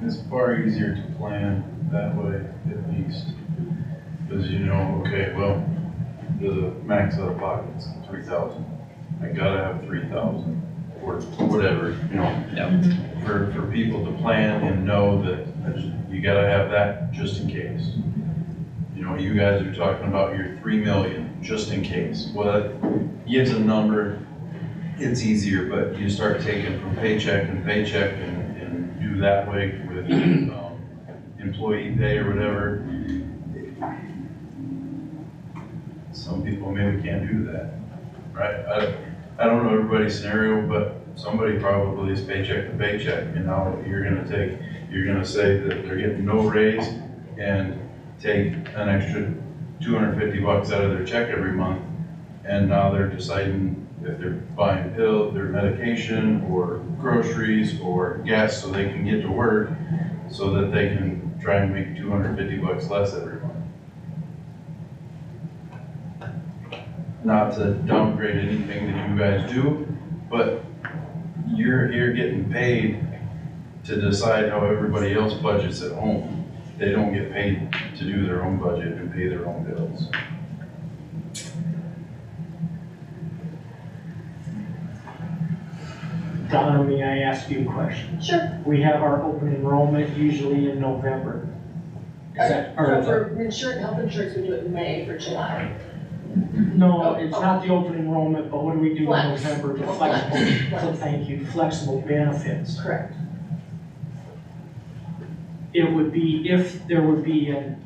It's far easier to plan that way, at least. Because you know, okay, well, the max out of pocket's 3,000. I gotta have 3,000 or whatever, you know. Yep. For people to plan and know that you gotta have that just in case. You know, you guys are talking about your 3 million, just in case. Well, that gives a number, it's easier, but you start taking from paycheck and paycheck and do that way with employee pay or whatever. Some people maybe can't do that, right? I don't know everybody's scenario, but somebody probably is paycheck to paycheck, and now you're gonna say that they're getting no raise and take an extra $250 out of their check every month, and now they're deciding if they're buying their medication or groceries or gas so they can get to work, so that they can try and make $250 less every month. Not to downgrade anything that you guys do, but you're getting paid to decide how everybody else budgets at home. They don't get paid to do their own budget and pay their own bills. Donna, may I ask you a question? Sure. We have our open enrollment usually in November. Is that, So or, for insurance, health insurance, we do it in May for July. no, it's not the open enrollment, but what do we do in Flex. November? The Flex. flexible, Flex. thank you, flexible benefits. Correct. It would be, if there would be an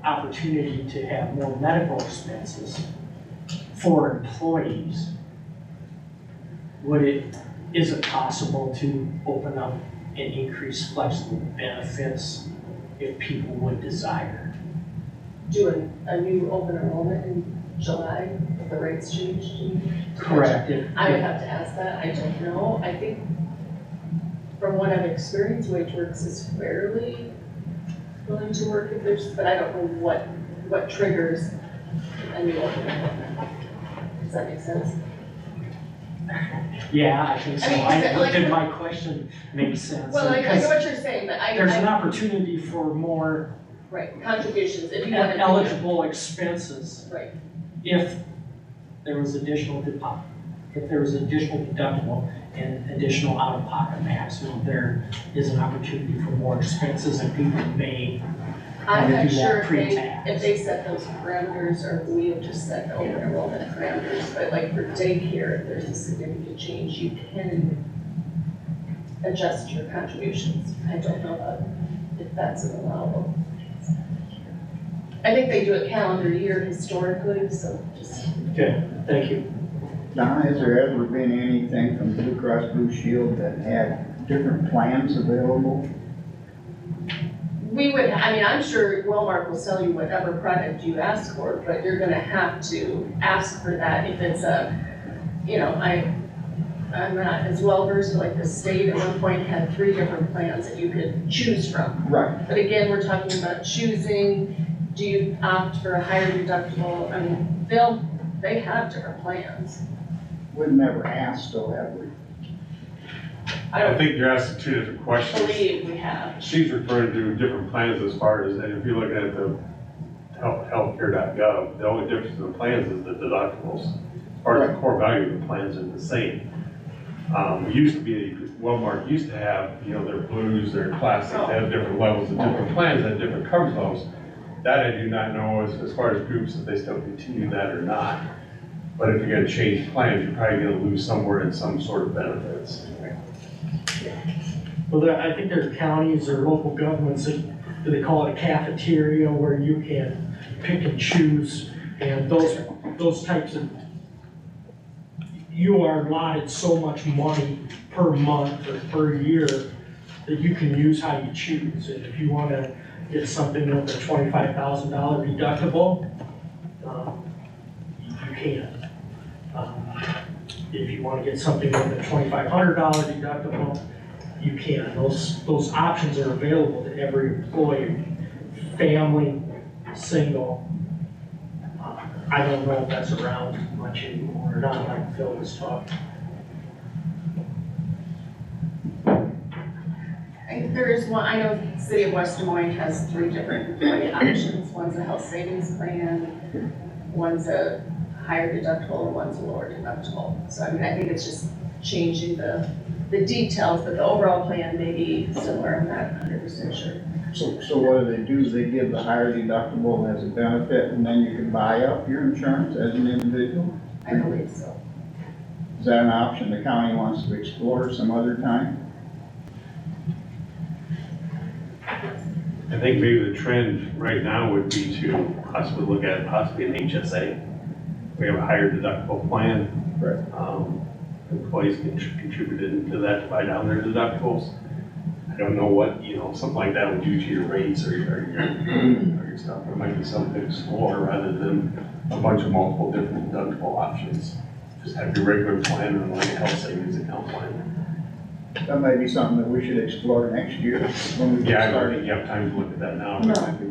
opportunity to have more medical expenses for employees, is it possible to open up and increase flexible benefits if people would desire? Do a new open enrollment in July, if the rates change? Correct. I would have to ask that, I don't know, I think from what I've experienced, WageWorks is fairly willing to work if there's, but I don't know what triggers a new open enrollment. Does that make sense? Yeah, I think so. I mean, Did my question make sense? Well, I know what you're saying, but There's an opportunity for more right, contributions, if you want to. eligible expenses Right, if there was additional deductible and additional out-of-pocket maximum, there is an opportunity for more expenses and people may I'm wanna not do sure that pre-tax. if they set those parameters or if we have just set the open enrollment parameters, but like for daycare, if there's a significant change, you can adjust your contributions. I don't know about if that's allowable. I think they do it calendar year historically, so just. Okay, thank you. Donna, has there ever been anything from Blue Cross Blue Shield that had different plans available? We would, I mean, I'm sure Wellmark will sell you whatever product you ask for, but you're gonna have to ask for that if it's I'm not as well versed, like the state at one point had 3 different plans that you could choose from. Right. But again, we're talking about choosing, do you opt for a higher deductible? I mean, they have different plans. We've never asked, though, have we? I think you're asking two different questions. Believe we have. She's referring to different plans as far as, and if you look at the healthcare.gov, the only difference in the plans is the deductibles. As far as the core value of the plans are the same. It used to be, Wellmark used to have, their blues, their classics, they have different levels of different plans, they have different coverage levels. That I do not know as far as groups, if they still continue that or not. But if you're gonna change plans, you're probably gonna lose somewhere in some sort of benefits. Well, I think there are counties or local governments that they call it a cafeteria where you can pick and choose, and those types of, you are allotted so much money per month or per year that you can use how you choose. And if you wanna get something with a $25,000 deductible, you can. If you wanna get something with a $2,500 deductible, you can. Those options are available to every employee, family, single. I don't know if that's around much anymore or not, like Phil was talking. There is one, I know the city of West Des Moines has 3 different employee options. One's a health savings plan, one's a higher deductible, and one's a lower deductible. So I mean, I think it's just changing the details, but the overall plan may be similar, I'm not 100% sure. So what do? They give the higher deductible as a benefit, and then you can buy up your insurance as an individual? I believe so. Is that an option the county wants to explore some other time? I think maybe the trend right now would be to possibly look at possibly an HSA. We have a higher deductible plan. Right. Employees can contribute into that to buy down their deductibles. I don't know what, something like that would do to your rates or your stuff. It might be something to explore rather than a bunch of multiple different deductible options. Just have your regular plan and like a health savings account plan. That might be something that we should explore next year when we get Yeah, I don't started. think you have time to look at that now. No. But I think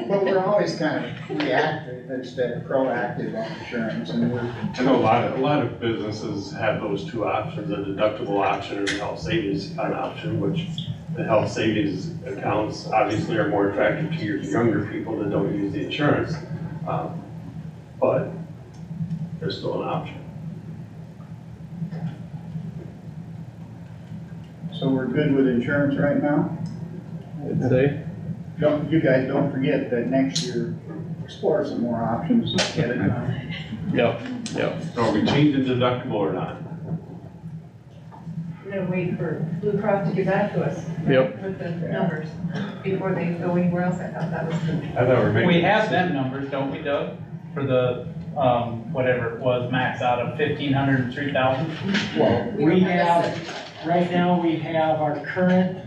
But we're always kind of reactive instead of proactive on insurance, and we're. I know a lot of businesses have those 2 options, a deductible option and a health savings account option, which the health savings accounts obviously are more attractive to your younger people that don't use the insurance. but there's still an option. So we're good with insurance right now? I'd say. You guys don't forget that next year, explore some more options, get it done. Yep, yep. So are we changing deductible or not? We're gonna wait for Blue Cross to get back to us. right, Yep. With the numbers, before they go anywhere else. I thought that was the. I thought we were making. We have them numbers, don't we, Doug? For the, whatever it was, max out of 1,500 and 3,000? Well, we don't have, that 75. right now, we have our current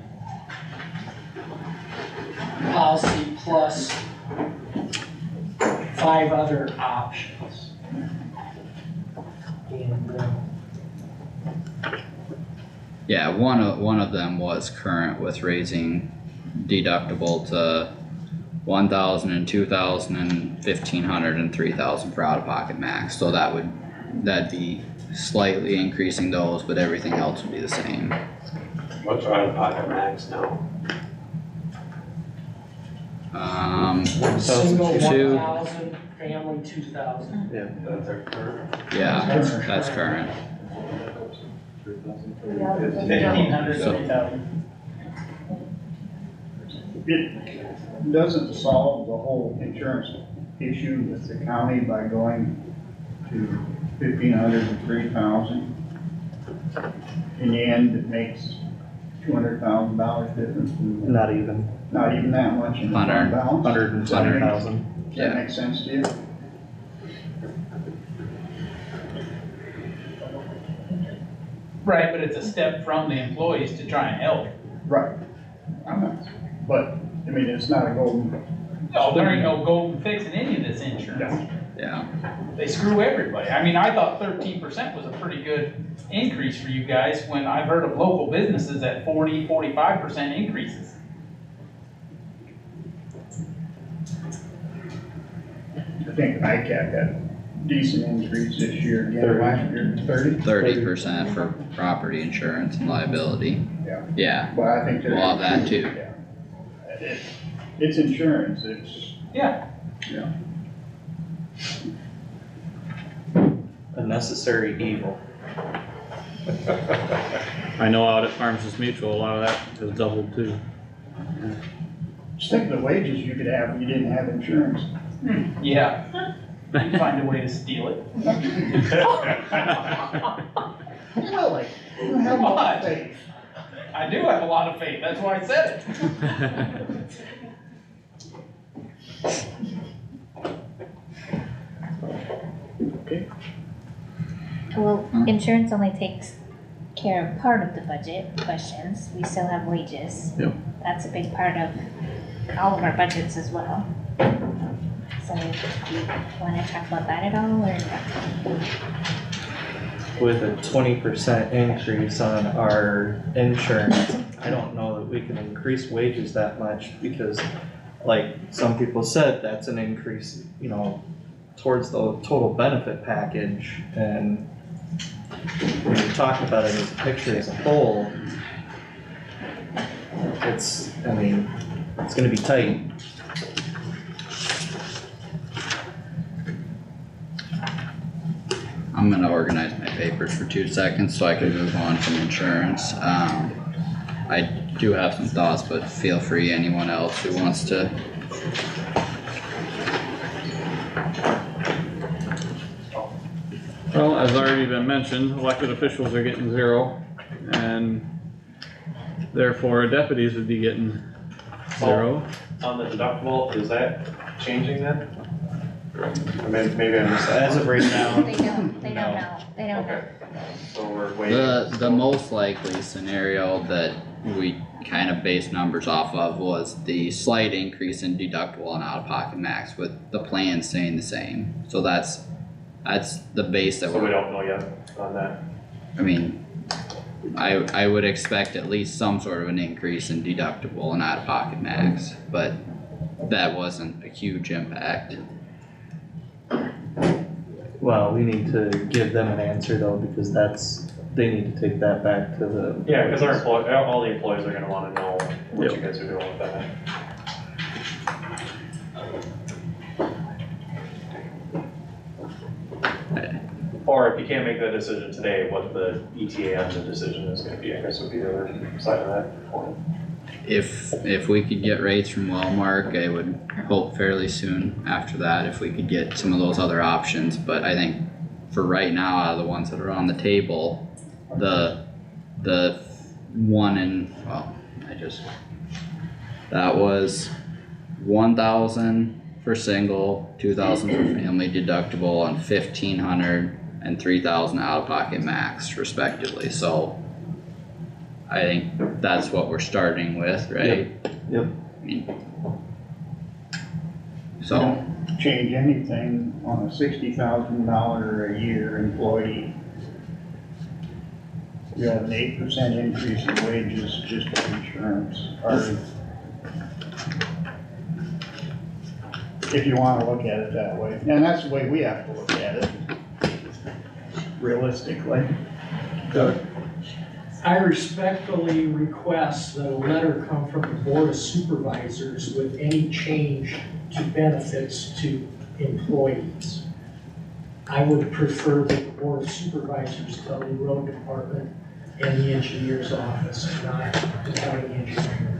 policy plus 5 other options. And, Yeah, one of them was current with raising deductible to 1,000 and 2,000 and 1,500 and 3,000 for out-of-pocket max, so that'd be slightly increasing those, but everything else would be the same. What's our out-of-pocket max now? Single Two. 1,000, family 2,000. That's our current. Yeah, that's current. 1,500, So- 3,000. It doesn't solve the whole insurance issue with the county by going to 1,500 to 3,000. In the end, it makes $200,000 difference. Not even, Not even that much in the fund Hundred. balance. 120,000. Does that make sense to you? Right, but it's a step from the employees to try and help. Right. But, I mean, it's not a golden, No, there ain't no golden fix in any of this insurance. Yeah, They screw everybody. I mean, I thought 13% was a pretty good increase for you guys when I've heard of local businesses at 40, 45% increases. I think ICAP had decent increase this year, again, last year, 30. 30% for property insurance and liability. Yeah. Yeah, But I think that. we'll have that too. It's insurance, it's. Yeah. Yeah. A necessary evil. I know out at Farmers Mutual, a lot of that has doubled too. Just think of the wages you could have if you didn't have insurance. Yeah. You find a way to steal it. Really? You have Come no on. faith. I do have a lot of faith, that's why I said it. Well, insurance only takes care of part of the budget questions, we still have wages. Yep. That's a big part of all of our budgets as well. So, do you wanna talk about that at all, or? With a 20% increase on our insurance, I don't know that we can increase wages that much because like some people said, that's an increase, towards the total benefit package. And when you talk about it as a picture as a whole, it's gonna be tight. I'm gonna organize my papers for 2 seconds so I can move on from insurance. I do have some thoughts, but feel free, anyone else who wants to. Well, as already been mentioned, elected officials are getting 0, and therefore deputies would be getting 0. On the deductible, is that changing then? Or maybe I missed that. As of right now, They don't know, they don't know. Okay, so we're waiting. The most likely scenario that we kind of based numbers off of was the slight increase in deductible and out-of-pocket max with the plan staying the same. So that's the base that So we we're, don't know yet on that. I mean, I would expect at least some sort of an increase in deductible and out-of-pocket max, but that wasn't a huge impact. well, we need to give them an answer though, because they need to take that back to the. Yeah, cause all the employees are gonna wanna know what you guys are doing with that. Or if you can't make that decision today, what the ETA on the decision is gonna be, I guess would be the other side of that coin. If we could get rates from Wellmark, I would hope fairly soon after that, if we could get some of those other options, but I think for right now, out of the ones that are on the table, the one in, well, that was 1,000 for single, 2,000 for family deductible, and 1,500 and 3,000 out of pocket max respectively, so I think that's what we're starting with, right? Yep. I mean, You so, don't change anything on a $60,000 a year employee. You have an 8% increase in wages just for insurance, or if you wanna look at it that way, and that's the way we have to look at it, realistically. Doug? I respectfully request that a letter come from the Board of Supervisors with any change to benefits to employees. I would prefer that the Board of Supervisors tell the road department and the engineer's office, not the county engineer.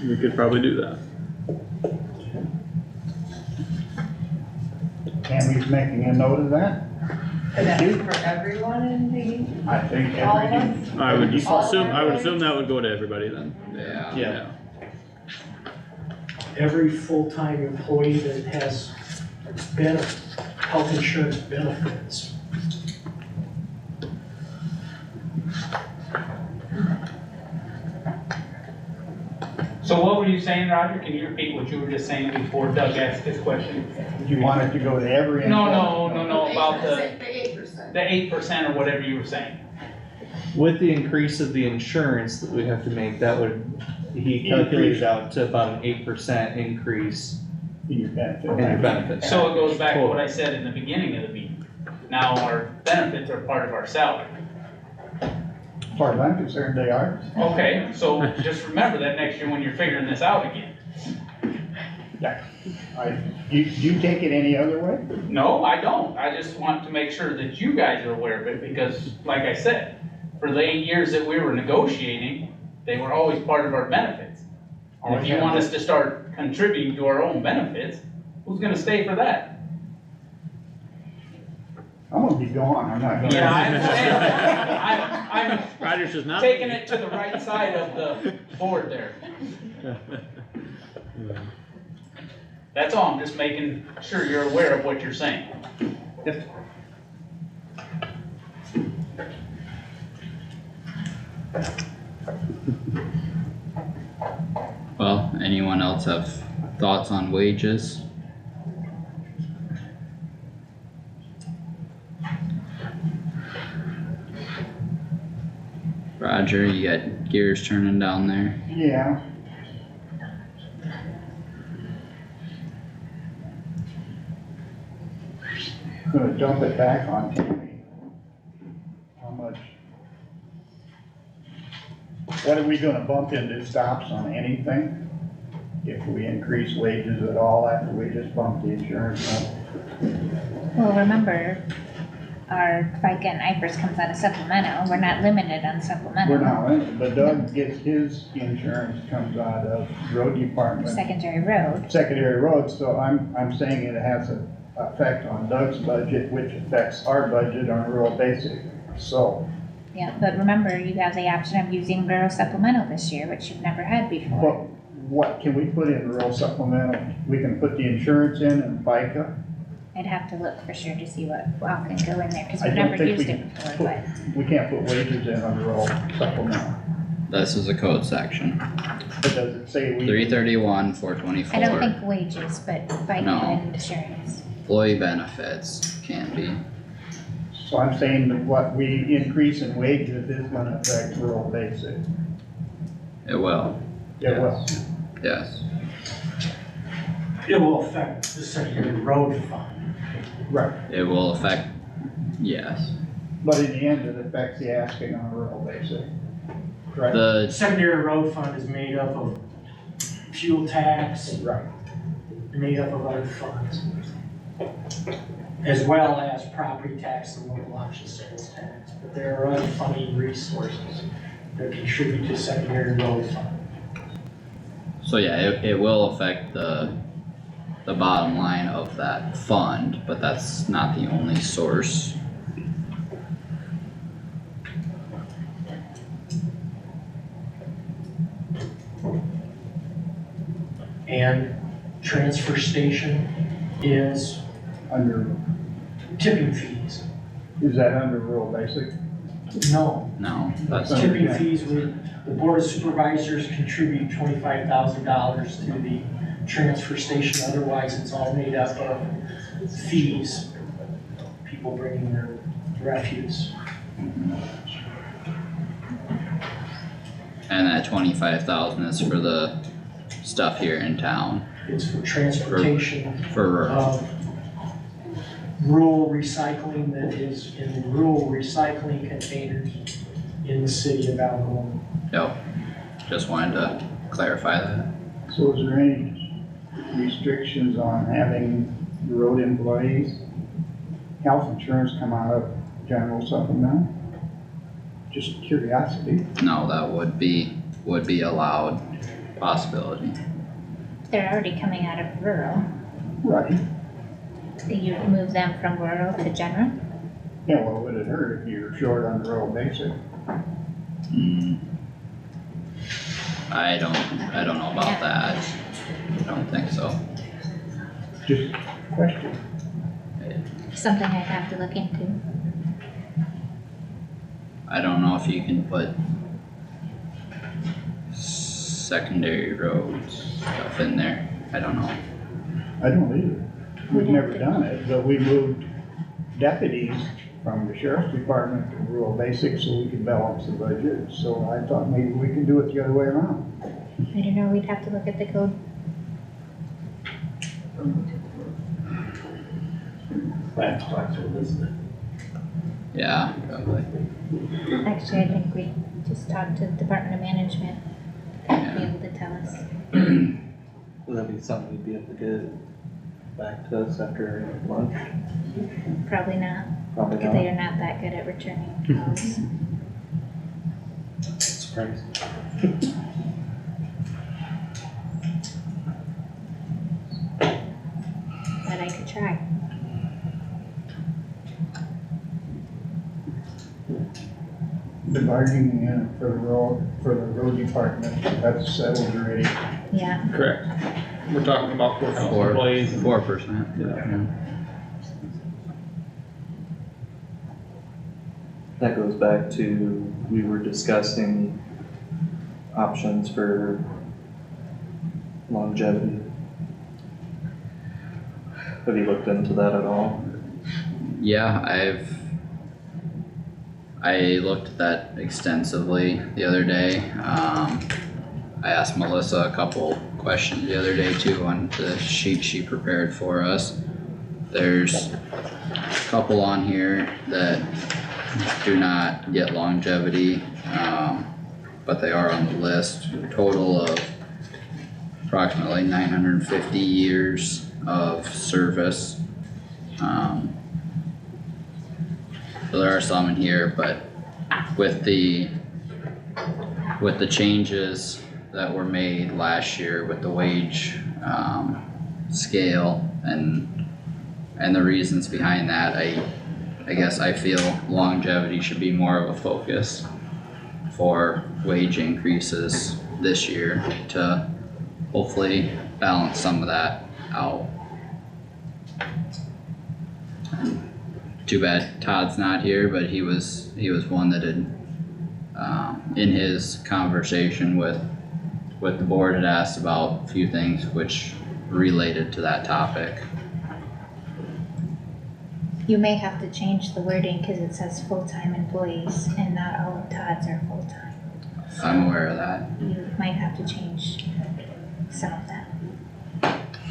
We could probably do that. Tammy's making a note of that. And that's for everyone in the, I think all of every, us? I would All assume that would go to everybody then. yeah. Yeah. Every full-time employee that has health insurance benefits. So what were you saying, Roger? Can you repeat what you were just saying before Doug asked his question? you want it to go to every. No, employee? about the 8%. 8% or whatever you were saying. With the increase of the insurance that we have to make, that would, he calculated out to about an 8% increase In your benefit. in your benefits. So it goes back to what I said in the beginning of the meeting. Now our benefits are part of our salary. As far as I'm concerned, they are. Okay, so just remember that next year when you're figuring this out again. Do you take it any other way? No, I don't. I just want to make sure that you guys are aware of it because, like I said, for the 8 years that we were negotiating, they were always part of our benefits. And if you want us to start contributing to our own benefits, who's gonna stay for that? I'm gonna be gone, I'm not gonna. Yeah, I understand. I'm Rogers is not. taking it to the right side of the board there. That's all, I'm just making sure you're aware of what you're saying. Well, anyone else have thoughts on wages? Roger, you got gears turning down there? Yeah. Gonna dump it back on Tammy. How much? What are we gonna bump into stops on anything? If we increase wages at all after we just bump the insurance up? Well, remember, our FICA and IFRS comes out of supplemental, we're not limited on supplemental. We're not, but Doug gets his insurance comes out of road department. Secondary road, Secondary roads, so I'm saying it has an effect on Doug's budget, which affects our budget on rural basic, so. yeah, but remember, you have the option of using rural supplemental this year, which you've never had before. What can we put in rural supplemental? We can put the insurance in and FICA. I'd have to look for sure to see what all can go in there, cause I we've don't never think we used it before, but. We can't put wages in on rural supplemental. This is a code section, But does it say we? 331, I 424. don't think wages, but FICA No. and insurance. Employee benefits can be. So I'm saying that what we increase in wages is gonna affect rural basic. It will, It will. yes. It will affect the secondary road fund. Right. It will affect, yes. But in the end, it affects the asking on rural basic. Correct? The secondary road fund is made up of fuel tax, Right. made up of other funds. as well as property tax and local option sales tax. But there are other funding resources that contribute to secondary road fund. So yeah, it will affect the bottom line of that fund, but that's not the only source. And transfer station is Under, tipping fees. is that under rural basic? No, No, that's, tipping fees, the board of supervisors contribute $25,000 to the transfer station, otherwise it's all made up of fees. People bringing their refuse. and that 25,000 is for the stuff here in town, It's for transportation for, of rural recycling that is in the rural recycling containers in the city of Algona. yep, just wanted to clarify that. So is there any restrictions on having road employees? Health insurance come out of general supplement? Just curiosity. No, that would be allowed possibility. They're already coming out of rural. Right. You move them from rural to general? Yeah, well, would it hurt if you're short on rural basic? I don't know about that. I don't think so. Just question. Something I'd have to look into. I don't know if you can put secondary roads stuff in there. I don't know. I don't either. We've never done it, but we moved deputies from the sheriff's department to rural basic so we could balance the budget. So I thought maybe we could do it the other way around. I don't know, we'd have to look at the code. That's flexible, isn't it? Yeah, probably. Actually, I think we just talked to the Department of Management. They'd be able to tell us. Would that be something you'd be able to get back to us after lunch? Probably not, Probably because not. they are not that good at returning calls. Surprise. But I could try. The bargaining in for the road department, that's settled already. Yeah, Correct. We're talking about courthouse 4%. employees. 4%. Yeah. That goes back to, we were discussing options for longevity. Have you looked into that at all? Yeah, I looked at that extensively the other day. I asked Melissa a couple questions the other day too on the sheet she prepared for us. There's a couple on here that do not get longevity, but they are on the list. A total of approximately 950 years of service. So there are some in here, but with the changes that were made last year with the wage, scale and the reasons behind that, I guess I feel longevity should be more of a focus for wage increases this year to hopefully balance some of that out. Too bad Todd's not here, but he was one that had, in his conversation with the board, had asked about a few things which related to that topic. you may have to change the wording, cause it says full-time employees, and not all of Todd's are full-time. I'm aware of that, You might have to change some of that.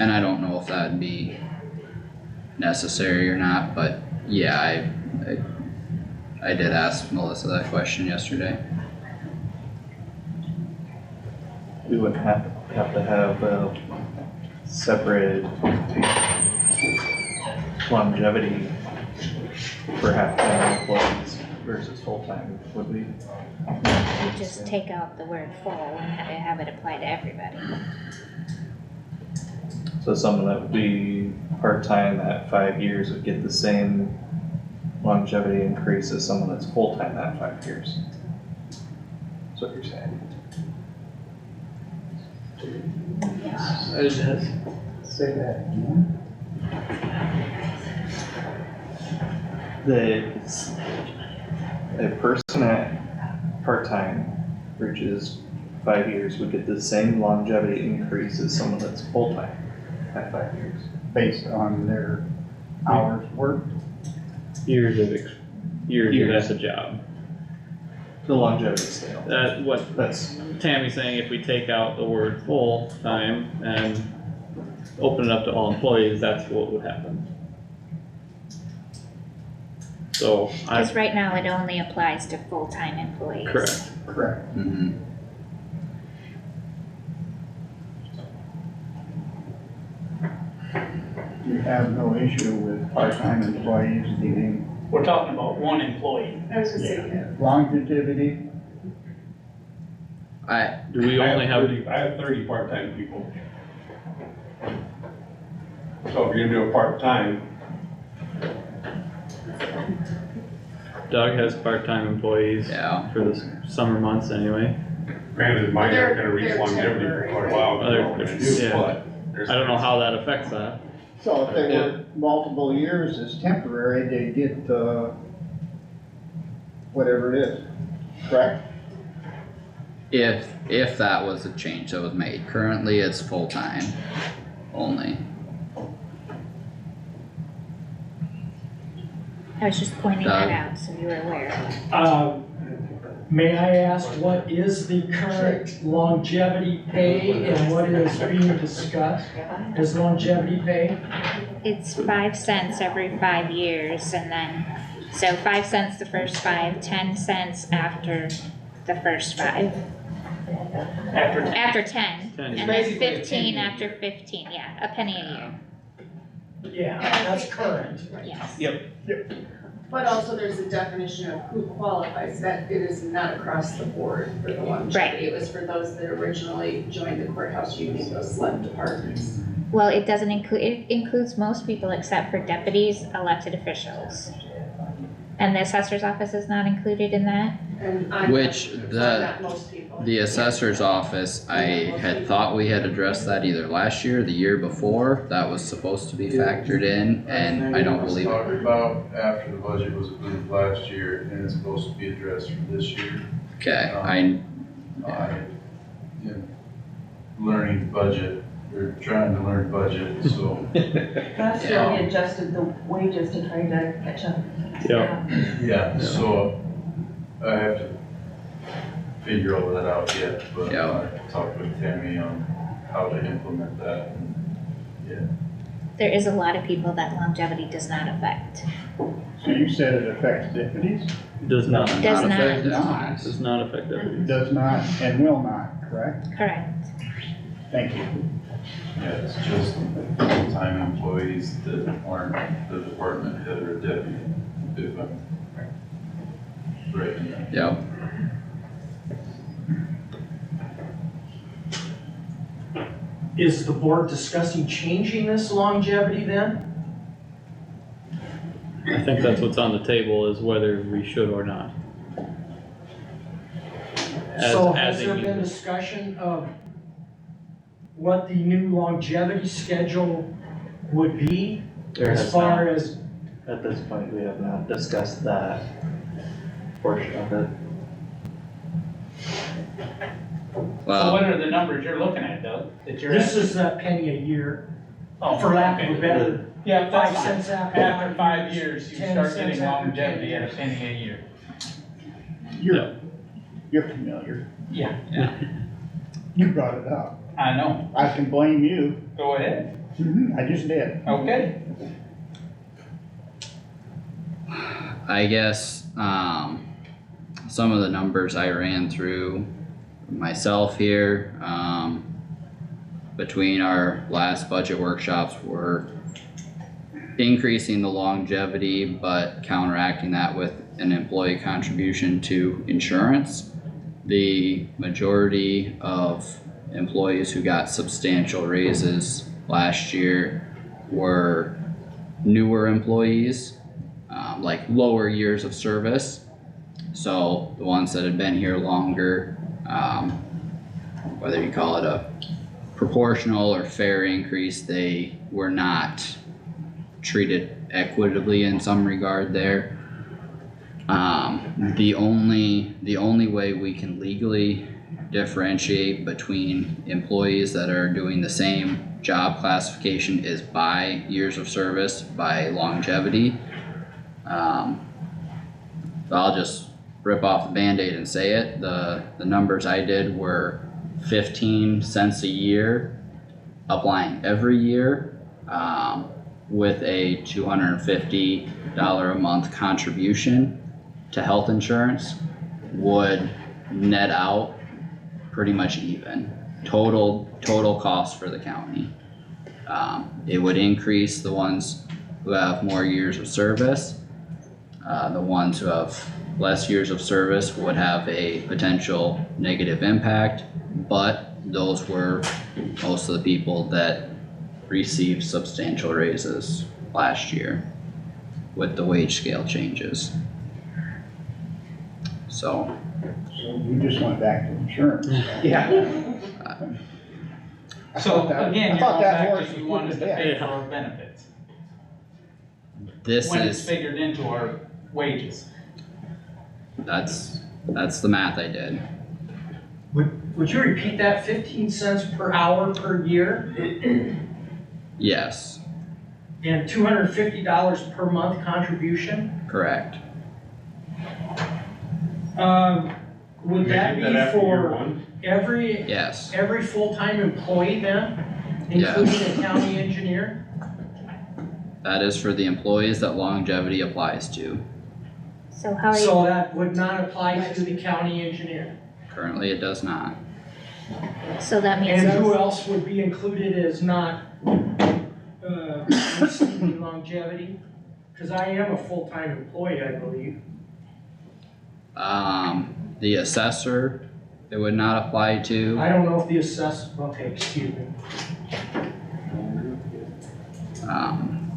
and I don't know if that'd be necessary or not, but yeah, I did ask Melissa that question yesterday. We wouldn't have to have separated longevity for half-time employees versus full-time, would we? You just take out the word full and have it apply to everybody. So someone that would be part-time at 5 years would get the same longevity increase as someone that's full-time at 5 years. That's what you're saying. Say that again. A person at part-time reaches 5 years would get the same longevity increase as someone that's full-time at 5 years. Based on their hours worked. Years as a job. The longevity scale. That's Tammy's saying, if we take out the word full-time and open it up to all employees, that's what would happen. So Cause right now it only applies to full-time employees. Correct. Mm-hmm. You have no issue with part-time employees getting We're talking about one employee. I was just saying, longevity. do we only have, I have 30 part-time people. So if you're gonna do a part-time, Doug has part-time employees Yeah. for the summer months anyway. granted, mine aren't gonna reach They're longevity for temporary. quite a while, Yeah. but there's. I don't know how that affects that. So if they were multiple years as temporary, they get, whatever it is, correct? If that was a change that was made, currently it's full-time only. I was just pointing that Doug? out, so you were aware. May I ask, what is the current longevity pay and what is being discussed as longevity pay? It's 5 cents every 5 years and then, so 5 cents the first 5, 10 cents after the first 5. After 10, 10 and then Basically a 15 penny a after 15, yeah, a penny a year, Yeah, that's current. yes. but also there's a definition of who qualifies, that it is not across the board for the longevity. It was for those that originally joined the courthouse union, those select departments. Well, it doesn't include, it includes most people except for deputies, elected officials. And the assessor's office is not included in that? And I'm. Which so the- not most people. The assessor's office, I had thought we had addressed that either last year or the year before, that was supposed to be factored in, and I don't believe it. Talked about after the budget was approved last year, and it's supposed to be addressed for this year. Okay, Learning budget, we're trying to learn budget, so, Last year we adjusted the wages to try to catch up. yeah, so I have to figure all that out yet, but Yeah. I talked with Tammy on how to implement that. There is a lot of people that longevity does not affect. So you said it affects deputies? Does not, Does not. affected. does not affect everything. Does not and will not, correct? Correct. Thank you. Yeah, it's just full-time employees that aren't the department head or deputy, if I'm right in that. Yep. Is the board discussing changing this longevity then? I think that's what's on the table, is whether we should or not. So As has a there been unit. discussion of what the new longevity schedule would be? There As has far not. as, At this point, we have not discussed that portion of it. So Well, what are the numbers you're looking at, Doug, that you're this at? is a penny a year, Oh, for lack of a okay. better, Yeah, 5 that's fine. cents after After 5 years, you 10 start cents getting after 10 longevity at a years. penny a year. You're familiar. Yeah, You brought it up. I know. I can blame you. Go ahead. I just did. Okay. I guess, some of the numbers I ran through myself here, between our last budget workshops were increasing the longevity, but counteracting that with an employee contribution to insurance. The majority of employees who got substantial raises last year were newer employees, like lower years of service. So the ones that had been here longer, whether you call it a proportional or fair increase, they were not treated equitably in some regard there. The only way we can legally differentiate between employees that are doing the same job classification is by years of service, by longevity. I'll just rip off the Band-Aid and say it, the numbers I did were 15 cents a year, applying every year, with a $250 a month contribution to health insurance would net out pretty much even. Total cost for the county. It would increase the ones who have more years of service. The ones who have less years of service would have a potential negative impact, but those were most of the people that received substantial raises last year with the wage scale changes. So we just went back to insurance. Yeah. So again, I you're thought going that back horse to was you want us to put to pay bed. for our benefits, this when it's is, figured into our wages. that's the math I did. Would you repeat that, 15 cents per hour per year Yes, and $250 per month contribution? correct. Would that be after year for one? every Yes, full-time employee then, including a county engineer? that is for the employees that longevity applies to. So how are So you, that would not apply to the county engineer? Currently, it does not. so that means And who those, else would be included as not, receiving longevity? Cause I am a full-time employee, I believe. The assessor, it would not apply to. I don't know if the okay, excuse me.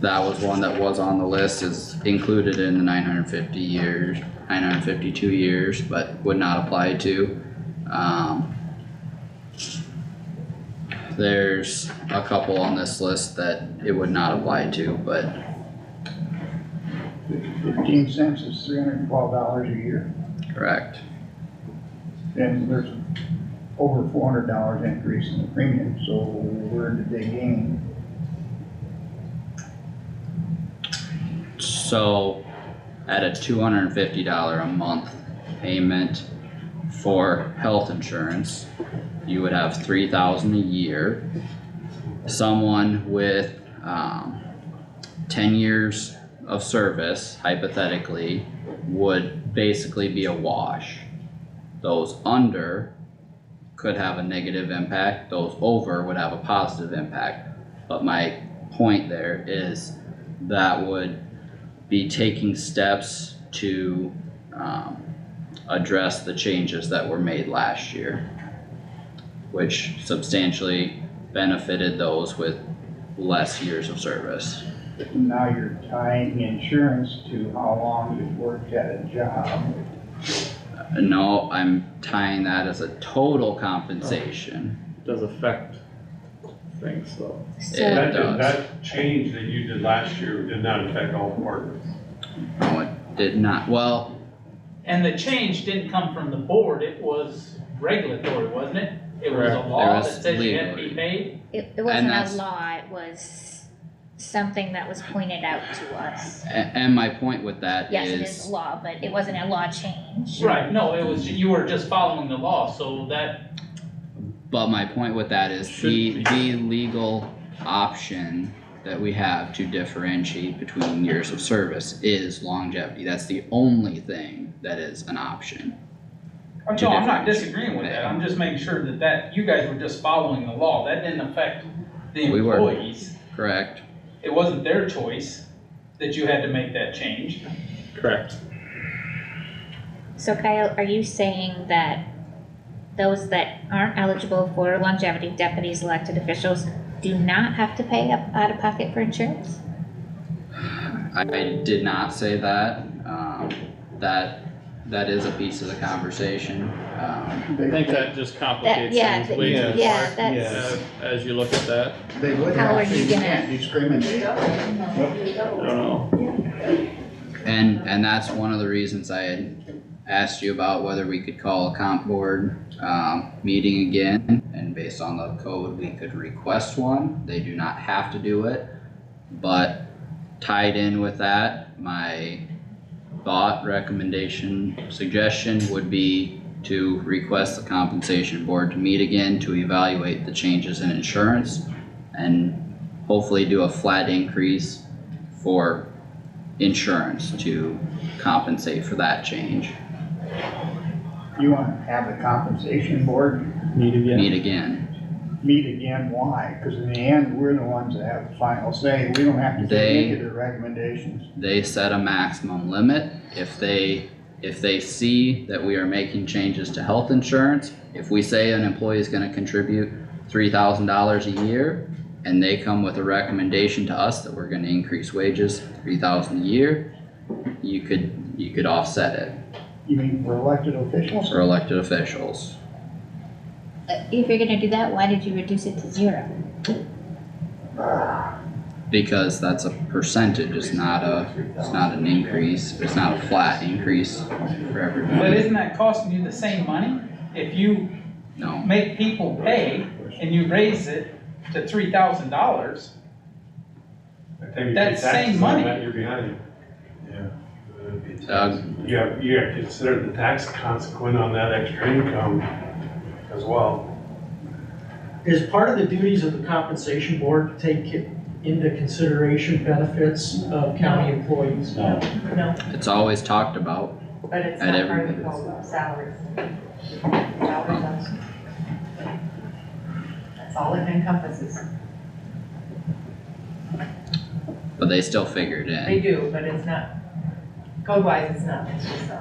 That was one that was on the list, is included in the 952 years, but would not apply to. There's a couple on this list that it would not apply to, but 15 cents is $312 a year, correct. and there's over $400 increase in the premium, so where did they gain? So at a $250 a month payment for health insurance, you would have $3,000 a year. Someone with 10 years of service, hypothetically, would basically be a wash. Those under could have a negative impact, those over would have a positive impact. But my point there is that would be taking steps to address the changes that were made last year, which substantially benefited those with less years of service. Now you're tying insurance to how long you've worked at a job. No, I'm tying that as a total compensation. Does affect things though. so, It does. That change that you did last year did not affect all departments. No, it did not. Well, And the change didn't come from the board, it was regulatory, wasn't it? It was a Correct. law There that was says you had to be legally. paid? it wasn't a that's- law, it was something that was pointed out to us. and my point with that Yes, it is is, a law, but it wasn't a law change. Right, no, it was, you were just following the law, so that, but my point with that is Shouldn't the legal option that we have to differentiate between years of service is longevity. That's the only thing that is an option. no, I'm not disagreeing with that, I'm just making sure that you guys were just following the law, that didn't affect the We were. employees. Correct? It wasn't their choice, that you had to make that change. Correct. So Kyle, are you saying that those that aren't eligible for longevity, deputies, elected officials, do not have to pay up out of pocket for insurance? I did not say that, that is a piece of the conversation, I think that just complicates yeah, things way too yeah, far, that's- as you look at that. They would How are have, you you gonna- can't discriminate. I don't know. and that's one of the reasons I had asked you about whether we could call a comp board, meeting again, and based on the code, we could request one, they do not have to do it. But tied in with that, my thought, recommendation, suggestion would be to request the compensation board to meet again to evaluate the changes in insurance and hopefully do a flat increase for insurance to compensate for that change. You wanna have the compensation board Meet again. Meet again. meet again, why? Cause in the end, we're the ones that have the final say, we don't have to take any of their recommendations. They set a maximum limit. If they see that we are making changes to health insurance, if we say an employee is gonna contribute $3,000 a year, and they come with a recommendation to us that we're gonna increase wages $3,000 a year, you could offset it You mean for elected officials? for elected officials. If you're gonna do that, why did you reduce it to 0? Because that's a percentage, it's not an increase, it's not a flat increase for everybody. But isn't that costing you the same money? If you No, make people pay and you raise it to $3,000, That's same money. You're behind. Yeah. It'd be Doug? taxed. You have to consider the tax consequence on that extra income as well. Is part of the duties of the compensation board to take into consideration benefits of county employees? No. No, It's always talked about. but it's At not part of every- the code, salaries. Salaries, that's all it encompasses. But they still figure it They in. do, but it's not, code wise, it's not, it's just,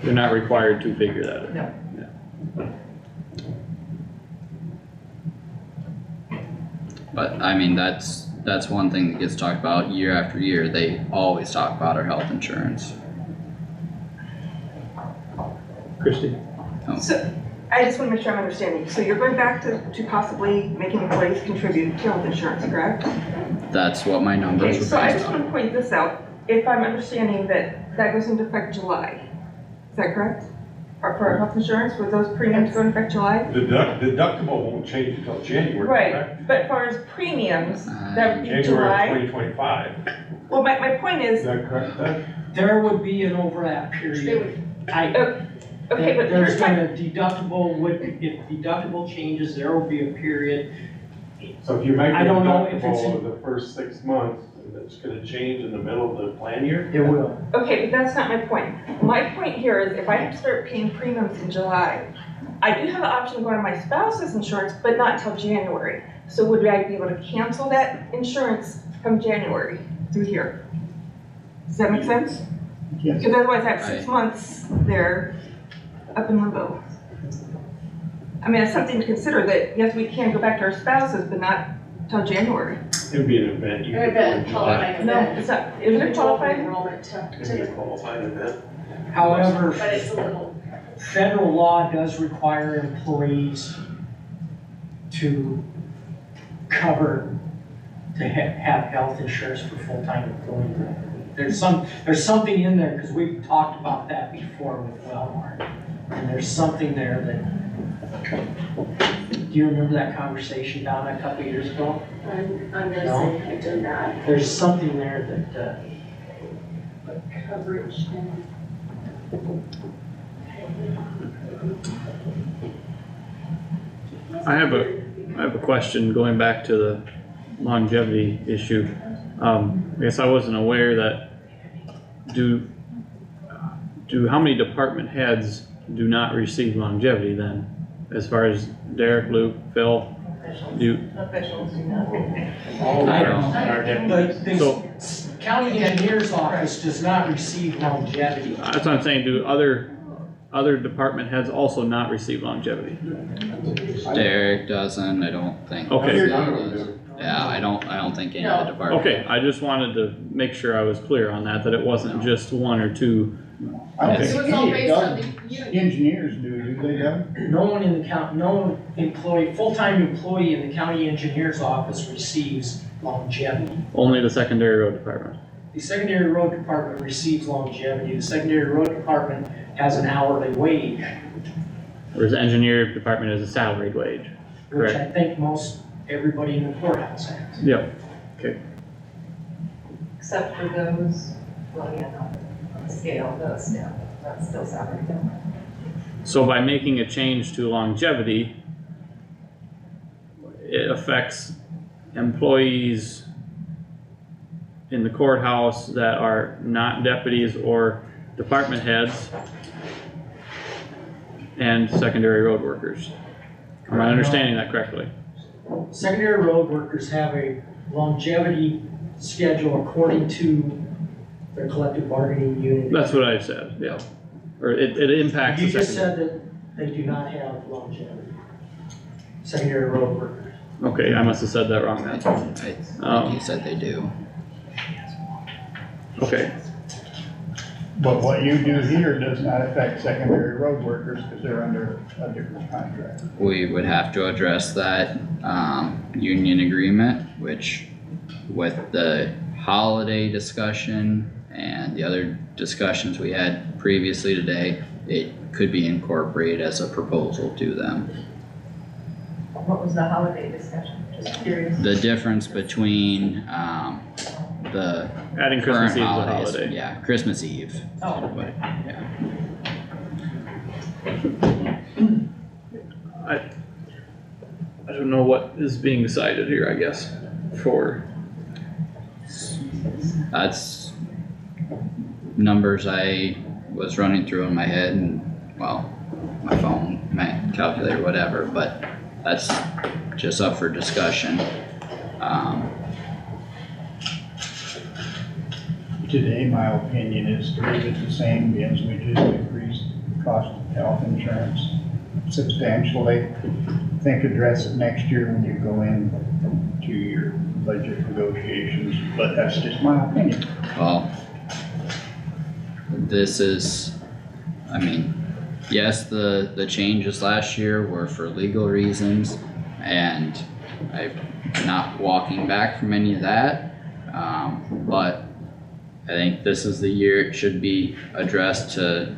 You're not required to figure that out. no. But I mean, that's one thing that gets talked about year after year. They always talk about our health insurance. Christie? So, I just wanna make sure I'm understanding, so you're going back to possibly making employees contribute to health insurance, correct? That's what my numbers Okay, were so I based just on. wanna point this out, if I'm understanding that goes into effect July, is that correct? Or for health insurance, would those premiums go into effect July? Deductible won't change until January, correct? Right, but as far as premiums, that would be January July, 2025. well, my point Is is, that correct, Doug? There would be an overlap they period. would, I, okay, but there's here's my, gonna deductible if deductible changes, there will be a period. So if you make the I don't know if it's deductible of the first 6 months, it's gonna change in the middle of the plan year? It will. okay, but that's not my point. My point here is if I have to start paying premiums in July, I do have the option of going on my spouse's insurance, but not until January. So would I be able to cancel that insurance from January through here? Does that make sense? Yes. Because otherwise I have 6 Right. months there up in limbo. I mean, it's something to consider that, yes, we can go back to our spouses, but not till January. It'd be an event. You could go in July. No, it's not, is it qualified? It'd be a qualified event. However, But it's a little, federal law does require employees to cover, to have health insurance for full-time employees. There's something in there, because we've talked about that before with Wellmark. And there's something there that, do you remember that conversation, Donna, a couple years ago? I'm gonna No. say I do not, There's something there that, coverage and. I have a question going back to the longevity issue. I guess I wasn't aware that how many department heads do not receive longevity then? As far as Derek, Luke, Phil, Officials do, do not. I don't. Our The So- county engineer's office does not receive longevity. That's what I'm saying, do other department heads also not receive longevity? Derek doesn't, I don't think. Okay. Yeah, I don't think any of the departments. Okay, I just wanted to make sure I was clear on that it wasn't just one or two. I don't It think was all any based on does. the unit. Engineers do they, Doug? No one in the county, no employee, full-time employee in the county engineer's office receives longevity. Only the secondary road department. The secondary road department receives longevity. The secondary road department has an hourly wage, Whereas the engineer department is a salaried wage. which I Correct. think most, everybody in the courthouse has. Yep. Except for those, well, yeah, no, on the scale, those, yeah, that's still salary. So by making a change to longevity, it affects employees in the courthouse that are not deputies or department heads and secondary road workers. Am I understanding that correctly? Secondary road workers have a longevity schedule according to their collective bargaining unit. That's what I said, yeah. Or it impacts the You just secondary. said that they do not have longevity. Secondary road workers. Okay, I must have said that wrong I then. think you said they do. Okay, But what you do here does not affect secondary road workers because they're under a different contract. We would have to address that, union agreement, which with the holiday discussion and the other discussions we had previously today, it could be incorporated as a proposal to them. What was the holiday discussion? Just curious. The difference between, the adding current Christmas Eve to the holidays, holiday. yeah, Christmas Eve. Oh. But, yeah. I don't know what is being decided here, I guess, for, That's numbers I was running through in my head and, well, my phone, my calculator, whatever, but that's just up for discussion. Today, my opinion is to leave it the same, because we just increased the cost of health insurance substantially. Think address it next year when you go in to your budget negotiations, but that's just my opinion. Well, this is, I mean, yes, the changes last year were for legal reasons, and I'm not walking back from any of that. But I think this is the year it should be addressed to,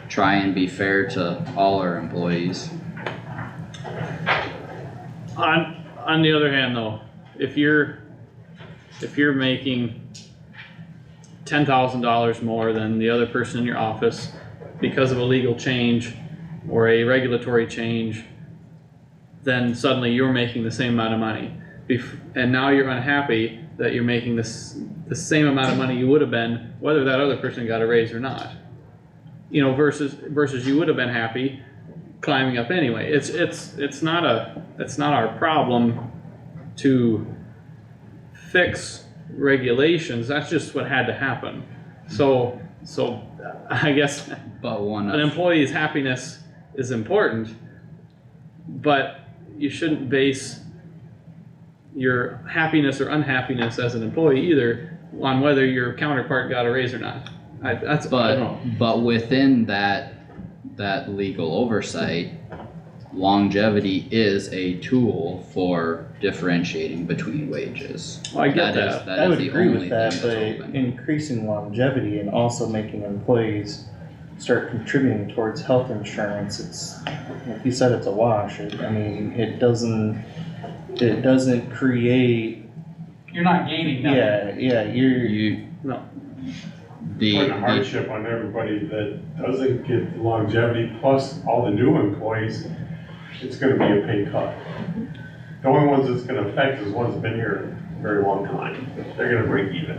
try and be fair to all our employees. on the other hand though, if you're making $10,000 more than the other person in your office because of a legal change or a regulatory change, then suddenly you're making the same amount of money. And now you're unhappy that you're making the same amount of money you would have been whether that other person got a raise or not. You know, versus you would have been happy climbing up anyway. It's not our problem to fix regulations. That's just what had to happen. So I guess But one an of, employee's happiness is important, but you shouldn't base your happiness or unhappiness as an employee either on whether your counterpart got a raise or not. I don't know. but within that legal oversight, longevity is a tool for differentiating between wages. Well, I get That is- that. that I is would the agree only with that, thing but that's open. increasing longevity and also making employees start contributing towards health insurance, it's, like you said, it's a wash. I mean, it doesn't create, You're not gaining nothing. You, No. Putting a hardship on everybody that doesn't get longevity, plus all the new employees, it's gonna be a pay cut. The only ones it's gonna affect is ones that have been here a very long time. They're gonna break even.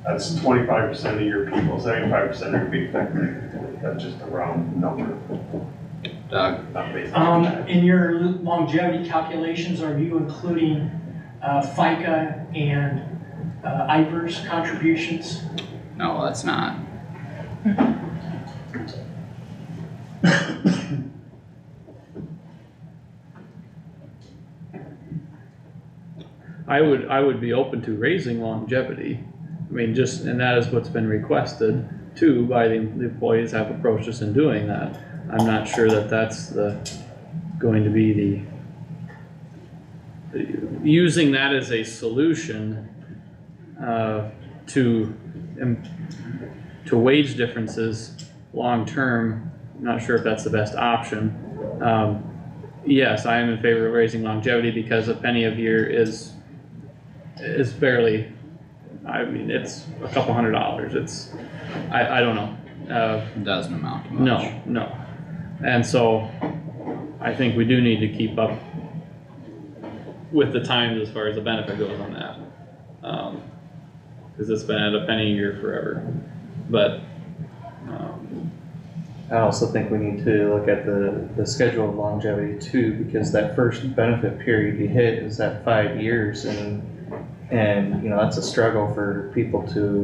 That's 25% of your people, 75% are gonna be affected. That's just a round number. Doug, Not based on that. In your longevity calculations, are you including FICA and IVERS contributions? No, that's not. I would be open to raising longevity. I mean, and that is what's been requested too by the employees have approached us in doing that. I'm not sure that that's going to be using that as a solution, to wage differences long-term. I'm not sure if that's the best option. Yes, I am in favor of raising longevity because a penny a year is barely, I mean, it's a couple $100. It's, I don't know. It doesn't amount to much. No. And so I think we do need to keep up with the times as far as the benefit goes on that. Cause it's been at a penny a year forever, but, I also think we need to look at the schedule of longevity too, because that first benefit period you hit is that 5 years and that's a struggle for people to,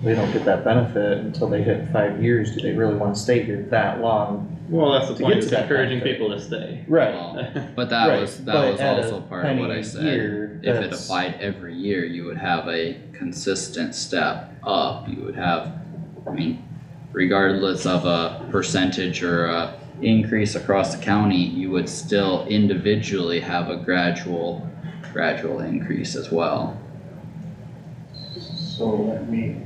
they don't get that benefit until they hit 5 years. Do they really wanna stay here that long? well, that's the To point, get to is that encouraging benefit. people to stay. Right. But that Right, was but at a also part of what I penny a said. year, If it that's- applied every year, you would have a consistent step up. You would have, I mean, regardless of a percentage or a increase across the county, you would still individually have a gradual increase as well. So let me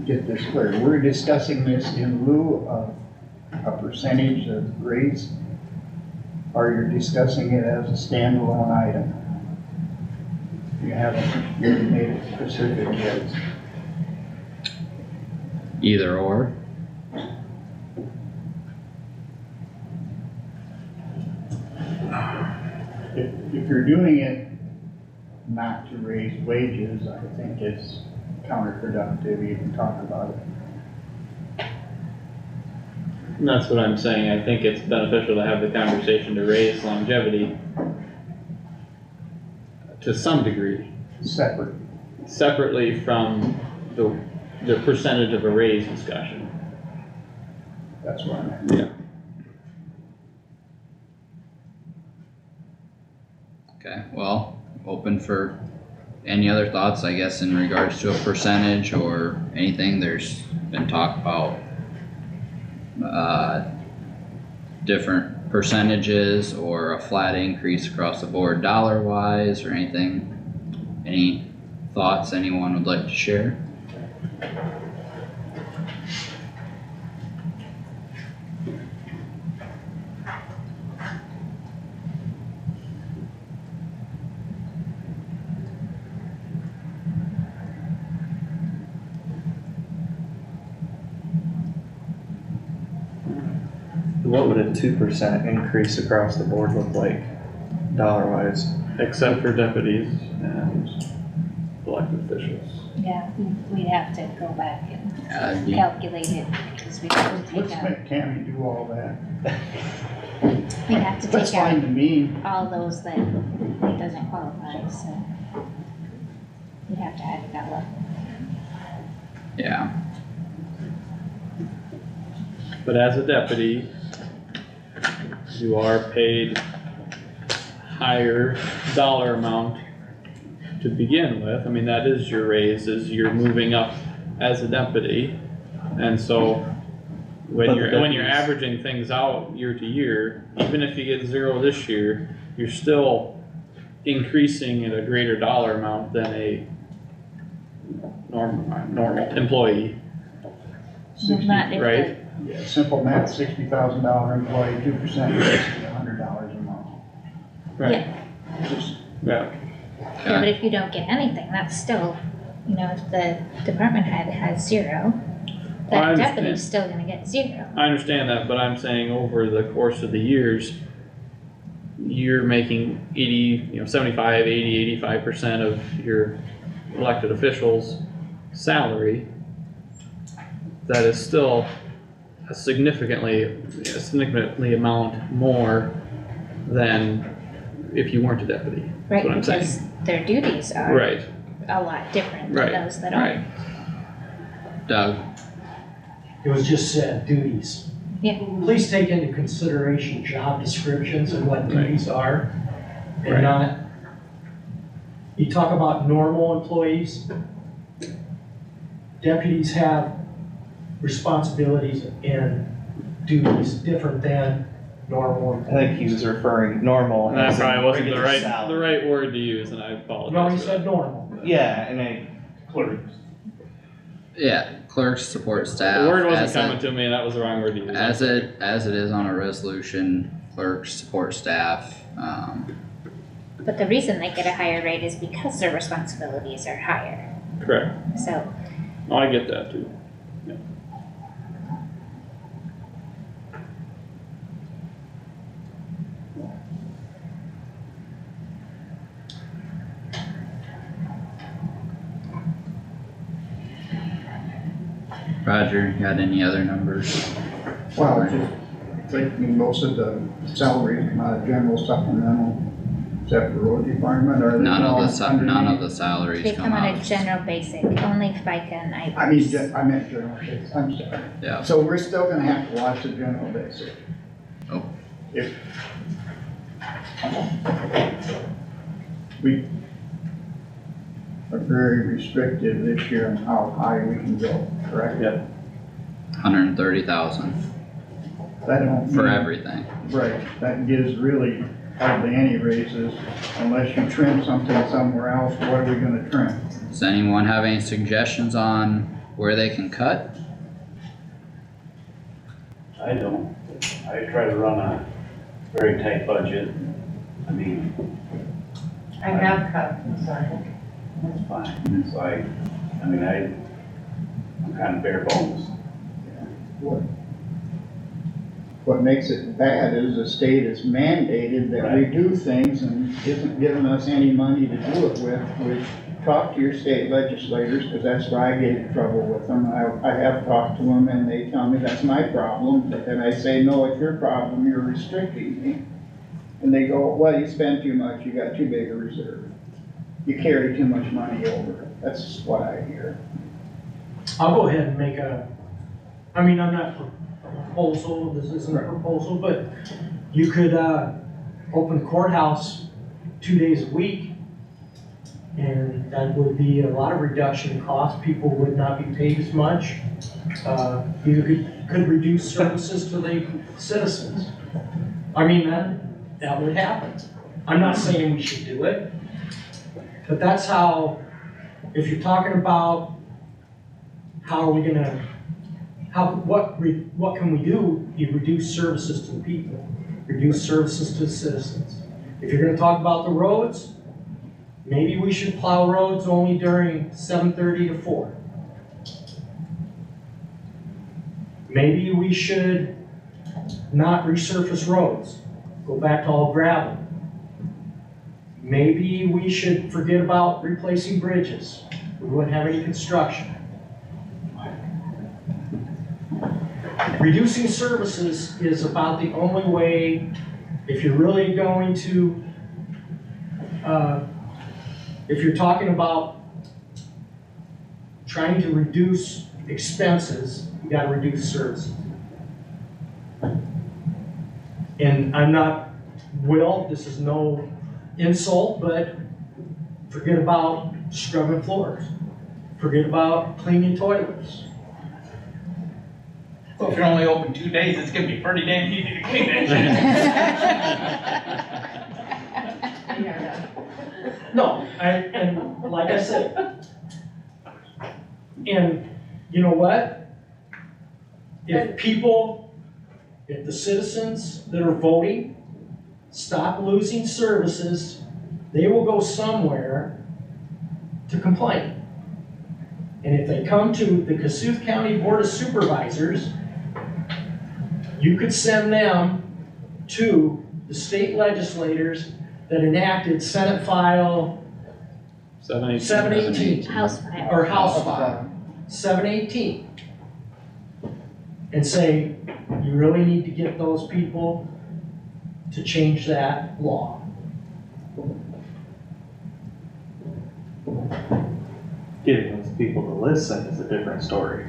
get this clear. We're discussing this in lieu of a percentage of raise, or you're discussing it as a standalone item? You haven't really made it specific yet. Either or. If you're doing it not to raise wages, I think it's counterproductive to even talk about it. And that's what I'm saying, I think it's beneficial to have the conversation to raise longevity to some degree. Separately from the percentage of a raise discussion. That's what I meant. Yeah. Okay, well, open for any other thoughts, I guess, in regards to a percentage or anything. There's been talk about different percentages or a flat increase across the board dollar wise or anything. Any thoughts anyone would like to share? What would a 2% increase across the board look like, dollar wise? Except for deputies and elected officials. Yeah, we'd have to go back and calculate it, because we'd have to Let's take out, make Tammy do all that. we'd have to That's take out fine to me. all those that it doesn't qualify, so. We'd have to add it all up. Yeah, But as a deputy, you are paid higher dollar amount to begin with. I mean, that is your raise, is you're moving up as a deputy. And so when But you're, the when you're deputies- averaging things out year to year, even if you get 0 this year, you're still increasing at a greater dollar amount than a normal employee, Not if right? Yeah, simple math, $60,000 employee, 2% is $100 a month. Right. Just Yeah. Yeah, but if you don't get anything, that's still, if the department head has 0, I that understand. deputy's still gonna get 0. I understand that, but I'm saying over the course of the years, you're making 75, 80, 85% of your elected officials' salary. That is still a significantly amount more than if you weren't a deputy, that's Right, what I'm saying. because their duties are Right, a lot different Right, than those that right. aren't. Doug, It was just said, duties. Yeah. Please take into consideration job descriptions and what duties are, Right. and not, you talk about normal employees. Deputies have responsibilities and duties different than normal I employees. think he was referring normal And that as in probably wasn't the regular right, salary. the right word to use, and I apologize. No, he for said that. normal. Yeah, and I, Clerks. yeah, clerks, support staff. The word wasn't as it- coming to me, and that was the wrong word to use. As it is on a resolution, clerks, support staff, But the reason they get a higher rate is because their responsibilities are higher, Correct. so. Oh, I get that too. Roger, got any other numbers? Well, just thinking most of the salaries come out of general supplemental, except for road department, or. None of the salaries They come come out out. of general basic, only FICA and IBEX. I mean, I meant general basic, I'm sorry. Yeah, So we're still gonna have to watch the general basic. Oh. If. We are very restrictive this year on how high we can go, correct? Yep. 130,000 That don't for mean- everything. Right, that gives really hardly any raises unless you trim something somewhere else. What are we gonna trim? Does anyone have any suggestions on where they can cut? I don't. I try to run a very tight budget. I mean, I have cut, I'm sorry. that's fine. So I'm kind of bare bones. What makes it bad is the state is mandated that we Right. do things and isn't giving us any money to do it with, which talk to your state legislators, cause that's where I get in trouble with them. I have talked to them and they tell me that's my problem, but then I say, no, it's your problem, you're restricting me. And they go, well, you spend too much, you got too big a reserve. You carry too much money over. That's what I hear. I'll go ahead and make I'm not proposal, this isn't a proposal, but you could, open the courthouse 2 days a week. And that would be a lot of reduction in cost, people would not be paid as much. You could reduce services to the citizens. I mean, that would happen. I'm not saying we should do it, but that's how, if you're talking about how are we gonna, what can we do? You reduce services to the people, reduce services to the citizens. If you're gonna talk about the roads, maybe we should plow roads only during 7:30 to 4. Maybe we should not resurface roads, go back to all gravel. Maybe we should forget about replacing bridges, we wouldn't have any construction. Reducing services is about the only way, if you're really going to, if you're talking about trying to reduce expenses, you gotta reduce services. And I'm not, Will, this is no insult, but forget about scrubbing floors. Forget about cleaning toilets. So if you're only open 2 days, it's gonna be pretty damn easy to clean that shit. No, and like I said, and you know what? If the citizens that are voting stop losing services, they will go somewhere to complain. And if they come to the Kossuth County Board of Supervisors, you could send them to the state legislators that enacted Senate File 718. House file. Or House File 718. And say, you really need to get those people to change that law. Getting those people to listen is a different story.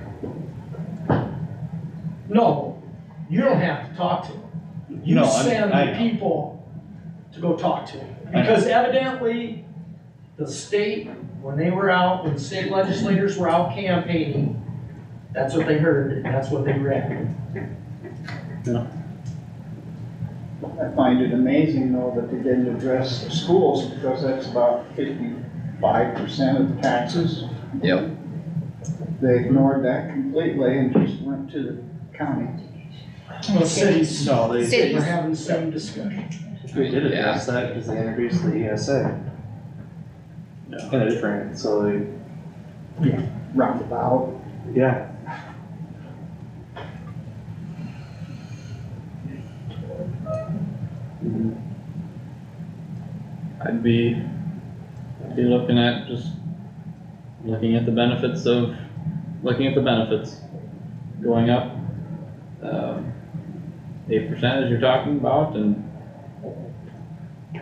No, you don't have to talk to them. You No, send I the know. people to go talk to them. I know. Because evidently, the state, when the state legislators were out campaigning, that's what they heard, and that's what they read. I find it amazing though that they didn't address the schools because that's about 55% of the taxes. Yep. They ignored that completely and just went to the county. Well, cities, No, they Cities. we're having the same discussion. did address that because they introduced the ESA. In a different, so they, Roundabout. yeah. I'd be looking at looking at the benefits going up. 8% as you're talking about, and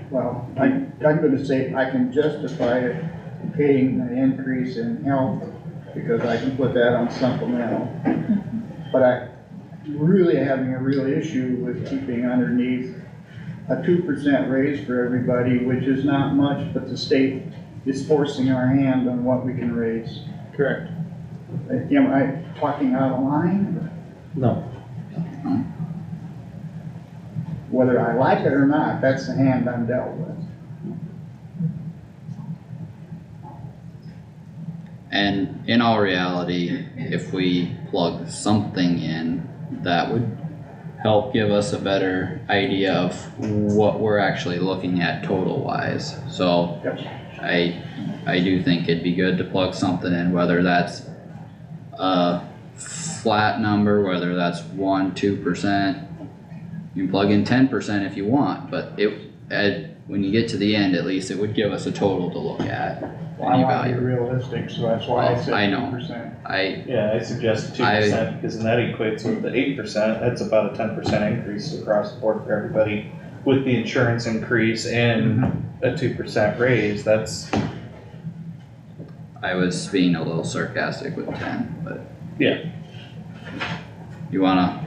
Well, I'm gonna say I can justify paying the increase in health because I can put that on supplemental. But I really having a real issue with keeping underneath a 2% raise for everybody, which is not much, but the state is forcing our hand on what we can raise. correct. Am I talking out of line? No. Whether I like it or not, that's the hand I'm dealt with. And in all reality, if we plug something in, that would help give us a better idea of what we're actually looking at total wise. So I do think it'd be good to plug something in, whether that's a flat number, whether that's 1-2%. You can plug in 10% if you want, but when you get to the end, at least it would give us a total to look at I and want to be evaluate. realistic, so that's why I Well, said I know. 2%. Yeah, I suggest 2% because then that equates with the 8%, that's about a 10% increase across the board for everybody. With the insurance increase and a 2% raise, that's, I was being a little sarcastic with 10, but. Yeah. You wanna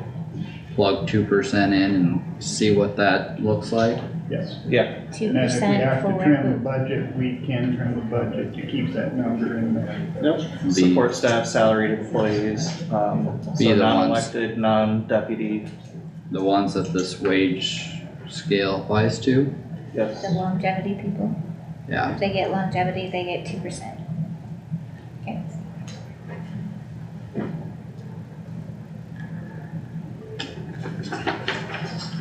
plug 2% in and see what that looks like? Yes. Yeah. 2% And then if we have to for trim the budget, we can trim the budget to keep that number in there. Yep. Support staff, salaried employees, Be so the ones- non-elected, non-deputy, The ones that this wage scale applies to? yes. the longevity people. Yeah, If they get longevity, they get 2%. Okay.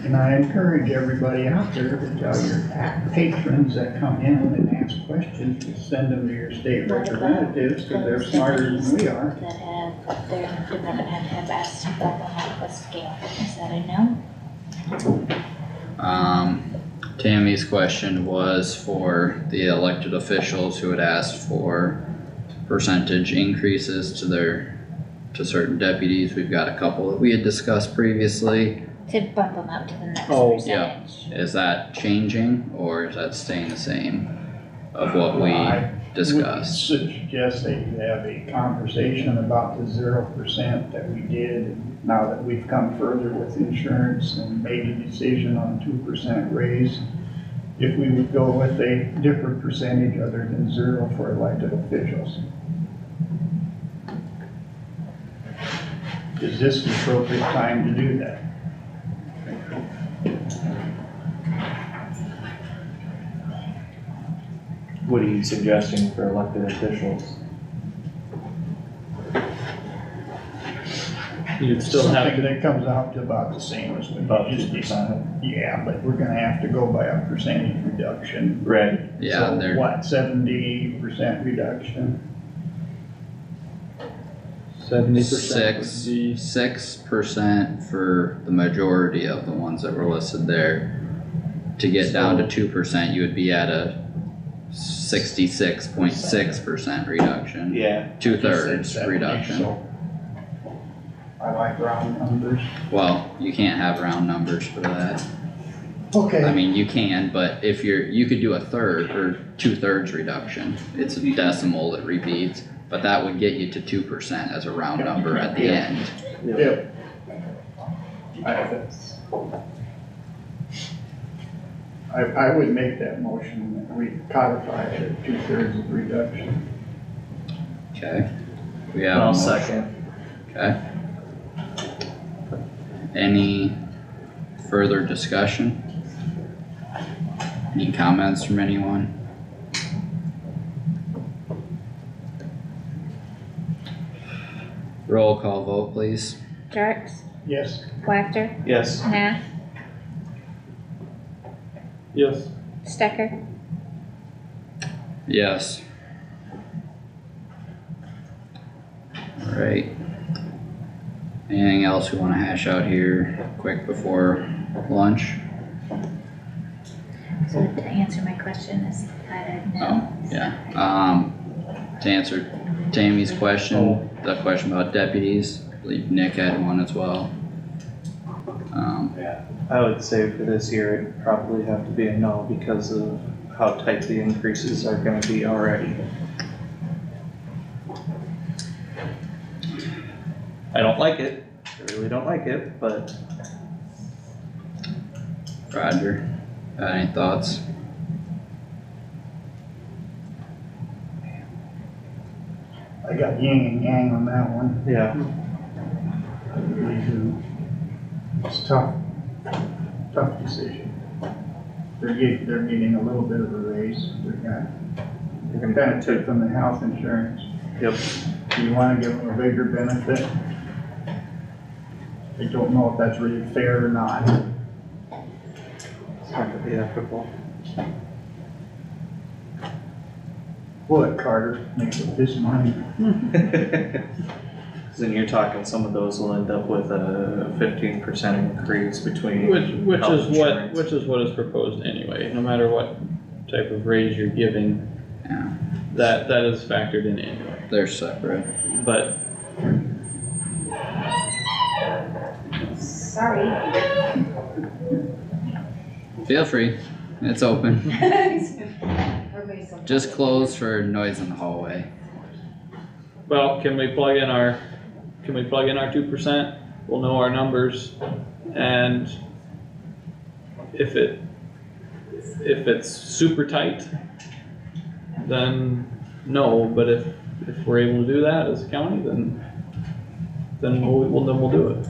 And I encourage everybody out there to tell your patrons that come in and ask questions, to send them to your state representatives, because they're smarter than we are. That have, their department head have asked to bump them out of a scale, is that a no? Tammy's question was for the elected officials who had asked for percentage increases to certain deputies. We've got a couple that we had discussed previously. To bump them up to the next Oh, percentage. Is that changing or is that staying the same of what we discussed? I would suggest that you have a conversation about the 0% that we did, now that we've come further with insurance and made a decision on 2% raise. If we would go with a different percentage other than 0 for elected officials. Is this the appropriate time to do that? what are you suggesting for elected officials? You'd still have Something that comes out to about the same as when About you just 2%. Yeah, but we're gonna have to go by a percentage reduction. Right. Yeah, So they're, what, 70% reduction? 70%. 6% for the majority of the ones that were listed there. To get down to 2%, you would be at a 66.6% reduction. Yeah. 2/3 70, reduction. so I like round numbers. Well, you can't have round numbers for that. Okay. I mean, you can, but if you could do a third or 2/3 reduction. It's a decimal that repeats, but that would get you to 2% as a round number at the end. Yep. I would make that motion, that we codify it at 2/3 of reduction. Okay. We have a I'll motion. second. Okay. Any further discussion? Any comments from anyone? Roll call vote, please. Jerks, Yes. Wactor, Yes. Nath, Yes. Stecker, Yes. Alright. Anything else we wanna hash out here quick before lunch? so to answer my question is that no. Oh, yeah, to answer Tammy's question, the question about deputies, I believe Nick had one as well. I would say for this year, it'd probably have to be a no because of how tight the increases are gonna be already. I don't like it, I really don't like it, but Roger, got any thoughts? I got yin and yang on that one. yeah, I really do. It's tough decision. They're getting a little bit of a raise. They're gonna benefit from the health insurance. yep. Do you wanna give them a bigger benefit? I don't know if that's really fair or not. It's hard to be equitable. What, Carter, makes up his mind. Cause then you're talking, some of those will end up with a 15% increase between. Which health is what, insurance. which is what is proposed anyway, no matter what type of raise you're giving, Yeah, that is factored in anyway, they're separate. but Sorry. Feel free, it's open. Everybody's so- Just close for noise in the hallway. well, can we plug in our 2%? We'll know our numbers, and if it's super tight, then no, but if we're able to do that as a county, then we'll do it.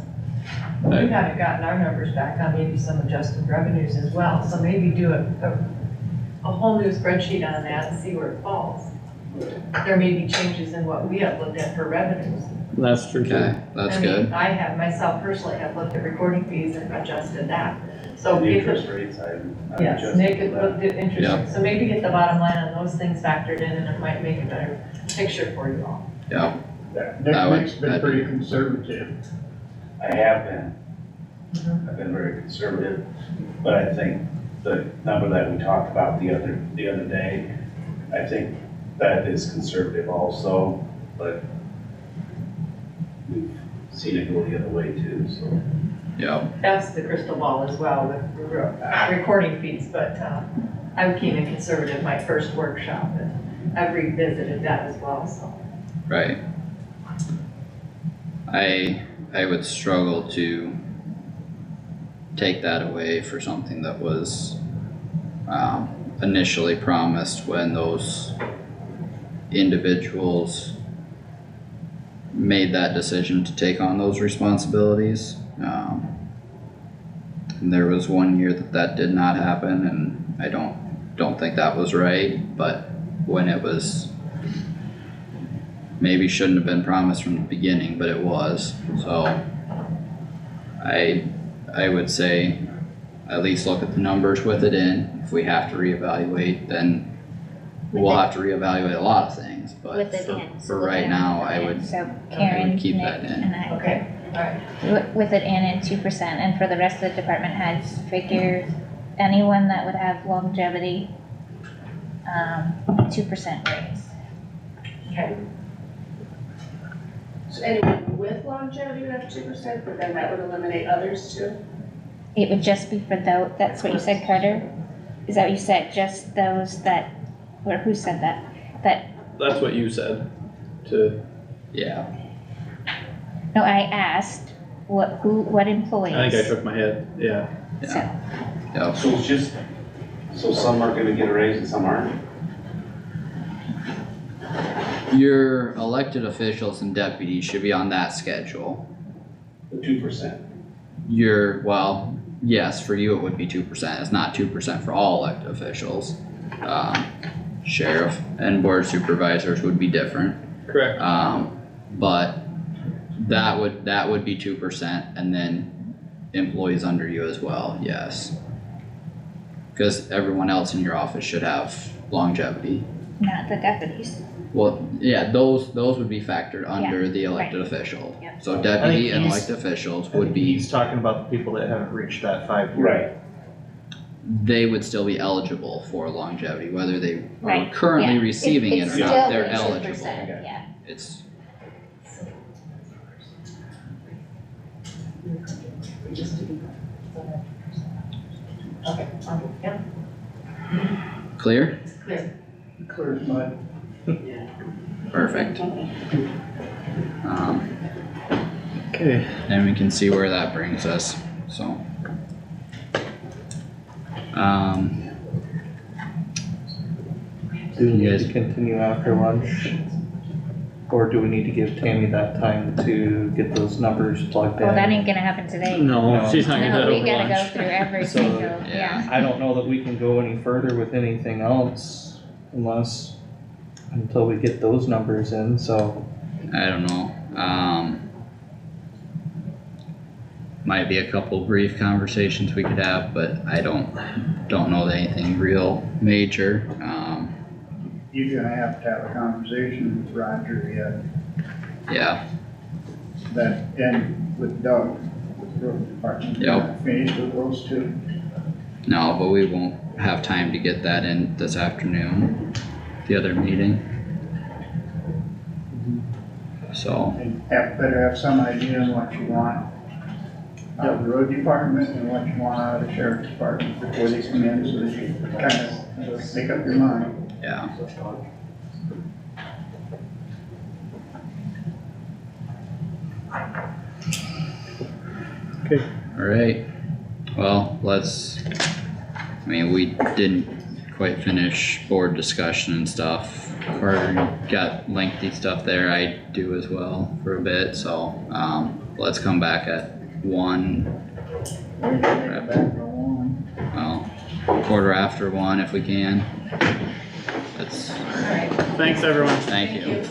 We haven't gotten our numbers back on maybe some adjusted revenues as well, so maybe do a whole new spreadsheet on that and see where it falls. There may be changes in what we have looked at for revenues. That's true too. Okay, that's I mean, good. I have, myself personally have looked at recording fees and adjusted that. So The if interest it, rates, I've yes, adjusted Nick had that. looked at interest Yep. rates, so maybe get the bottom line on those things factored in and it might make a better picture for you all. Yep, Nick's been pretty conservative. I have been. I've been very conservative, but I think the number that we talked about the other day, I think that is conservative also, but we've seen it go the other way too, so. yep, That's the crystal ball as well with recording fees, but I came in conservative my first workshop and I've revisited that as well, so. right. I would struggle to take that away for something that was initially promised when those individuals made that decision to take on those responsibilities. And there was one year that did not happen, and I don't think that was right, but when it was, maybe shouldn't have been promised from the beginning, but it was, so I would say at least look at the numbers with it in. If we have to reevaluate, then we'll have to reevaluate a lot of things, but With it in. for right now, I would So Karen, keep Nick, that in. and I. Okay, alright. With it in at 2%, and for the rest of the department heads, figure anyone that would have longevity, 2% raise. Okay. So anyone with longevity would have 2%, but then that would eliminate others too? It would just be for that's what you said, Carter? Is that what you said, just those that, or who said that? That's what you said, Yeah, No, I asked what employees? I think I shook my head, yeah. So, yep. So it's just, so some are gonna get a raise and some aren't? Your elected officials and deputies should be on that schedule. The 2%. Well, yes, for you it would be 2%, it's not 2% for all elected officials. Sheriff and board of supervisors would be different. Correct. But that would be 2%, and then employees under you as well, yes. Cause everyone else in your office should have longevity. not the deputies. Well, yeah, those would be factored under the elected official. Yep. So deputy and he's- elected officials I would think be, he's talking about the people that haven't reached that 5 year. Right. they would still be eligible for longevity, whether they are Right, currently yeah. receiving it It's or not, still they're the eligible. 2%, yeah. It's, Okay, yeah. clear? Clear as mud. Perfect. Okay. And we can see where that brings us, so. Do we You need guys- to continue after lunch? Or do we need to give Tammy that time to get those numbers plugged in? Well, that ain't gonna happen today. No, she's not gonna No, do we it over gotta go lunch. through every So, single, yeah. yeah. I don't know that we can go any further with anything else until we get those numbers in, so. I don't know, might be a couple brief conversations we could have, but I don't know that anything real major, You're gonna have to have a conversation with Roger yeah, and with Doug, with the road department. Yep. We're not finished with those two. no, but we won't have time to get that in this afternoon, the other meeting. So, And better have some idea on what you want out of the road department and what you want out of the sheriff's department before they come in, so that you kind of make up your mind. yeah. Okay. Alright, well, we didn't quite finish board discussion and stuff. Carter got lengthy stuff there, I do as well for a bit, so, let's come back at 1, well, 1:15 if we can. That's, Thanks, everyone. thank you.